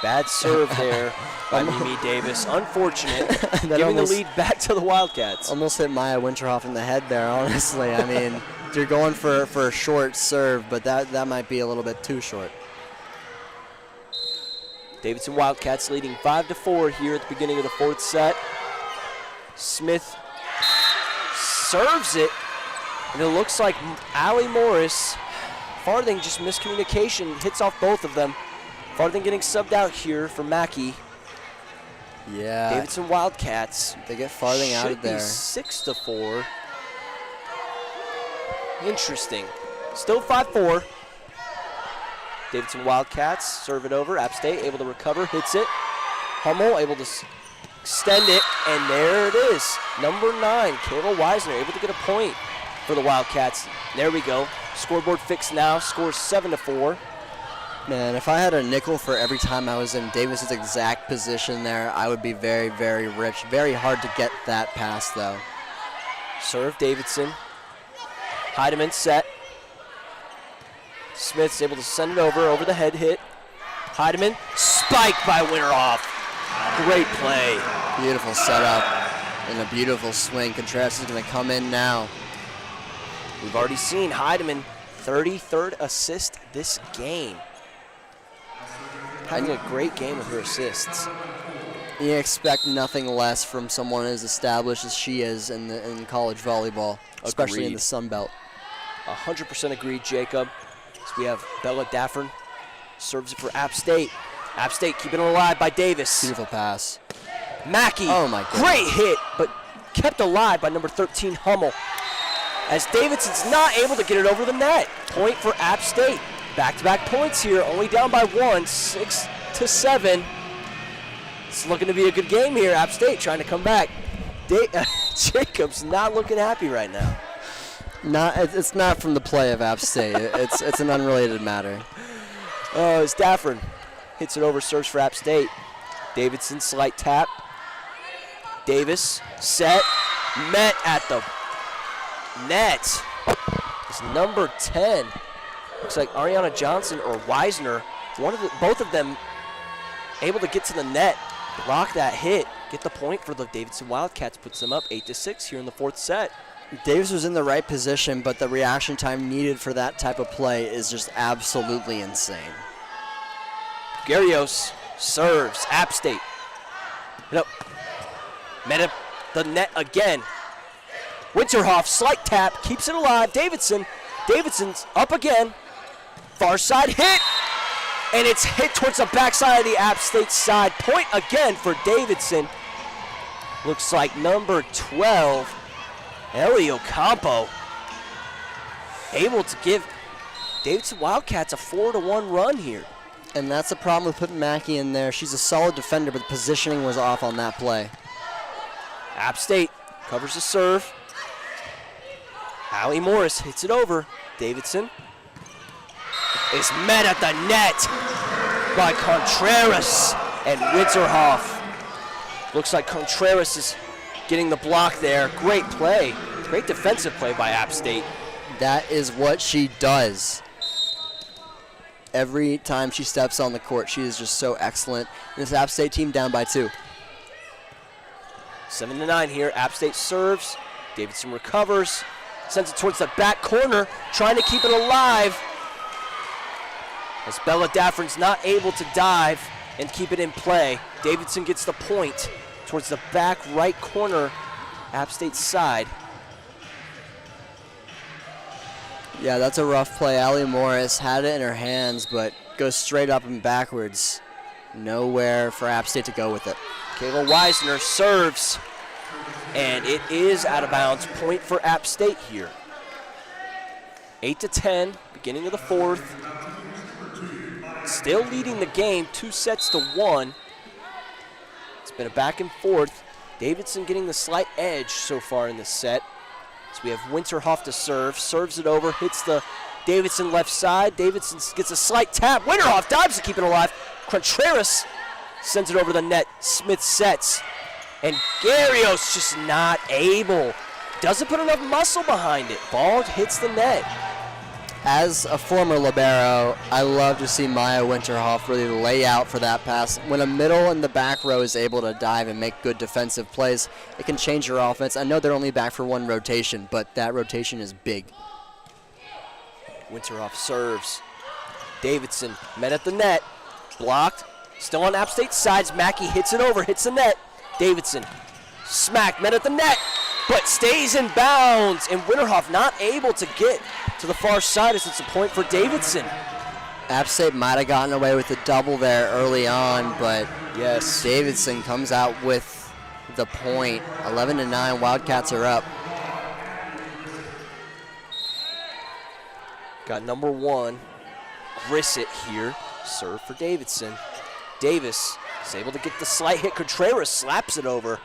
Bad serve there by Mimi Davis. Unfortunate. Giving the lead back to the Wildcats. Almost hit Maya Winterhoff in the head there, honestly. I mean, you're going for a short serve, but that might be a little bit too short. Davidson Wildcats leading 5-4 here at the beginning of the 4th set. Smith serves it, and it looks like Allie Morris, Farthing, just miscommunication, hits off both of them. Farthing getting subbed out here for Mackey. Yeah. Davidson Wildcats. They get Farthing out of there. 6-4. Interesting. Still 5-4. Davidson Wildcats serve it over. App State able to recover, hits it. Hummel able to extend it, and there it is. Number 9, Kayla Weisner, able to get a point for the Wildcats. There we go. Scoreboard fixed now. Scores 7-4. Man, if I had a nickel for every time I was in Davis's exact position there, I would be very, very rich. Very hard to get that pass, though. Serve Davidson. Heidemann set. Smith's able to send it over the head hit. Heidemann, spike by Winterhoff. Great play. Beautiful setup and a beautiful swing. Contreras is going to come in now. We've already seen Heidemann, 33rd assist this game. Having a great game with her assists. You expect nothing less from someone as established as she is in college volleyball, especially in the Sun Belt. 100% agreed, Jacob. So we have Bella Daffern, serves it for App State. App State keeping it alive by Davis. Beautiful pass. Mackey, oh my goodness. Great hit, but kept alive by number 13, Hummel. As Davidson's not able to get it over the net. Point for App State. Back-to-back points here, only down by 1, 6-7. It's looking to be a good game here. App State trying to come back. Jacob's not looking happy right now. It's not from the play of App State. it's an unrelated matter. Oh, it's Daffern. Hits it over, serves for App State. Davidson, slight tap. Davis, set, met at the net. It's number 10. Looks like Ariana Johnson or Weisner, both of them able to get to the net, block that hit, get the point for the Davidson Wildcats, puts them up 8-6 here in the 4th set. Davis was in the right position, but the reaction time needed for that type of play is just absolutely insane. Garrios serves, App State. Nope. Met at the net again. Winterhoff, slight tap, keeps it alive. Davidson's up again. Far side hit, and it's hit towards the backside of the App State side. Point again for Davidson. Looks like number 12, Ellie Ocampo, able to give Davidson Wildcats a 4-1 run here. And that's the problem with putting Mackey in there. She's a solid defender, but the positioning was off on that play. App State covers the serve. Allie Morris hits it over. Davidson is met at the net by Contreras and Winterhoff. Looks like Contreras is getting the block there. Great play. Great defensive play by App State. That is what she does. Every time she steps on the court, she is just so excellent. This App State team down by 2. 7-9 here. App State serves. Davidson recovers. Sends it towards the back corner, trying to keep it alive. As Bella Daffern's not able to dive and keep it in play. Davidson gets the point towards the back right corner, App State side. Yeah, that's a rough play. Allie Morris had it in her hands, but goes straight up and backwards. Nowhere for App State to go with it. Kayla Weisner serves, and it is out of bounds. Point for App State here. 8-10, beginning of the fourth. Still leading the game, 2-1. It's been a back and forth. Davidson getting the slight edge so far in this set. So we have Winterhoff to serve, serves it over, hits the Davidson left side. Davidson gets a slight tap. Winterhoff dives to keep it alive. Contreras sends it over the net. Smith sets. And Garrios just not able. Doesn't put enough muscle behind it. Ball hits the net. As a former libero, I love to see Maya Winterhoff really lay out for that pass. When a middle and the back row is able to dive and make good defensive plays, it can change your offense. I know they're only back for one rotation, but that rotation is big. Winterhoff serves. Davidson met at the net. Blocked. Still on App State's sides. Mackey hits it over, hits the net. Davidson smacked, met at the net, but stays in bounds. And Winterhoff not able to get to the far side as it's a point for Davidson. App State might have gotten away with the double there early on, but yes, Davidson comes out with the point. 11-9, Wildcats are up. Got number one, Grissett here. Serve for Davidson. Davis is able to get the slight hit. Contreras slaps it over.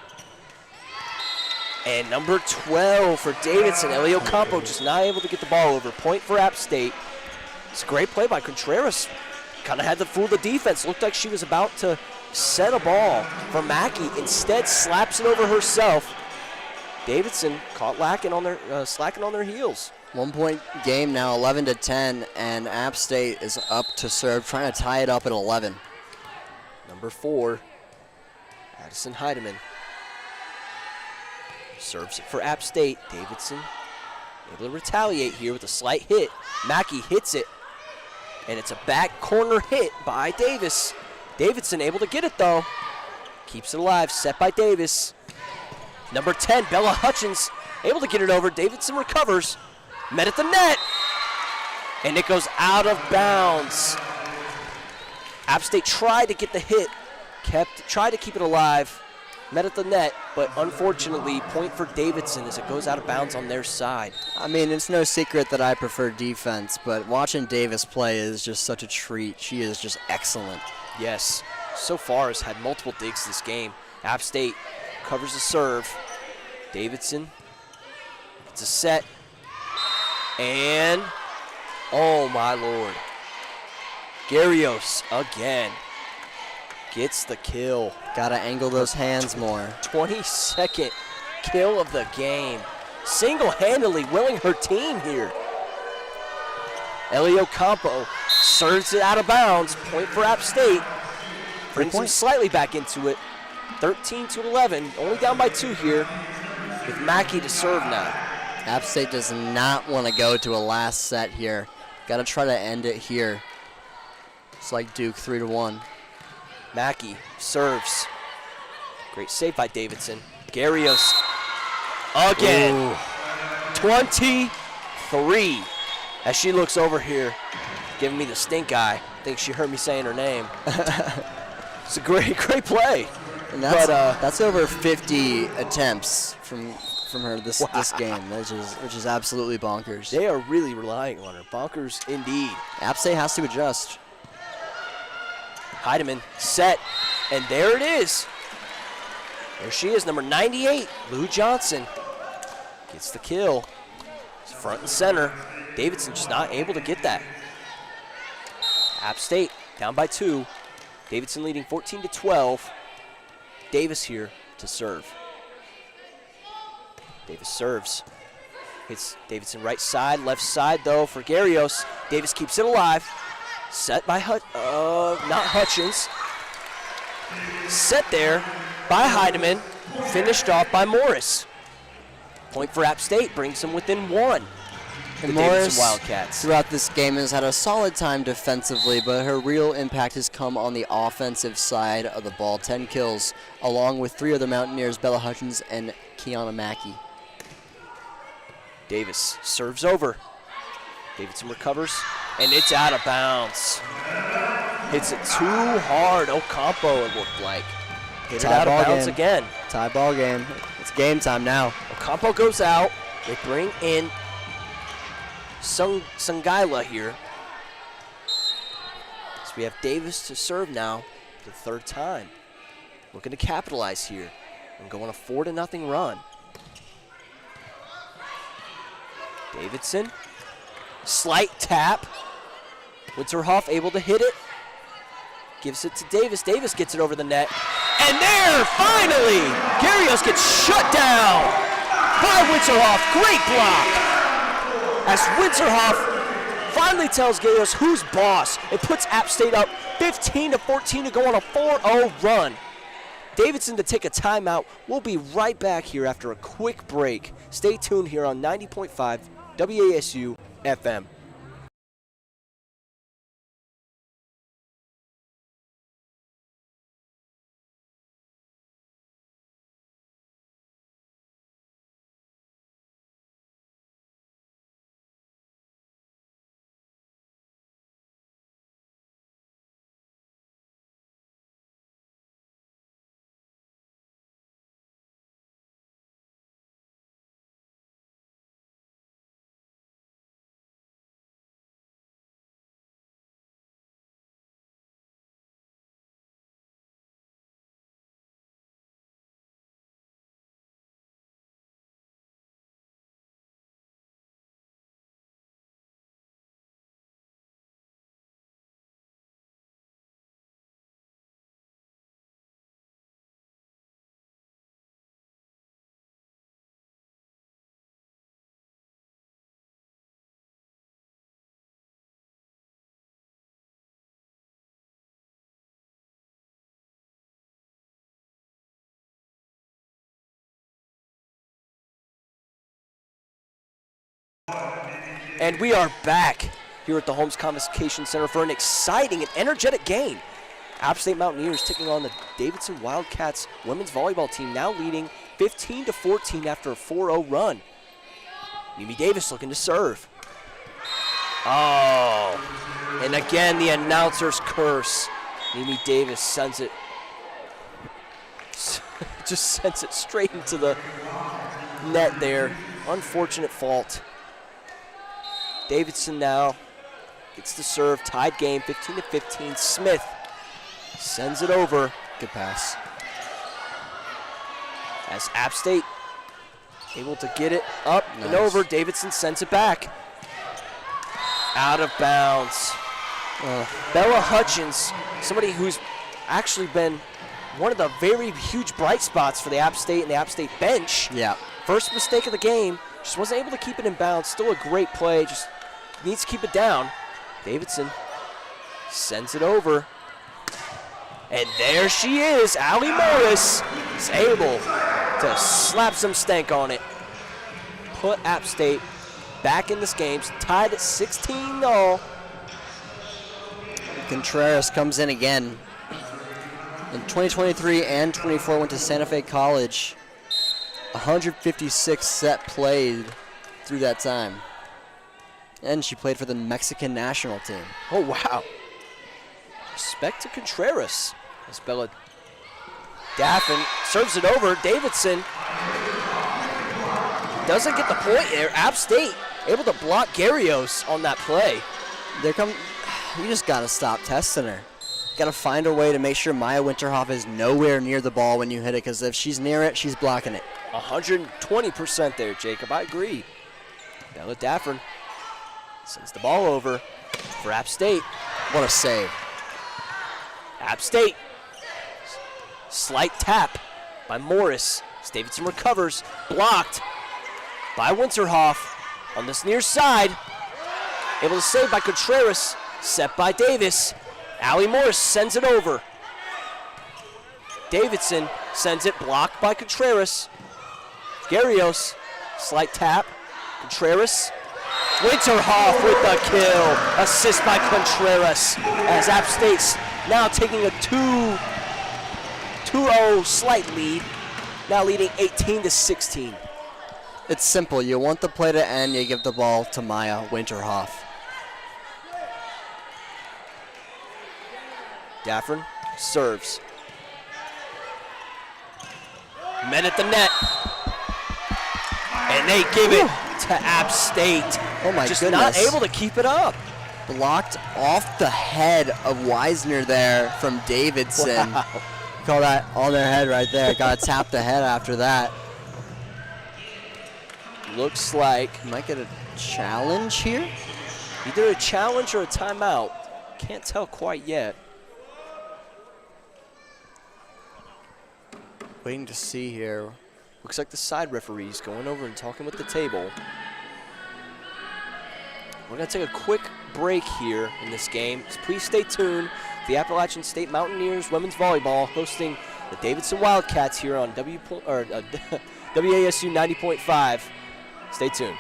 And number 12 for Davidson. Elio Campo just not able to get the ball over. Point for App State. It's a great play by Contreras. Kind of had to fool the defense. Looked like she was about to set a ball for Mackey. Instead, slaps it over herself. Davidson caught slacking on their heels. 1 point game now, 11-10, and App State is up to serve, trying to tie it up at 11. Number 4, Addison Heidemann. Serves it for App State. Davidson able to retaliate here with a slight hit. Mackey hits it, and it's a back corner hit by Davis. Davidson able to get it though. Keeps it alive, set by Davis. Number 10, Bella Hutchins, able to get it over. Davidson recovers, met at the net, and it goes out of bounds. App State tried to get the hit, tried to keep it alive, met at the net, but unfortunately, point for Davidson as it goes out of bounds on their side. I mean, it's no secret that I prefer defense, but watching Davis play is just such a treat. She is just excellent. Yes, so far has had multiple digs this game. App State covers the serve. Davidson, it's a set, and oh my Lord. Garrios again gets the kill. Gotta angle those hands more. 22nd kill of the game. Single-handedly willing her team here. Elio Campo serves it out of bounds. Point for App State. Brings them slightly back into it. 13-11. Only down by 2 here with Mackey to serve now. App State does not want to go to a last set here. Gotta try to end it here. It's like Duke, 3-1. Mackey serves. Great save by Davidson. Garrios again. Ooh. 23. As she looks over here, giving me the stink eye. I think she heard me saying her name. It's a great play. And that's over 50 attempts from her this game, which is absolutely bonkers. They are really relying on her. Bonkers indeed. App State has to adjust. Heidemann set, and there it is. There she is, number 98, Lou Johnson. Gets the kill. It's front and center. Davidson just not able to get that. App State down by 2. Davidson leading 14-12. Davis here to serve. Davis serves. Hits Davidson right side, left side though for Garrios. Davis keeps it alive. Set by not Hutchins. Set there by Heidemann. Finished off by Morris. Point for App State brings them within 1. And the Morris, Davidson Wildcats. Throughout this game, has had a solid time defensively, but her real impact has come on the offensive side of the ball. 10 kills, along with 3 other Mountaineers, Bella Hutchins and Kiana Mackey. Davis serves over. Davidson recovers, and it's out of bounds. Hits it too hard. Ocampo, it looked like. Hit it out of bounds again. Tie ball game. It's game time now. Ocampo goes out. They bring in Sangaila here. So we have Davis to serve now for the third time. Looking to capitalize here and go on a 4-0 run. Davidson, slight tap. Winterhoff able to hit it. Gives it to Davis. Davis gets it over the net. And there, finally, Garrios gets shut down by Winterhoff. Great block. As Winterhoff finally tells Garrios who's boss. It puts App State up 15-14 to go on a 4-0 run. Davidson to take a timeout. We'll be right back here after a quick break. Stay tuned here on 90.5 WASU FM. And we are back here at the Holmes Convocation Center for an exciting and energetic game. App State Mountaineers taking on the Davidson Wildcats women's volleyball team, now leading 15-14 after a 4-0 run. Mimi Davis looking to serve. Oh, and again the announcer's curse. Mimi Davis sends it, just sends it straight into the net there. Unfortunate fault. Davidson now gets the serve, tied game, 15-15. Smith sends it over. Good pass. As App State able to get it up and over, Davidson sends it back. Out of bounds. Bella Hutchins, somebody who's actually been one of the very huge bright spots for the App State and the App State bench. Yeah. First mistake of the game, just wasn't able to keep it in bounds. Still a great play, just needs to keep it down. Davidson sends it over. And there she is. Allie Morris is able to slap some stank on it. Put App State back in this game, tied at 16-0. Contreras comes in again. In 2023 and 24 went to Santa Fe College. 156 set played through that time. And she played for the Mexican national team. Oh, wow. Respect to Contreras. As Bella Daffin serves it over. Davidson doesn't get the point there. App State able to block Garrios on that play. You just got to stop testing her. Got to find a way to make sure Maya Winterhoff is nowhere near the ball when you hit it, because if she's near it, she's blocking it. 120% there, Jacob. I agree. Bella Daffin sends the ball over for App State. What a save. App State. Slight tap by Morris. Davidson recovers. Blocked by Winterhoff on this near side. Able to save by Contreras. Set by Davis. Allie Morris sends it over. Davidson sends it, blocked by Contreras. Garrios, slight tap. Contreras. Winterhoff with the kill. Assist by Contreras. As App State's now taking a 2-0 slight lead. Now leading 18-16. It's simple. You want the play to end, you give the ball to Maya Winterhoff. Daffern serves. Men at the net. And they give it to App State. Oh my Just goodness. not able to keep it up. Blocked off the head of Weisner there from Davidson. Wow. Call that on their head right there. Got to tap the head after that. Looks like Might get a challenge here. either a challenge or a timeout. Can't tell quite yet. Waiting to see here. Looks like the side referee's going over and talking with the table. We're going to take a quick break here in this game. So please stay tuned. The Appalachian State Mountaineers women's volleyball hosting the Davidson Wildcats here on WASU 90.5. Stay tuned.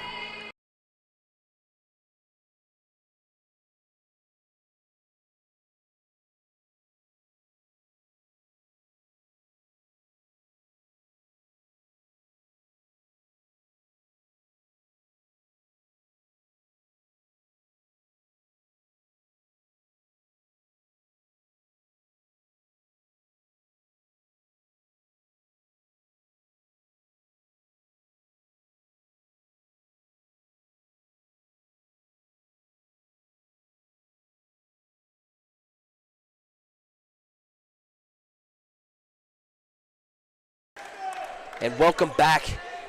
And welcome back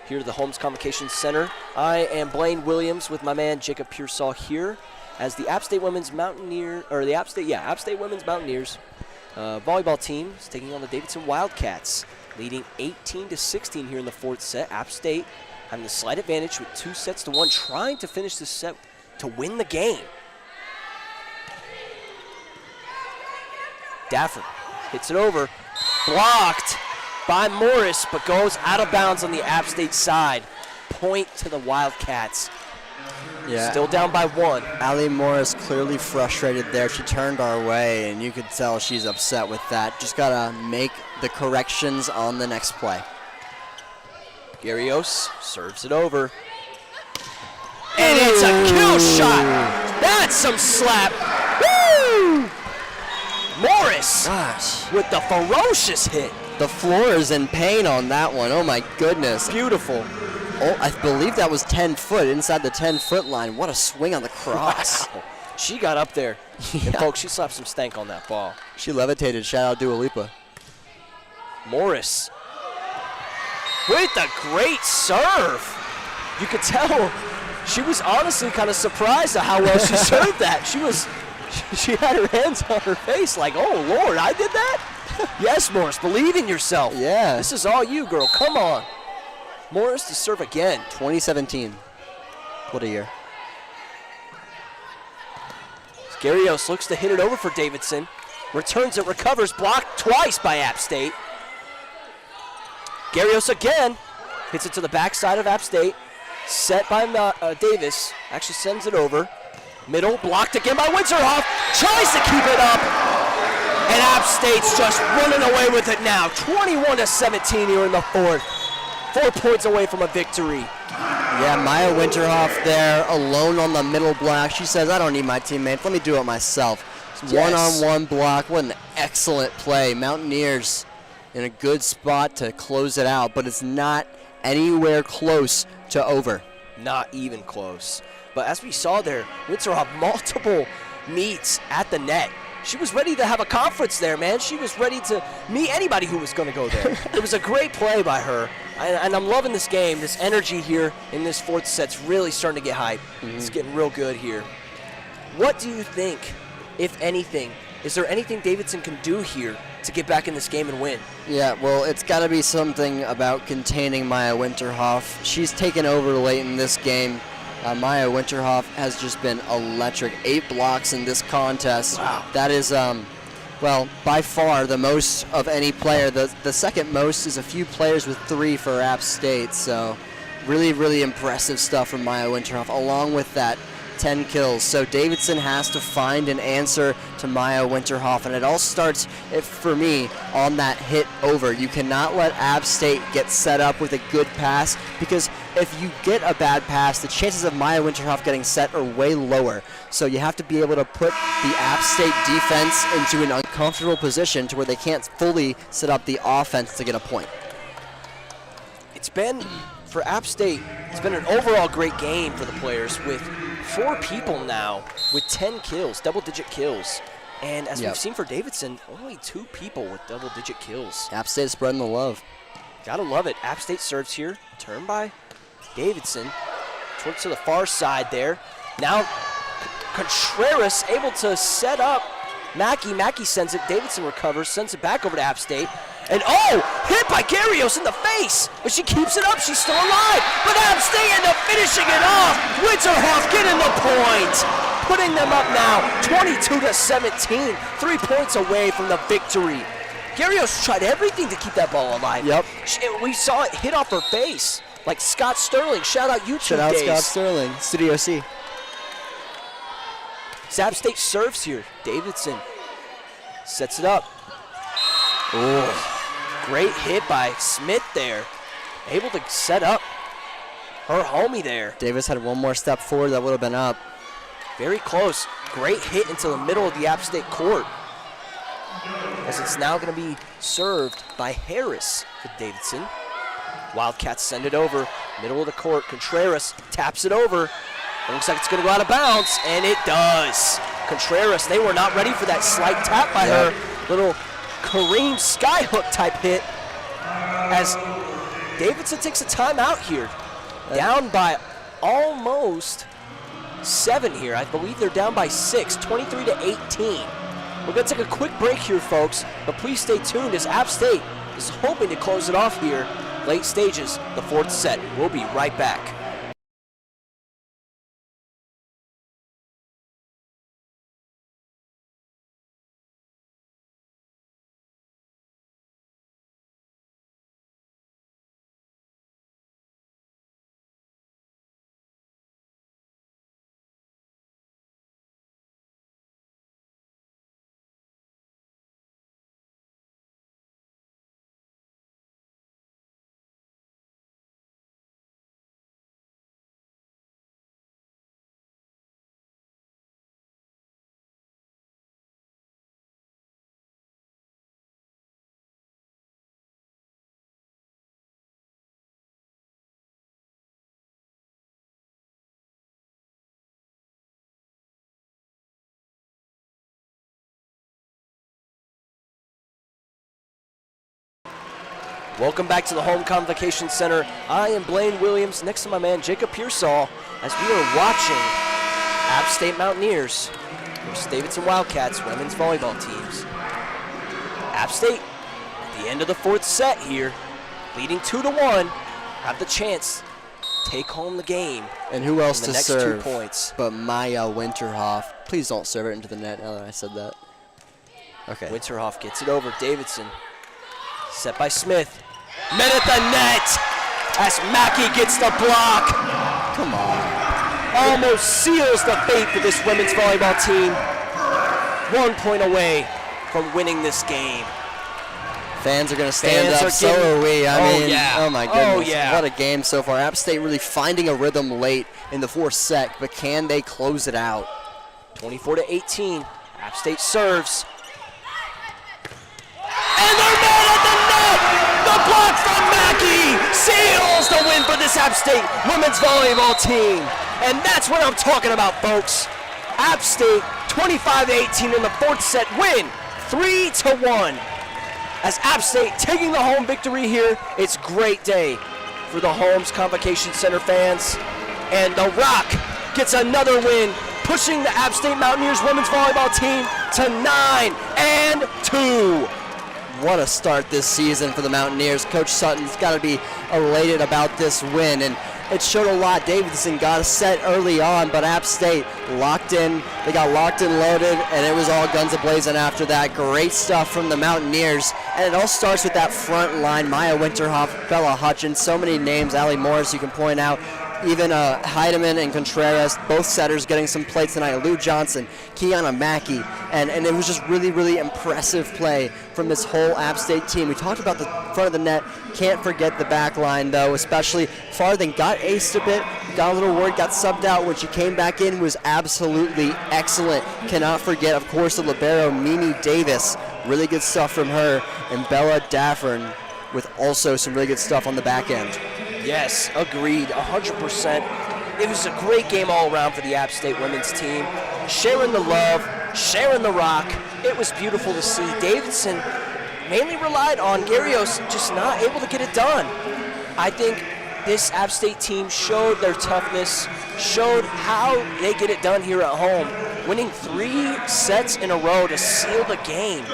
here to the Holmes Convocation Center. I am Blaine Williams with my man Jakob Pearsall here as the App State Women's Mountaineers volleyball team is taking on the Davidson Wildcats, leading 18-16 here in the fourth set. App State having the slight advantage with 2-1, trying to finish this set to win the game. Daffern hits it over, blocked by Morris, but goes out of bounds on the App State side. Point to the Wildcats. Yeah. Still down by 1. Allie Morris clearly frustrated there. She turned our way, and you could tell she's upset with that. Just got to make the corrections on the next play. Garrios serves it over. And it's a kill shot. That's some slap. Woo! Morris Gosh. with the ferocious hit. The floor is in pain on that one. Oh, my goodness. Beautiful. Oh, I believe that was 10 foot, inside the 10-foot line. What a swing on the cross. Wow. She got up there. Yeah. And, folks, she slapped some stank on that ball. She levitated. Shout out Dua Lipa. Morris with a great serve. You could tell she was honestly kind of surprised at how well she served that. She had her hands on her face like, oh, Lord, I did that? Yes, Morris, believe in yourself. Yeah. This is all you, girl. Come on. Morris to serve again. 2017. What a year. Garrios looks to hit it over for Davidson. Returns it, recovers, blocked twice by App State. Garrios again. Hits it to the backside of App State. Set by Davis. Actually sends it over. Middle, blocked again by Winterhoff. Tries to keep it up. And App State's just running away with it now. 21-17 here in the fourth. 4 points away from a victory. Yeah, Maya Winterhoff there, alone on the middle block. She says, I don't need my teammates. Let me do it myself. Yes. One-on-one block. What an excellent play. Mountaineers in a good spot to close it out, but it's not anywhere close to over. Not even close. But as we saw there, Winterhoff multiple meets at the net. She was ready to have a conference there, man. She was ready to meet anybody who was going to go there. It was a great play by her. And I'm loving this game. This energy here in this fourth set's really starting to get hype. Mm-hmm. It's getting real good here. What do you think, if anything, is there anything Davidson can do here to get back in this game and win? Yeah, well, it's got to be something about containing Maya Winterhoff. She's taken over late in this game. Maya Winterhoff has just been electric. 8 blocks in this contest. Wow. That is, well, by far the most of any player. The second most is a few players with 3 for App State. So really, really impressive stuff from Maya Winterhoff, along with that 10 kills. So Davidson has to find an answer to Maya Winterhoff, and it all starts, for me, on that hit over. You cannot let App State get set up with a good pass, because if you get a bad pass, the chances of Maya Winterhoff getting set are way lower. So you have to be able to put the App State defense into an uncomfortable position to where they can't fully set up the offense to get a point. It's been, for App State, it's been an overall great game for the players with 4 people now with 10 kills, double-digit kills. And as we've seen for Davidson, only 2 people with double-digit kills. App State is spreading the love. Gotta love it. App State serves here, turned by Davidson towards to the far side there. Now Contreras able to set up Mackey. Mackey sends it. Davidson recovers, sends it back over to App State. And hit by Garrios in the face. But she keeps it up. She's still alive. But App State end up finishing it off. Winterhoff getting the point. Putting them up now 22-17. 3 points away from the victory. Garrios tried everything to keep that ball alive. Yep. We saw it hit off her face. Like Scott Sterling. Shout out YouTube Shout out days. Scott Sterling. Studio C. App State serves here. Davidson sets it up. Oh, great hit by Smith there. Able to set up her homie there. Davis had one more step forward, that would have been up. Very close. Great hit into the middle of the App State court. As it's now going to be served by Harris for Davidson. Wildcats send it over. Middle of the court. Contreras taps it over. It looks like it's going to go out of bounds, and it does. Contreras, they were not ready for that slight tap by her. Little Kareem skyhook type hit as Davidson takes a timeout here. Down by almost 7 here. I believe they're down by 6, 23-18. We're going to take a quick break here, folks, but please stay tuned as App State is hoping to close it off here. Late stages, the 4th set. We'll be right back. Welcome back to the Home Convocation Center. I am Blaine Williams, next to my man Jakob Pearsall, as we are watching App State Mountaineers versus Davidson Wildcats women's volleyball teams. App State, at the end of the 4th set here, leading 2-1, have the chance to take home the game. And who else to next serve 2 points. but Maya Winterhoff? Please don't serve it into the net now that I said that. Okay. Winterhoff gets it over. Davidson, set by Smith. Met at the net as Mackey gets the block. Come on. Almost seals the fate for this women's volleyball team. 1 point away from winning this game. Fans are going to stand up, so are we. I mean, oh my goodness. Oh, yeah. What a game so far. App State really finding a rhythm late in the 4th set, but can they close it out? 24-18. App State serves. And they're mad at the net! The block from Mackey seals the win for this App State women's volleyball team. And that's what I'm talking about, folks. App State 25-18 in the 4th set win, 3-1. As App State taking the home victory here, it's a great day for the Holmes Convocation Center fans. And the Rock gets another win, pushing the App State Mountaineers women's volleyball team to 9-2. What a start this season for the Mountaineers. Coach Sutton's got to be elated about this win, and it showed a lot. Davidson got a set early on, but App State locked in. They got locked and loaded, and it was all guns a-blazing after that. Great stuff from the Mountaineers, and it all starts with that front line. Maya Winterhoff, Bella Hutchins, so many names. Allie Morris, you can point out. even Heidemann and Contreras, both setters getting some play tonight. Lou Johnson, Kiana Mackey, and it was just really, really impressive play from this whole App State team. We talked about the front of the net. Can't forget the back line, though, especially Farthing got aced a bit, got a little worried, got subbed out. When she came back in, was absolutely excellent. Cannot forget, of course, the libero, Mimi Davis. Really good stuff from her. And Bella Daffern with also some really good stuff on the back end. Yes, agreed, 100%. It was a great game all around for the App State women's team. Sharing the love, sharing the rock. It was beautiful to see. Davidson mainly relied on Garrios, just not able to get it done. I think this App State team showed their toughness, showed how they get it done here at home, winning 3 sets in a row to seal the game.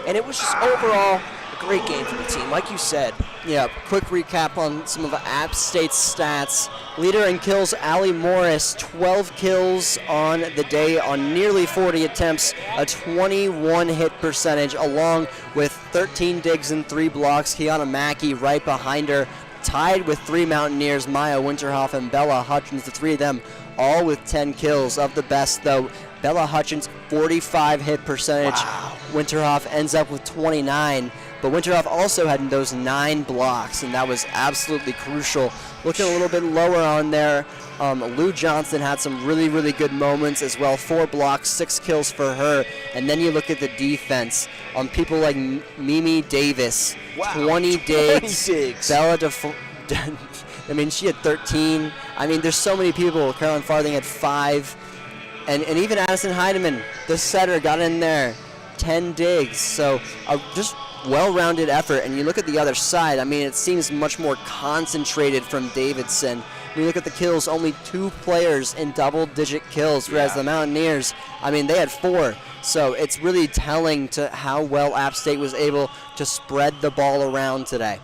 And it was just overall a great game for the team, like you said. Yeah, quick recap on some of App State's stats. Leader in kills, Allie Morris, 12 kills on the day on nearly 40 attempts, a 21 hit percentage, along with 13 digs and 3 blocks. Kiana Mackey right behind her, tied with 3 Mountaineers, Maya Winterhoff and Bella Hutchins, the 3 of them all with 10 kills. Of the best, though, Bella Hutchins, 45 hit percentage. Wow. Winterhoff ends up with 29. But Winterhoff also had those 9 blocks, and that was absolutely crucial. Looking a little bit lower on there, Lou Johnson had some really, really good moments as well. 4 blocks, 6 kills for her. And then you look at the defense on people like Mimi Davis, Wow. 20 digs. 20 digs. Bella I mean, she had 13. I mean, there's so many people. Caroline Farthing had 5. And even Addison Heidemann, the setter, got in there. 10 digs. So just well-rounded effort. And you look at the other side, I mean, it seems much more concentrated from Davidson. When you look at the kills, only 2 players in double-digit kills, whereas the Mountaineers, I mean, they had 4. So it's really telling to how well App State was able to spread the ball around today.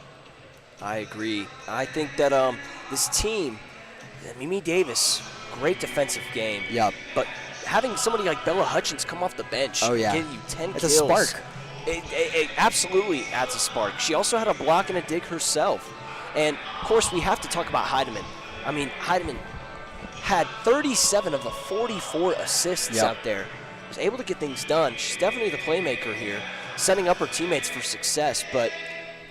I agree. I think that this team, Mimi Davis, great defensive game. Yep. But having somebody like Bella Hutchins come off the bench and give you 10 it's kills. a spark. It absolutely adds a spark. She also had a block and a dig herself. And, of course, we have to talk about Heidemann. I mean, Heidemann had 37 of the 44 assists out there. Was able to get things done. She's definitely the playmaker here, setting up her teammates for success. But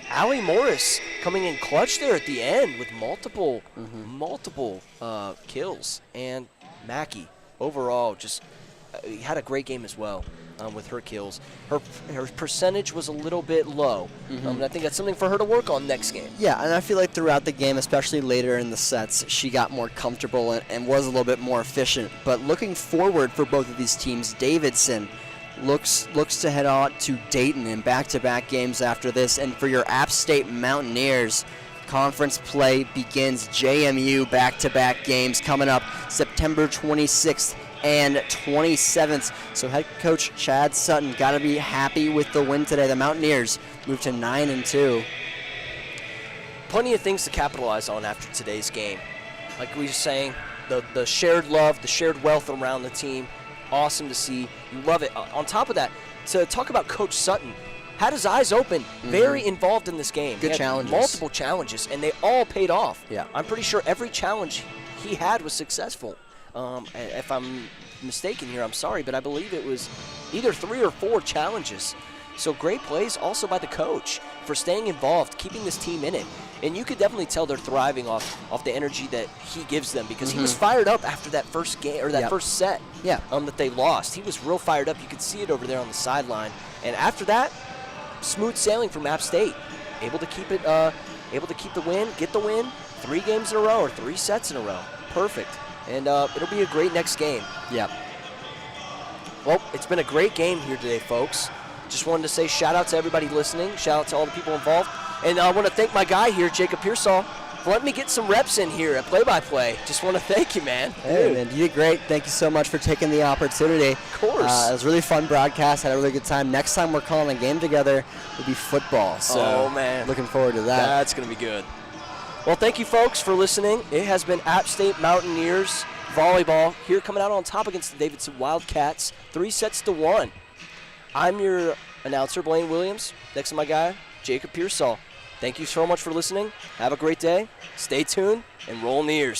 Allie Morris coming in clutch there at the end with multiple kills. And Mackey, overall, just had a great game as well. With her kills. Her percentage was a little bit low. And I think that's something for her to work on next game. Yeah, and I feel like throughout the game, especially later in the sets, she got more comfortable and was a little bit more efficient. But looking forward for both of these teams, Davidson looks to head out to Dayton in back-to-back games after this. And for your App State Mountaineers, conference play begins. JMU back-to-back games coming up September 26th and 27th. So head coach Chad Sutton got to be happy with the win today. The Mountaineers moved to 9-2. Plenty of things to capitalize on after today's game. Like we were saying, the shared love, the shared wealth around the team. Awesome to see. You love it. On top of that, to talk about Coach Sutton, had his eyes open, very involved in this game. Good challenges. Multiple challenges, and they all paid off. Yeah. I'm pretty sure every challenge he had was successful. If I'm mistaken here, I'm sorry, but I believe it was either 3 or 4 challenges. So great plays also by the coach for staying involved, keeping this team in it. And you could definitely tell they're thriving off the energy that he gives them, because he was fired up after that first game or that first set that they lost. He was real fired up. You could see it over there on the sideline. And after that, smooth sailing from App State, able to keep it, able to keep the win, get the win, 3 games in a row or 3 sets in a row. Perfect. And it'll be a great next game. Yep. Well, it's been a great game here today, folks. Just wanted to say shout out to everybody listening. Shout out to all the people involved. And I want to thank my guy here, Jakob Pearsall, for letting me get some reps in here at play-by-play. Just want to thank you, man. Hey, man, you did great. Thank you so much for taking the opportunity. Of course. It was a really fun broadcast. Had a really good time. Next time we're calling a game together, it'll be football. So man. Looking forward to that. That's going to be good. Well, thank you, folks, for listening. It has been App State Mountaineers volleyball here coming out on top against the Davidson Wildcats, 3-1. I'm your announcer, Blaine Williams. Next to my guy, Jakob Pearsall. Thank you so much for listening. Have a great day. Stay tuned and roll in the ears.